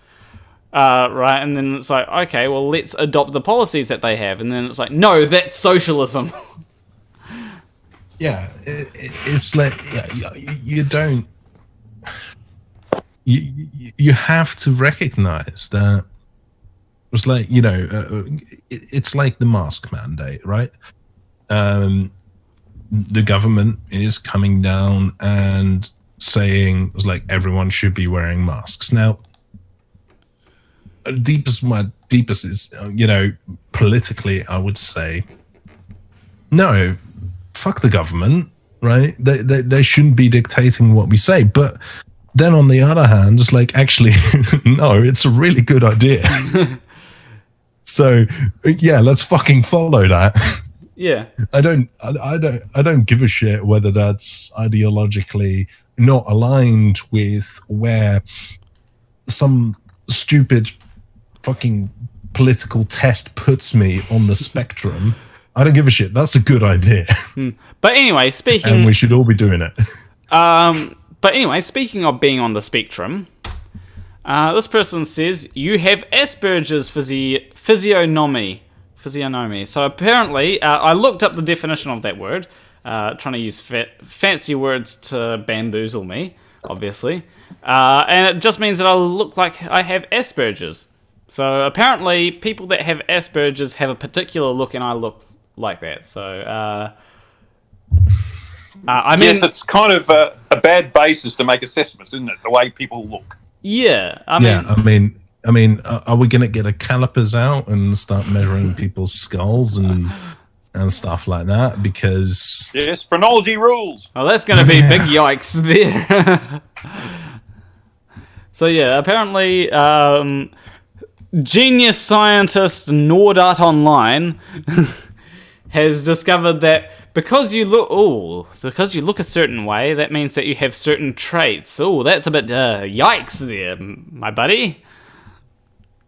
Right, and then it's like, okay, well, let's adopt the policies that they have. And then it's like, no, that's socialism. Yeah, it's like you don't. You have to recognize that it's like, it's like the mask mandate, right? The government is coming down and saying it's like everyone should be wearing masks. Now, deepest is, politically, I would say, no, fuck the government, right? They shouldn't be dictating what we say. But then on the other hand, it's like, actually, no, it's a really good idea. So yeah, let's fucking follow that. Yeah. I don't give a shit whether that's ideologically not aligned with where some stupid fucking political test puts me on the spectrum. I don't give a shit. That's a good idea. But anyway, and we should all be doing it. But anyway, speaking of being on the spectrum, this person says, you have Asperger's physiognomy. So apparently, I looked up the definition of that word, trying to use fancy words to bamboozle me, obviously. And it just means that I look like I have Asperger's. So apparently, people that have Asperger's have a particular look, and I look like that. So, I mean... Yes, it's kind of a bad basis to make assessments, isn't it? The way people look. Yeah, I mean, are we going to get a calipers out and start measuring people's skulls and stuff like that? Because yes, phrenology rules. Oh, that's going to be big yikes there. So yeah, apparently, genius scientist Nordart Online has discovered that because you look a certain way, that means that you have certain traits. Oh, that's a bit yikes there, my buddy.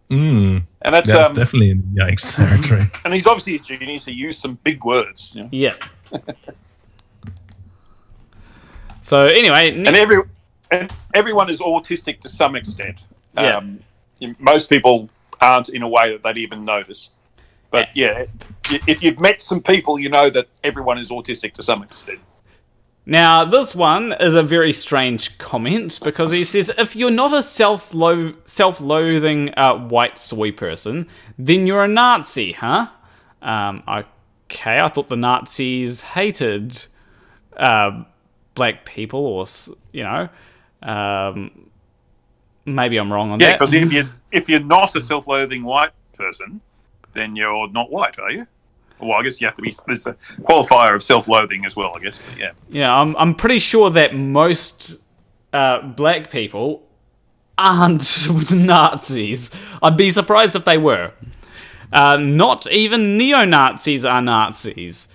And that's definitely in yikes territory. And he's obviously a genius. He used some big words. Yeah. So anyway, and everyone is autistic to some extent. Yeah. Most people aren't in a way that they'd even notice. But yeah, if you've met some people, you know that everyone is autistic to some extent. Now, this one is a very strange comment because he says, if you're not a self-loathing white soy person, then you're a Nazi, huh? Okay, I thought the Nazis hated black people, or, maybe I'm wrong on that. Yeah, because if you're not a self-loathing white person, then you're not white, are you? Well, I guess you have to be. There's a qualifier of self-loathing as well, I guess. But yeah. Yeah, I'm pretty sure that most black people aren't Nazis. I'd be surprised if they were. Not even neo-Nazis are Nazis.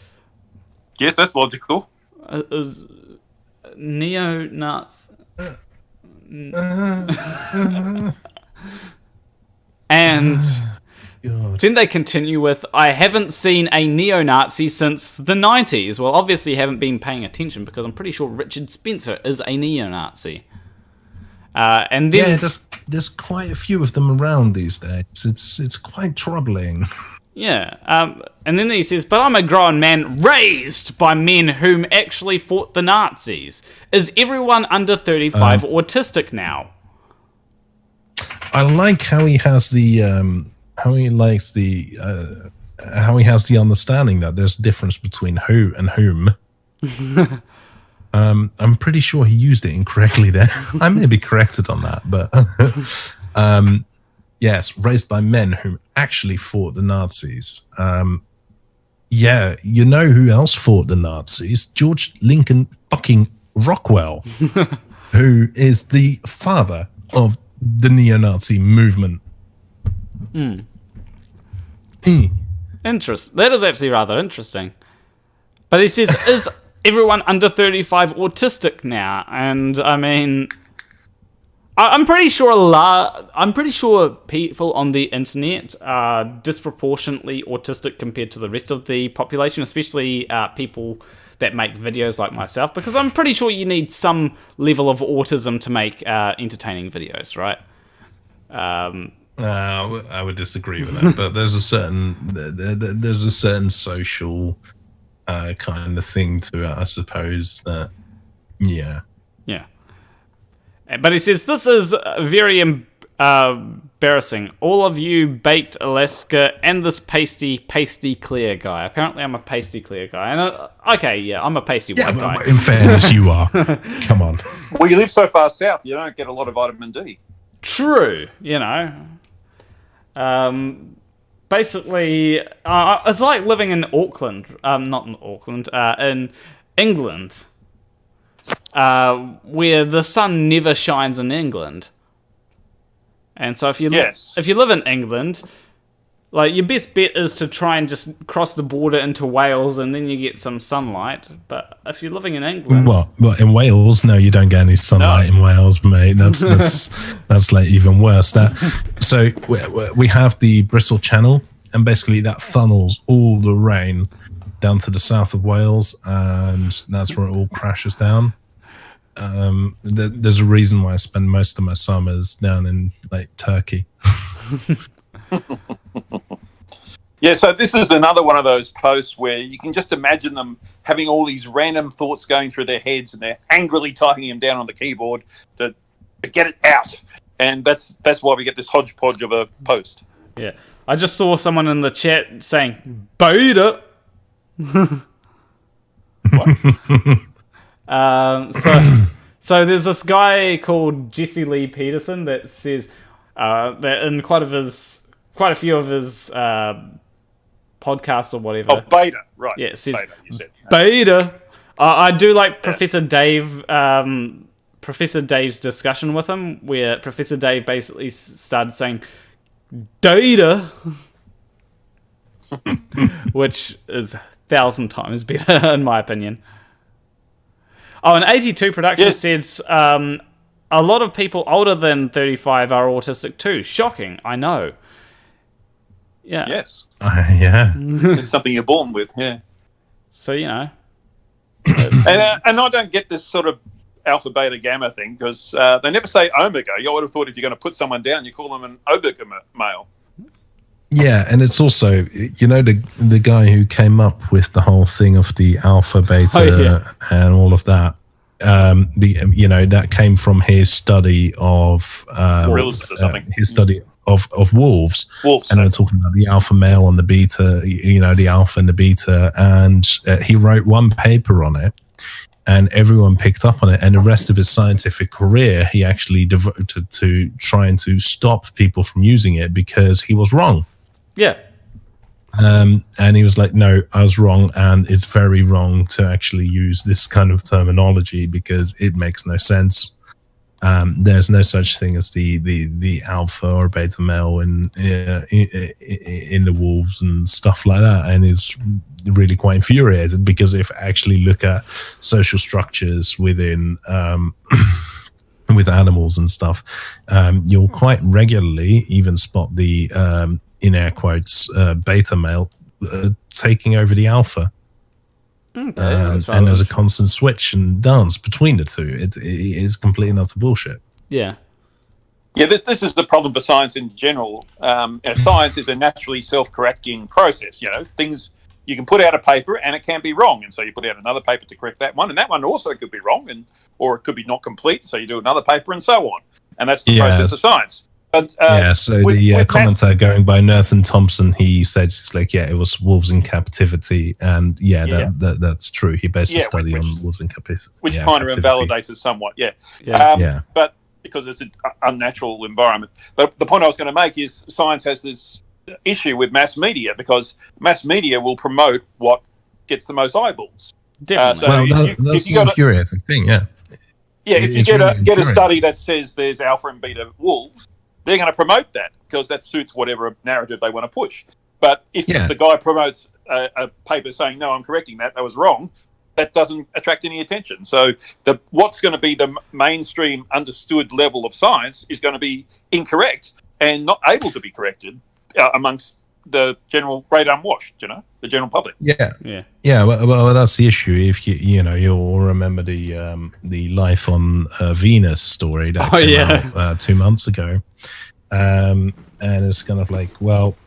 Yes, that's logical. Neo-Nazis. And God. Then they continue with, I haven't seen a neo-Nazi since the 90s. Well, obviously you haven't been paying attention because I'm pretty sure Richard Spencer is a neo-Nazi. And then there's quite a few of them around these days. It's quite troubling. Yeah. And then he says, but I'm a grown man raised by men whom actually fought the Nazis. Is everyone under 35 autistic now? I like how he has the how he has the understanding that there's a difference between who and whom. I'm pretty sure he used it incorrectly there. I may be corrected on that, but yes, raised by men who actually fought the Nazis. Yeah, you know who else fought the Nazis? George Lincoln fucking Rockwell, who is the father of the neo-Nazi movement. That is actually rather interesting. But he says, is everyone under 35 autistic now? And I mean, I'm pretty sure people on the internet are disproportionately autistic compared to the rest of the population, especially people that make videos like myself, because I'm pretty sure you need some level of autism to make entertaining videos, right? I would disagree with that, but there's a certain social kind of thing to it, I suppose. That yeah. But he says this is very embarrassing. All of you baked Alaska and this pasty clear guy. Apparently, I'm a pasty clear guy. And I'm a pasty white guy. In fairness, you are. Come on. Well, you live so far south, you don't get a lot of vitamin D. True, basically, it's like living in Auckland. Not in Auckland. In England. Where the sun never shines in England. And so if you live in England, like, your best bet is to try and just cross the border into Wales and then you get some sunlight. But if you're living in England... Well, in Wales, no, you don't get any sunlight in Wales, mate. That's like even worse. So we have the Bristol Channel, and basically that funnels all the rain down to the south of Wales, and that's where it all crashes down. There's a reason why I spend most of my summers down in like Turkey. Yeah, so this is another one of those posts where you can just imagine them having all these random thoughts going through their heads, and they're angrily typing them down on the keyboard to get it out. And that's why we get this hodgepodge of a post. Yeah, I just saw someone in the chat saying beta. So there's this guy called Jesse Lee Peterson that says that in quite a few of his podcasts or whatever. Oh, beta, right? Yeah, it says beta. You said beta. I do like Professor Dave. Professor Dave's discussion with him, where Professor Dave basically started saying data, which is 1,000 times better in my opinion. Oh, and 82 Productions says a lot of people older than 35 are autistic too. Shocking, I know. Yeah. Yes. Yeah. It's something you're born with. Yeah. So and I don't get this sort of alpha, beta, gamma thing, because they never say omega. You would have thought if you're going to put someone down, you call them an omega male. Yeah, and it's also, the guy who came up with the whole thing of the alpha, beta, and all of that. That came from his study of gorillas or something. His study of wolves. And they're talking about the alpha male and the beta, the alpha and the beta, and he wrote one paper on it, and everyone picked up on it. And the rest of his scientific career, he actually devoted to trying to stop people from using it because he was wrong. Yeah. And he was like, no, I was wrong, and it's very wrong to actually use this kind of terminology because it makes no sense. There's no such thing as the alpha or beta male in the wolves and stuff like that, and it's really quite infuriated because if I actually look at social structures within with animals and stuff, you'll quite regularly even spot the in air quotes beta male taking over the alpha. Okay, and there's a constant switch and dance between the two. It is completely not bullshit. Yeah. Yeah, this is the problem for science in general. Science is a naturally self-correcting process. Things you can put out a paper and it can be wrong, and so you put out another paper to correct that one, and that one also could be wrong, or it could be not complete, so you do another paper and so on. And that's the process of science. But, so the commenter going by Nathan Thompson, he said it was wolves in captivity, and that's true. He based his study on wolves in captivity, which kind of invalidates it somewhat. But because it's an unnatural environment. But the point I was going to make is science has this issue with mass media because mass media will promote what gets the most eyeballs. Definitely. That's the infuriating thing. Yeah, if you get a study that says there's alpha and beta wolves, they're going to promote that because that suits whatever narrative they want to push. But if the guy promotes a paper saying, no, I'm correcting that was wrong, that doesn't attract any attention. So what's going to be the mainstream understood level of science is going to be incorrect and not able to be corrected amongst the general great unwashed, the general public. Well, that's the issue. If you'll remember the Life on Venus story that came out 2 months ago. and it's kind of like, well,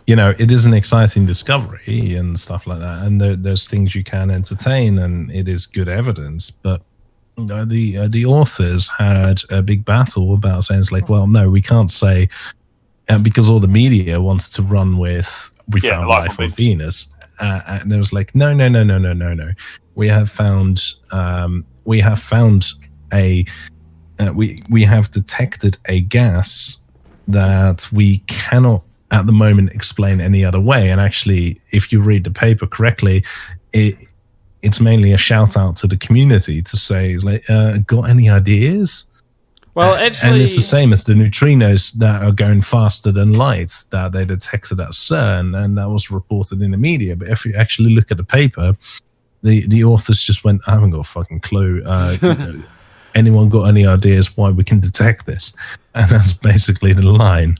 you know, it is an exciting discovery and stuff like that, and there's things you can entertain, and it is good evidence. But the authors had a big battle about saying, it's like, well, no, we can't say, because all the media wants to run with we found life on Venus, and it was like, no. We have found we have detected a gas that we cannot at the moment explain any other way. And actually, if you read the paper correctly, it's mainly a shout out to the community to say, like, got any ideas? Well, actually, and it's the same as the neutrinos that are going faster than light that they detected at CERN, and that was reported in the media. But if you actually look at the paper, the authors just went, I haven't got a fucking clue. Anyone got any ideas why we can detect this? And that's basically the line.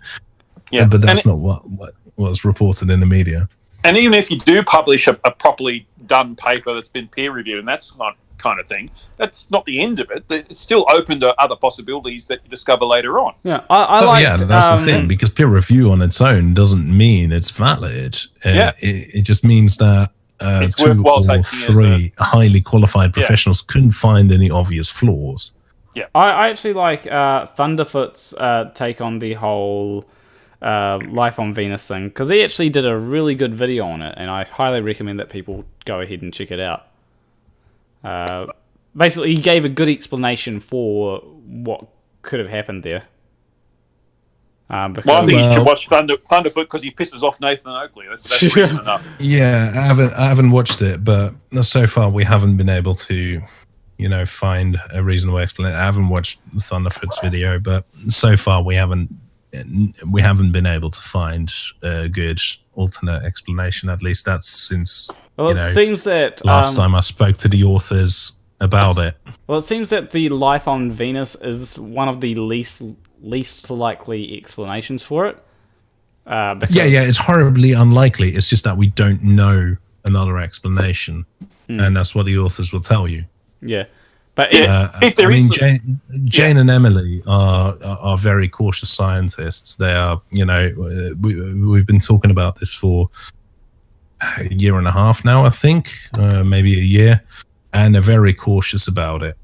Yeah, but that's not what was reported in the media. And even if you do publish a properly done paper that's been peer reviewed and that's not kind of thing, that's not the end of it. It's still open to other possibilities that you discover later on. Yeah, that's the thing, because peer review on its own doesn't mean it's valid. It just means that two or three highly qualified professionals couldn't find any obvious flaws. Yeah, I actually like Thunderfoot's take on the whole life on Venus thing, because he actually did a really good video on it, and I highly recommend that people go ahead and check it out. Basically, he gave a good explanation for what could have happened there. I think you should watch Thunderfoot because he pisses off Nathan Oakley. That's reason enough. Yeah, I haven't watched it, but so far we haven't been able to, find a reasonable explanation. I haven't watched Thunderfoot's video, but so far we haven't been able to find a good alternate explanation. At least that's since it seems that last time I spoke to the authors about it. Well, it seems that the life on Venus is one of the least likely explanations for it. It's horribly unlikely. It's just that we don't know another explanation, and that's what the authors will tell you. Yeah, but Jane and Emily are very cautious scientists. They are, we've been talking about this for a year and a half now, I think, maybe a year, and they're very cautious about it.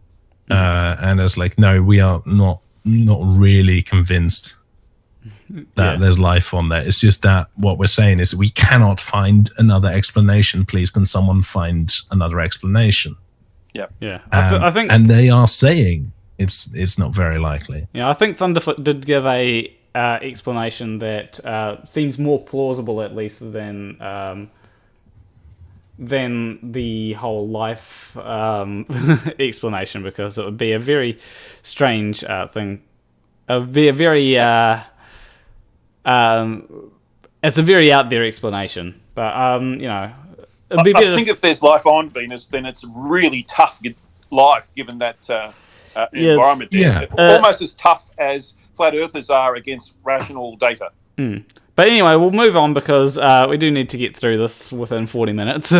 And it's like, no, we are not really convinced that there's life on there. It's just that what we're saying is we cannot find another explanation. Please, can someone find another explanation? Yeah. I think, and they are saying it's not very likely. Yeah, I think Thunderfoot did give a explanation that seems more plausible, at least, than the whole life explanation, because it would be a very strange thing. It would be a very it's a very out there explanation, but it'd be I think if there's life on Venus, then it's really tough life, given that environment there. Almost as tough as flat earthers are against rational data. But anyway, we'll move on, because we do need to get through this within 40 minutes.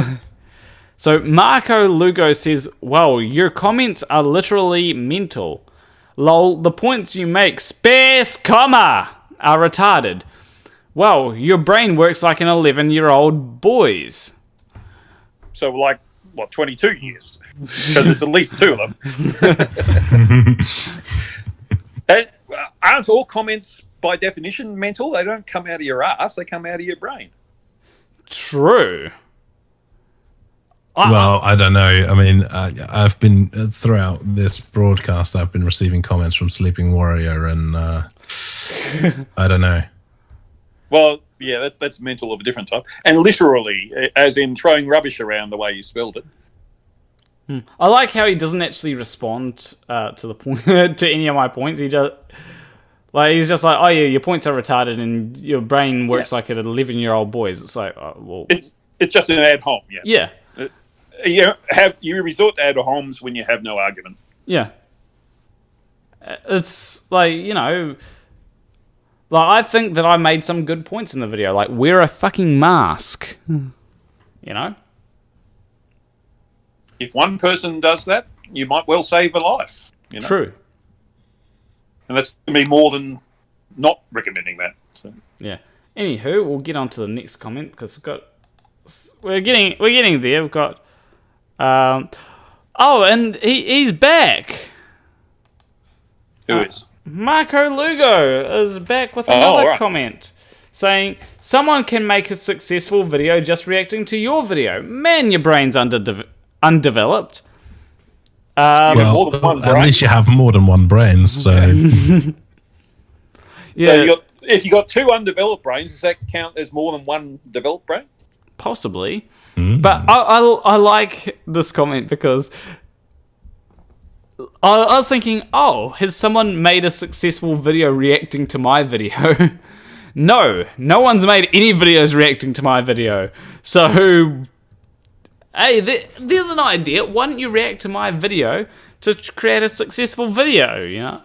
So Marco Lugo says, well, your comments are literally mental. Lol, the points you make, space comma, are retarded. Well, your brain works like an 11-year-old boy's. So, 22 years? Because there's at least two of them. And aren't all comments, by definition, mental? They don't come out of your ass, they come out of your brain. True. Well, I don't know. I mean, I've been, throughout this broadcast, I've been receiving comments from Sleeping Warrior, and I don't know. Well, yeah, that's mental of a different type. And literally, as in throwing rubbish around the way you spelled it. I like how he doesn't actually respond to the point to any of my points. He just he's just like, oh yeah, your points are retarded and your brain works like an 11-year-old boy's. It's like, oh, well, it's just an ad hom. Yeah. You resort to ad homs when you have no argument. Yeah. It's I think that I made some good points in the video. Like, wear a fucking mask. If one person does that, you might well save a life. True. And that's going to be more than not recommending that. So. Yeah. Anywho, we'll get on to the next comment because we're getting there. We've got and he's back. Who is? Marco Lugo is back with another comment saying, someone can make a successful video just reacting to your video. Man, your brain's undeveloped. Well, at least you have more than one brain, so... Yeah. So if you got two undeveloped brains, does that count as more than one developed brain? Possibly. But I like this comment because I was thinking, has someone made a successful video reacting to my video? No one's made any videos reacting to my video. So, hey, there's an idea. Why don't you react to my video to create a successful video, you know?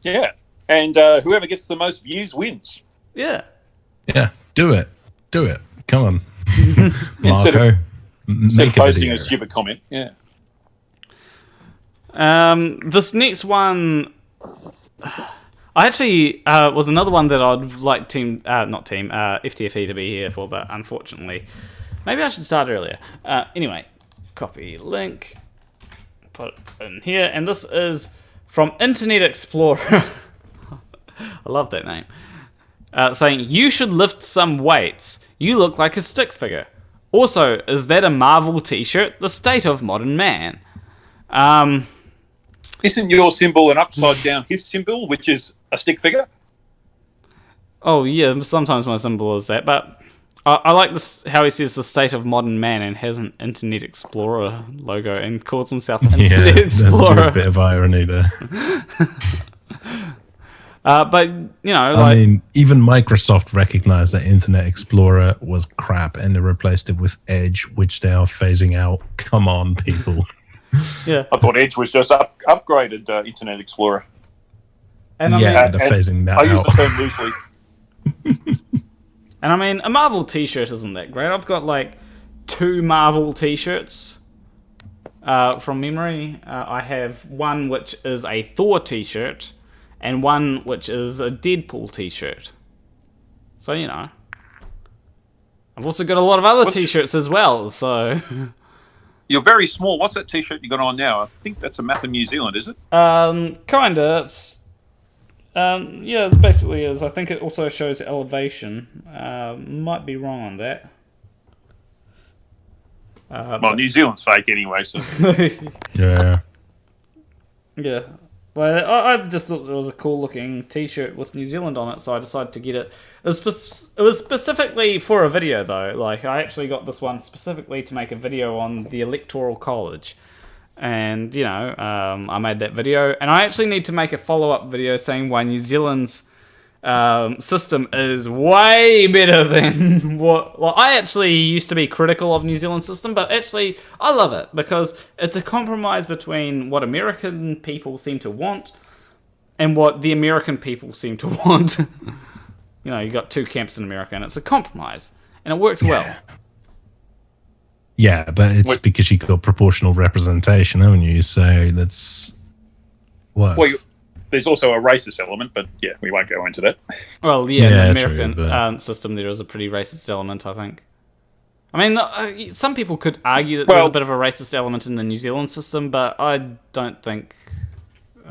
Yeah, and whoever gets the most views wins. Yeah. Yeah, do it. Come on. Instead Marco, of posting a stupid comment, yeah. This next one, I actually was another one that I'd like FTFE to be here for, but unfortunately, maybe I should start earlier. Anyway, copy link, put it in here, and this is from Internet Explorer. I love that name. Saying, you should lift some weights. You look like a stick figure. Also, is that a Marvel t-shirt? The state of modern man. Isn't your symbol an upside down his symbol, which is a stick figure? Oh yeah, sometimes my symbol is that, but I like this how he says the state of modern man and has an Internet Explorer logo and calls himself Internet Explorer. There's a bit of irony there. But you know, I mean, even Microsoft recognized that Internet Explorer was crap, and they replaced it with Edge, which they are phasing out. Come on, people. Yeah, I thought Edge was just upgraded Internet Explorer. And they're phasing that out. I use the term loosely. And I mean, a Marvel t-shirt isn't that great. I've got like 2 Marvel t-shirts from memory. I have one which is a Thor t-shirt, and one which is a Deadpool t-shirt. So, you know. I've also got a lot of other t-shirts as well, so... You're very small. What's that t-shirt you got on now? I think that's a map of New Zealand, is it? Kinda. It's... yeah, it basically is. I think it also shows elevation. Might be wrong on that. Well, New Zealand's fake anyway, so... Yeah. Yeah. But I just thought it was a cool looking t-shirt with New Zealand on it, so I decided to get it. It was specifically for a video though. Like, I actually got this one specifically to make a video on the Electoral College. And, you know, I made that video. And I actually need to make a follow-up video saying why New Zealand's system is way better than what... Well, I actually used to be critical of New Zealand's system, but actually I love it because it's a compromise between what American people seem to want and what the American people seem to want. You know, you got 2 camps in America and it's a compromise and it works well. Yeah, but it's because you got proportional representation, haven't you? So that's works. Well, there's also a racist element, but yeah, we won't go into that. Well, yeah, in the American system, there is a pretty racist element, I think. I mean, some people could argue that there's a bit of a racist element in the New Zealand system, but I don't think...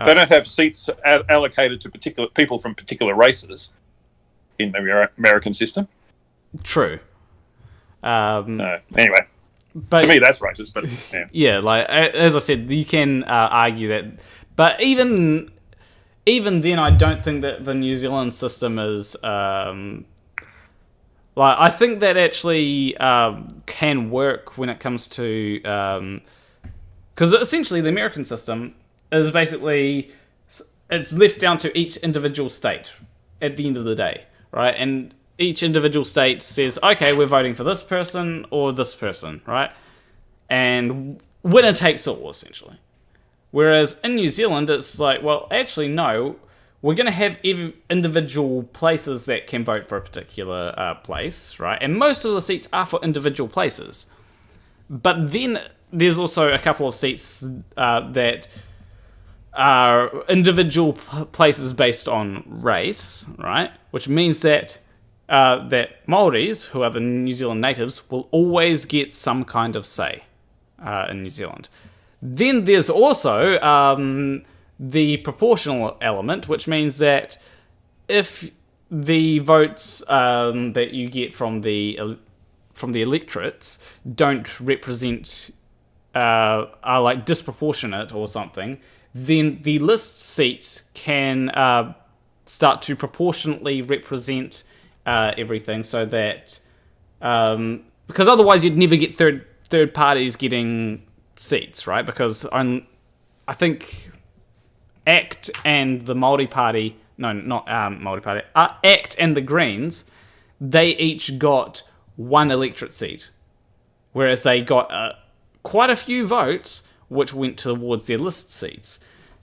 they don't have seats allocated to particular people from particular races in the American system. True. So, anyway, but, to me, that's racist, but yeah. Yeah, like, as I said, you can argue that. But even then, I don't think that the New Zealand system is... I think that actually can work when it comes to... Because essentially, the American system is basically... It's left down to each individual state at the end of the day, right? And each individual state says, okay, we're voting for this person or this person, right? And winner takes all, essentially. Whereas in New Zealand, it's like, well, actually, no. We're going to have individual places that can vote for a particular place, right? And most of the seats are for individual places. But then there's also a couple of seats that individual places based on race, right? Which means that that Maoris, who are the New Zealand natives, will always get some kind of say in New Zealand. Then there's also the proportional element, which means that if the votes that you get from the electorates don't represent are like disproportionate or something, then the list seats can start to proportionately represent everything, so that because otherwise you'd never get third parties getting seats, right? Because I think ACT and the Māori Party, no, not Māori Party, ACT and the Greens, they each got one electorate seat, whereas they got quite a few votes which went towards their list seats.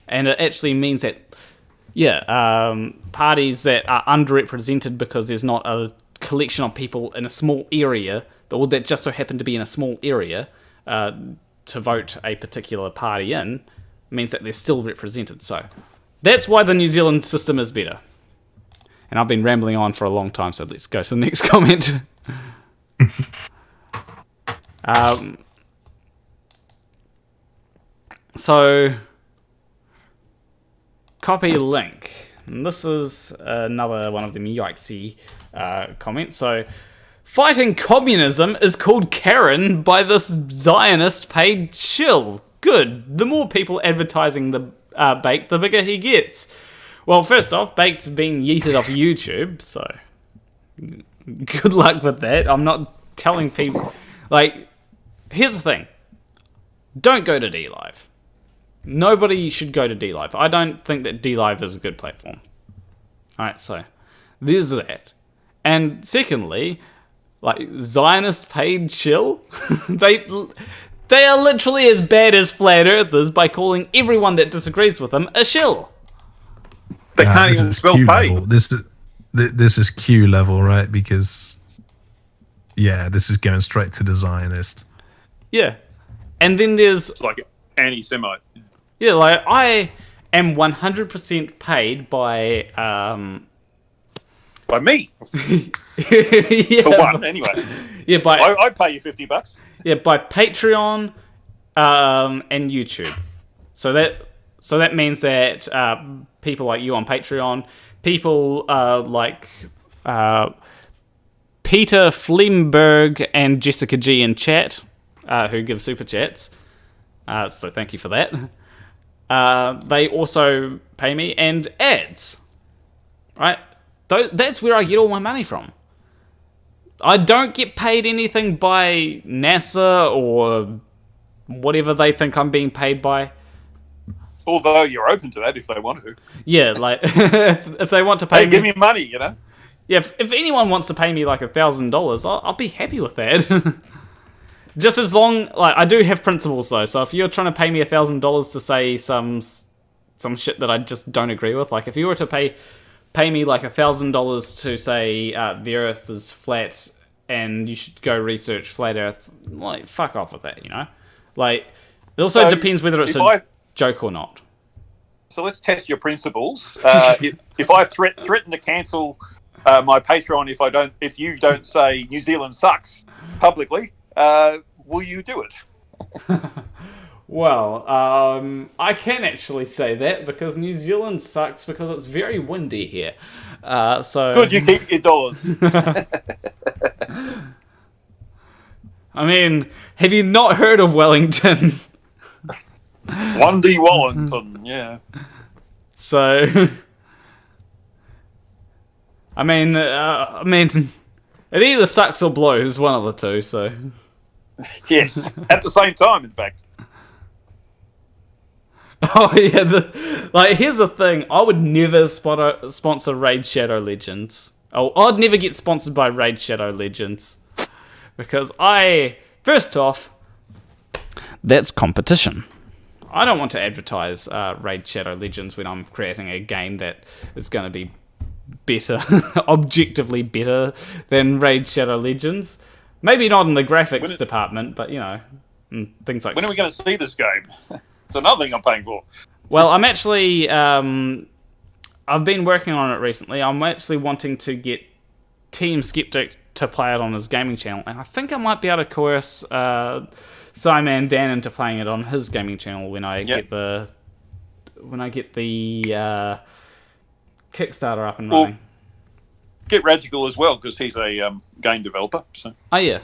And it actually means that, parties that are underrepresented because there's not a collection of people in a small area, or that just so happen to be in a small area, to vote a particular party in, means that they're still represented. So that's why the New Zealand system is better. And I've been rambling on for a long time, so let's go to the next comment. So, copy link. And this is another one of them yikesy comments. So, fighting communism is called Karen by this Zionist paid shill. Good. The more people advertising the Baked, the bigger he gets. Well, first off, Baked's been yeeted off YouTube, so good luck with that. I'm not telling people... Like, here's the thing. Don't go to DLive. Nobody should go to DLive. I don't think that DLive is a good platform. Alright, so there's that. And secondly, like, Zionist paid shill? They are literally as bad as flat earthers by calling everyone that disagrees with them a shill. They can't even spell pay. This is Q level, right? Because, this is going straight to the Zionist. Yeah. And then there's... It's like anti-Semite. Yeah, like, I am 100% paid by... By me. Yeah. For one, anyway. Yeah, by... I pay you $50. Yeah, by Patreon and YouTube. So that means that people like you on Patreon, people like Peter Flemberg and Jessica G in chat, who give super chats. So thank you for that. They also pay me, and ads. Right? That's where I get all my money from. I don't get paid anything by NASA or whatever they think I'm being paid by. Although you're open to that if they want to. Yeah, like, if they want to pay me... Hey, give me money, you know? Yeah, if anyone wants to pay me like $1,000, I'll be happy with that. Just as long... Like, I do have principles, though, so if you're trying to pay me $1,000 to say some shit that I just don't agree with, like, if you were to pay me like $1,000 to say the Earth is flat and you should go research flat Earth, like, fuck off with that, you know? Like, it also depends whether it's a joke or not. So let's test your principles. If I threaten to cancel my Patreon if you don't say New Zealand sucks publicly, will you do it? Well, I can actually say that because New Zealand sucks because it's very windy here. So good, you keep your dollars. I mean, have you not heard of Wellington? 1D Wellington, yeah. So, I mean, it either sucks or blows, one of the two. So, yes, at the same time, in fact. Oh yeah, here's the thing. I would never sponsor Raid Shadow Legends. Oh, I'd never get sponsored by Raid Shadow Legends. Because first off, that's competition. I don't want to advertise Raid Shadow Legends when I'm creating a game that is going to be better, objectively better than Raid Shadow Legends. Maybe not in the graphics department, but, you know, things like... When are we going to see this game? It's another thing I'm paying for. Well, I'm actually... I've been working on it recently. I'm actually wanting to get Team Skeptic to play it on his gaming channel, and I think I might be able to coerce Simon Dan into playing it on his gaming channel when I get the Kickstarter up and running. Well, get Radical as well, because he's a game developer. So. Oh yeah.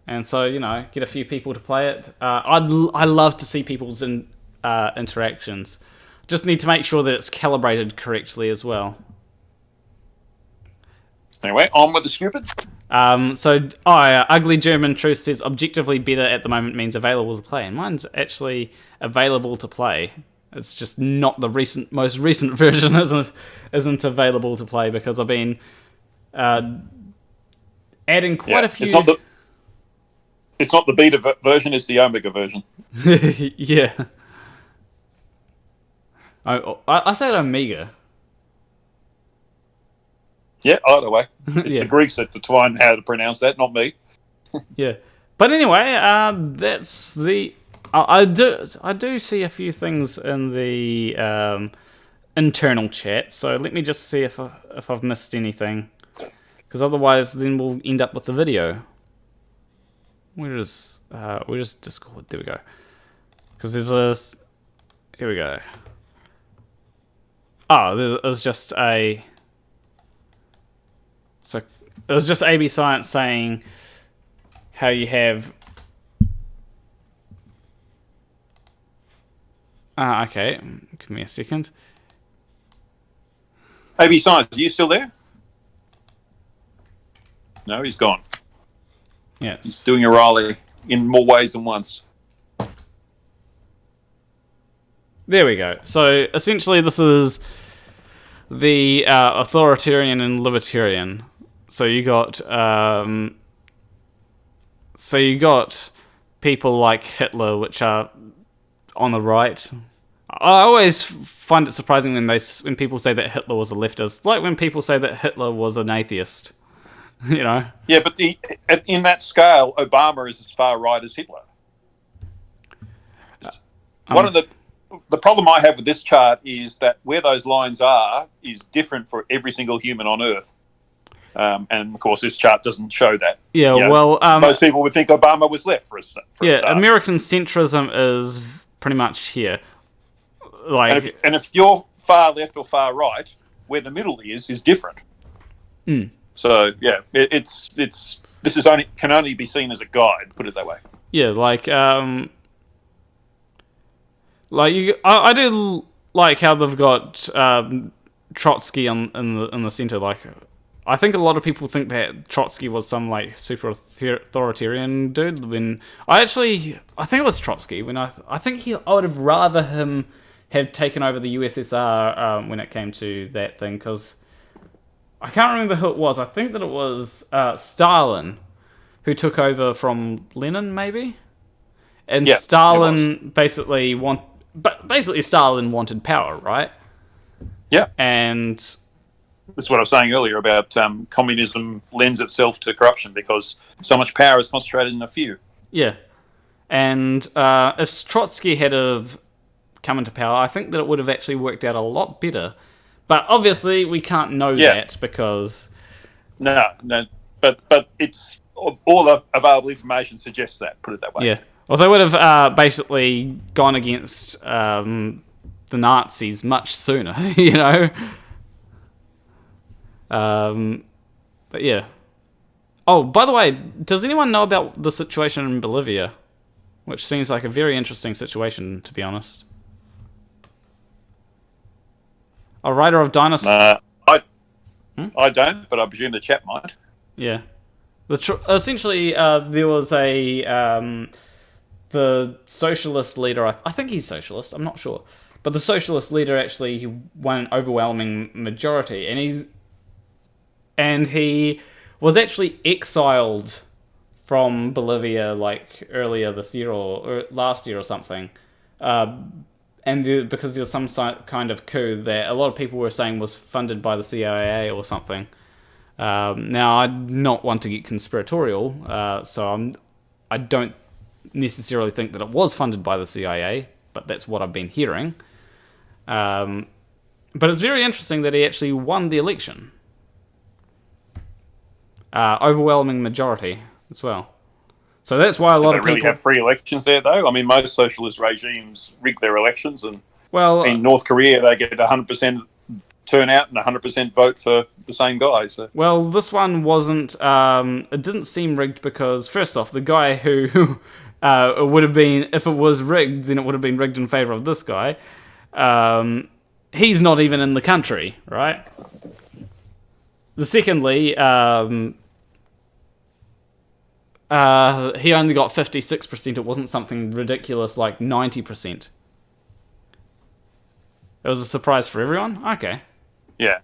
And so, get a few people to play it. I love to see people's interactions. Just need to make sure that it's calibrated correctly as well. Anyway, on with the stupid. Ugly German Truth says objectively better at the moment means available to play, and mine's actually available to play. It's just not the most recent version isn't available to play because I've been adding quite a few. It's not the beta version; it's the omega version. Yeah. I said omega. Yeah, either way. It's the Greeks that define how to pronounce that, not me. Yeah. But anyway, that's the... I do see a few things in the internal chat, so let me just see if I've missed anything. Because otherwise, then we'll end up with the video. Where is Discord? There we go. Because there's a... Here we go. Oh, there's just a... So it was just AB Science saying how you have... okay, give me a second. AB Science, are you still there? No, he's gone. Yes. He's doing a rally in more ways than once. There we go. So essentially this is the authoritarian and libertarian. So you got people like Hitler, which are on the right. I always find it surprising when people say that Hitler was a leftist, like when people say that Hitler was an atheist. Yeah, but in that scale, Obama is as far right as Hitler. One of the problem I have with this chart is that where those lines are is different for every single human on Earth. And of course, this chart doesn't show that. Yeah, most people would think Obama was left for a start. American centrism is pretty much here. And if you're far left or far right, where the middle is different. Mm. So yeah, can only be seen as a guide. Put it that way. Yeah, I do like how they've got Trotsky in the center. Like, I think a lot of people think that Trotsky was some super authoritarian dude. When I think it was Trotsky. I would have rather him have taken over the USSR when it came to that thing, because I can't remember who it was. I think that it was Stalin who took over from Lenin, maybe. And Stalin basically Stalin wanted power, right? Yeah. And that's what I was saying earlier about communism lends itself to corruption because so much power is concentrated in a few. Yeah. And if Trotsky had have come into power, I think that it would have actually worked out a lot better. But obviously we can't know that because... No. But it's all the available information suggests that, put it that way. Yeah. Well, they would have basically gone against the Nazis much sooner, But yeah. Oh, by the way, does anyone know about the situation in Bolivia? Which seems like a very interesting situation, to be honest. A writer of dinosaurs... I don't, but I presume the chat might. Yeah. Essentially, there was the socialist leader, I think he's socialist, I'm not sure, but the socialist leader actually won an overwhelming majority, and he was actually exiled from Bolivia earlier this year or last year or something, because there was some kind of coup that a lot of people were saying was funded by the CIA or something. Now, I not want to get conspiratorial, so I don't necessarily think that it was funded by the CIA, but that's what I've been hearing. But it's very interesting that he actually won the election. Overwhelming majority as well. So that's why a lot of people... really have free elections there, though? I mean, most socialist regimes rig their elections, and in North Korea, they get 100% turnout and 100% vote for the same guy. So. Well, this one wasn't... it didn't seem rigged because, first off, the guy who it would have been... If it was rigged, then it would have been rigged in favour of this guy. He's not even in the country, right? Secondly... he only got 56%. It wasn't something ridiculous like 90%. It was a surprise for everyone? Okay. Yeah.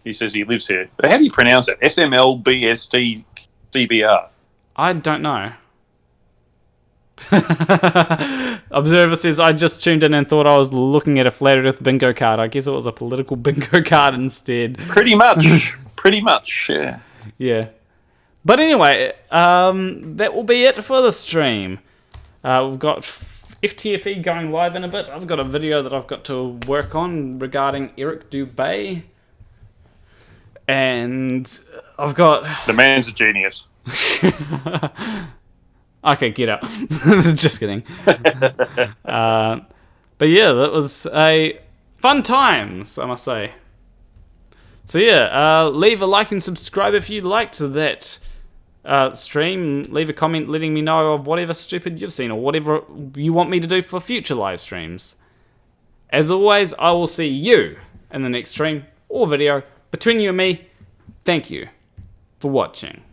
He says he lives here. How do you pronounce it? SMLBSTCBR? I don't know. Observer says, I just tuned in and thought I was looking at a flat earth bingo card. I guess it was a political bingo card instead. Pretty much. Pretty much, yeah. Yeah. But anyway, that will be it for the stream. We've got FTFE going live in a bit. I've got a video that I've got to work on regarding Eric Dubé. And I've got... The man's a genius. Okay, get out. Just kidding. But yeah, that was a fun times, I must say. So yeah, leave a like and subscribe if you liked that stream. Leave a comment letting me know of whatever stupid you've seen or whatever you want me to do for future live streams. As always, I will see you in the next stream or video. Between you and me, thank you for watching.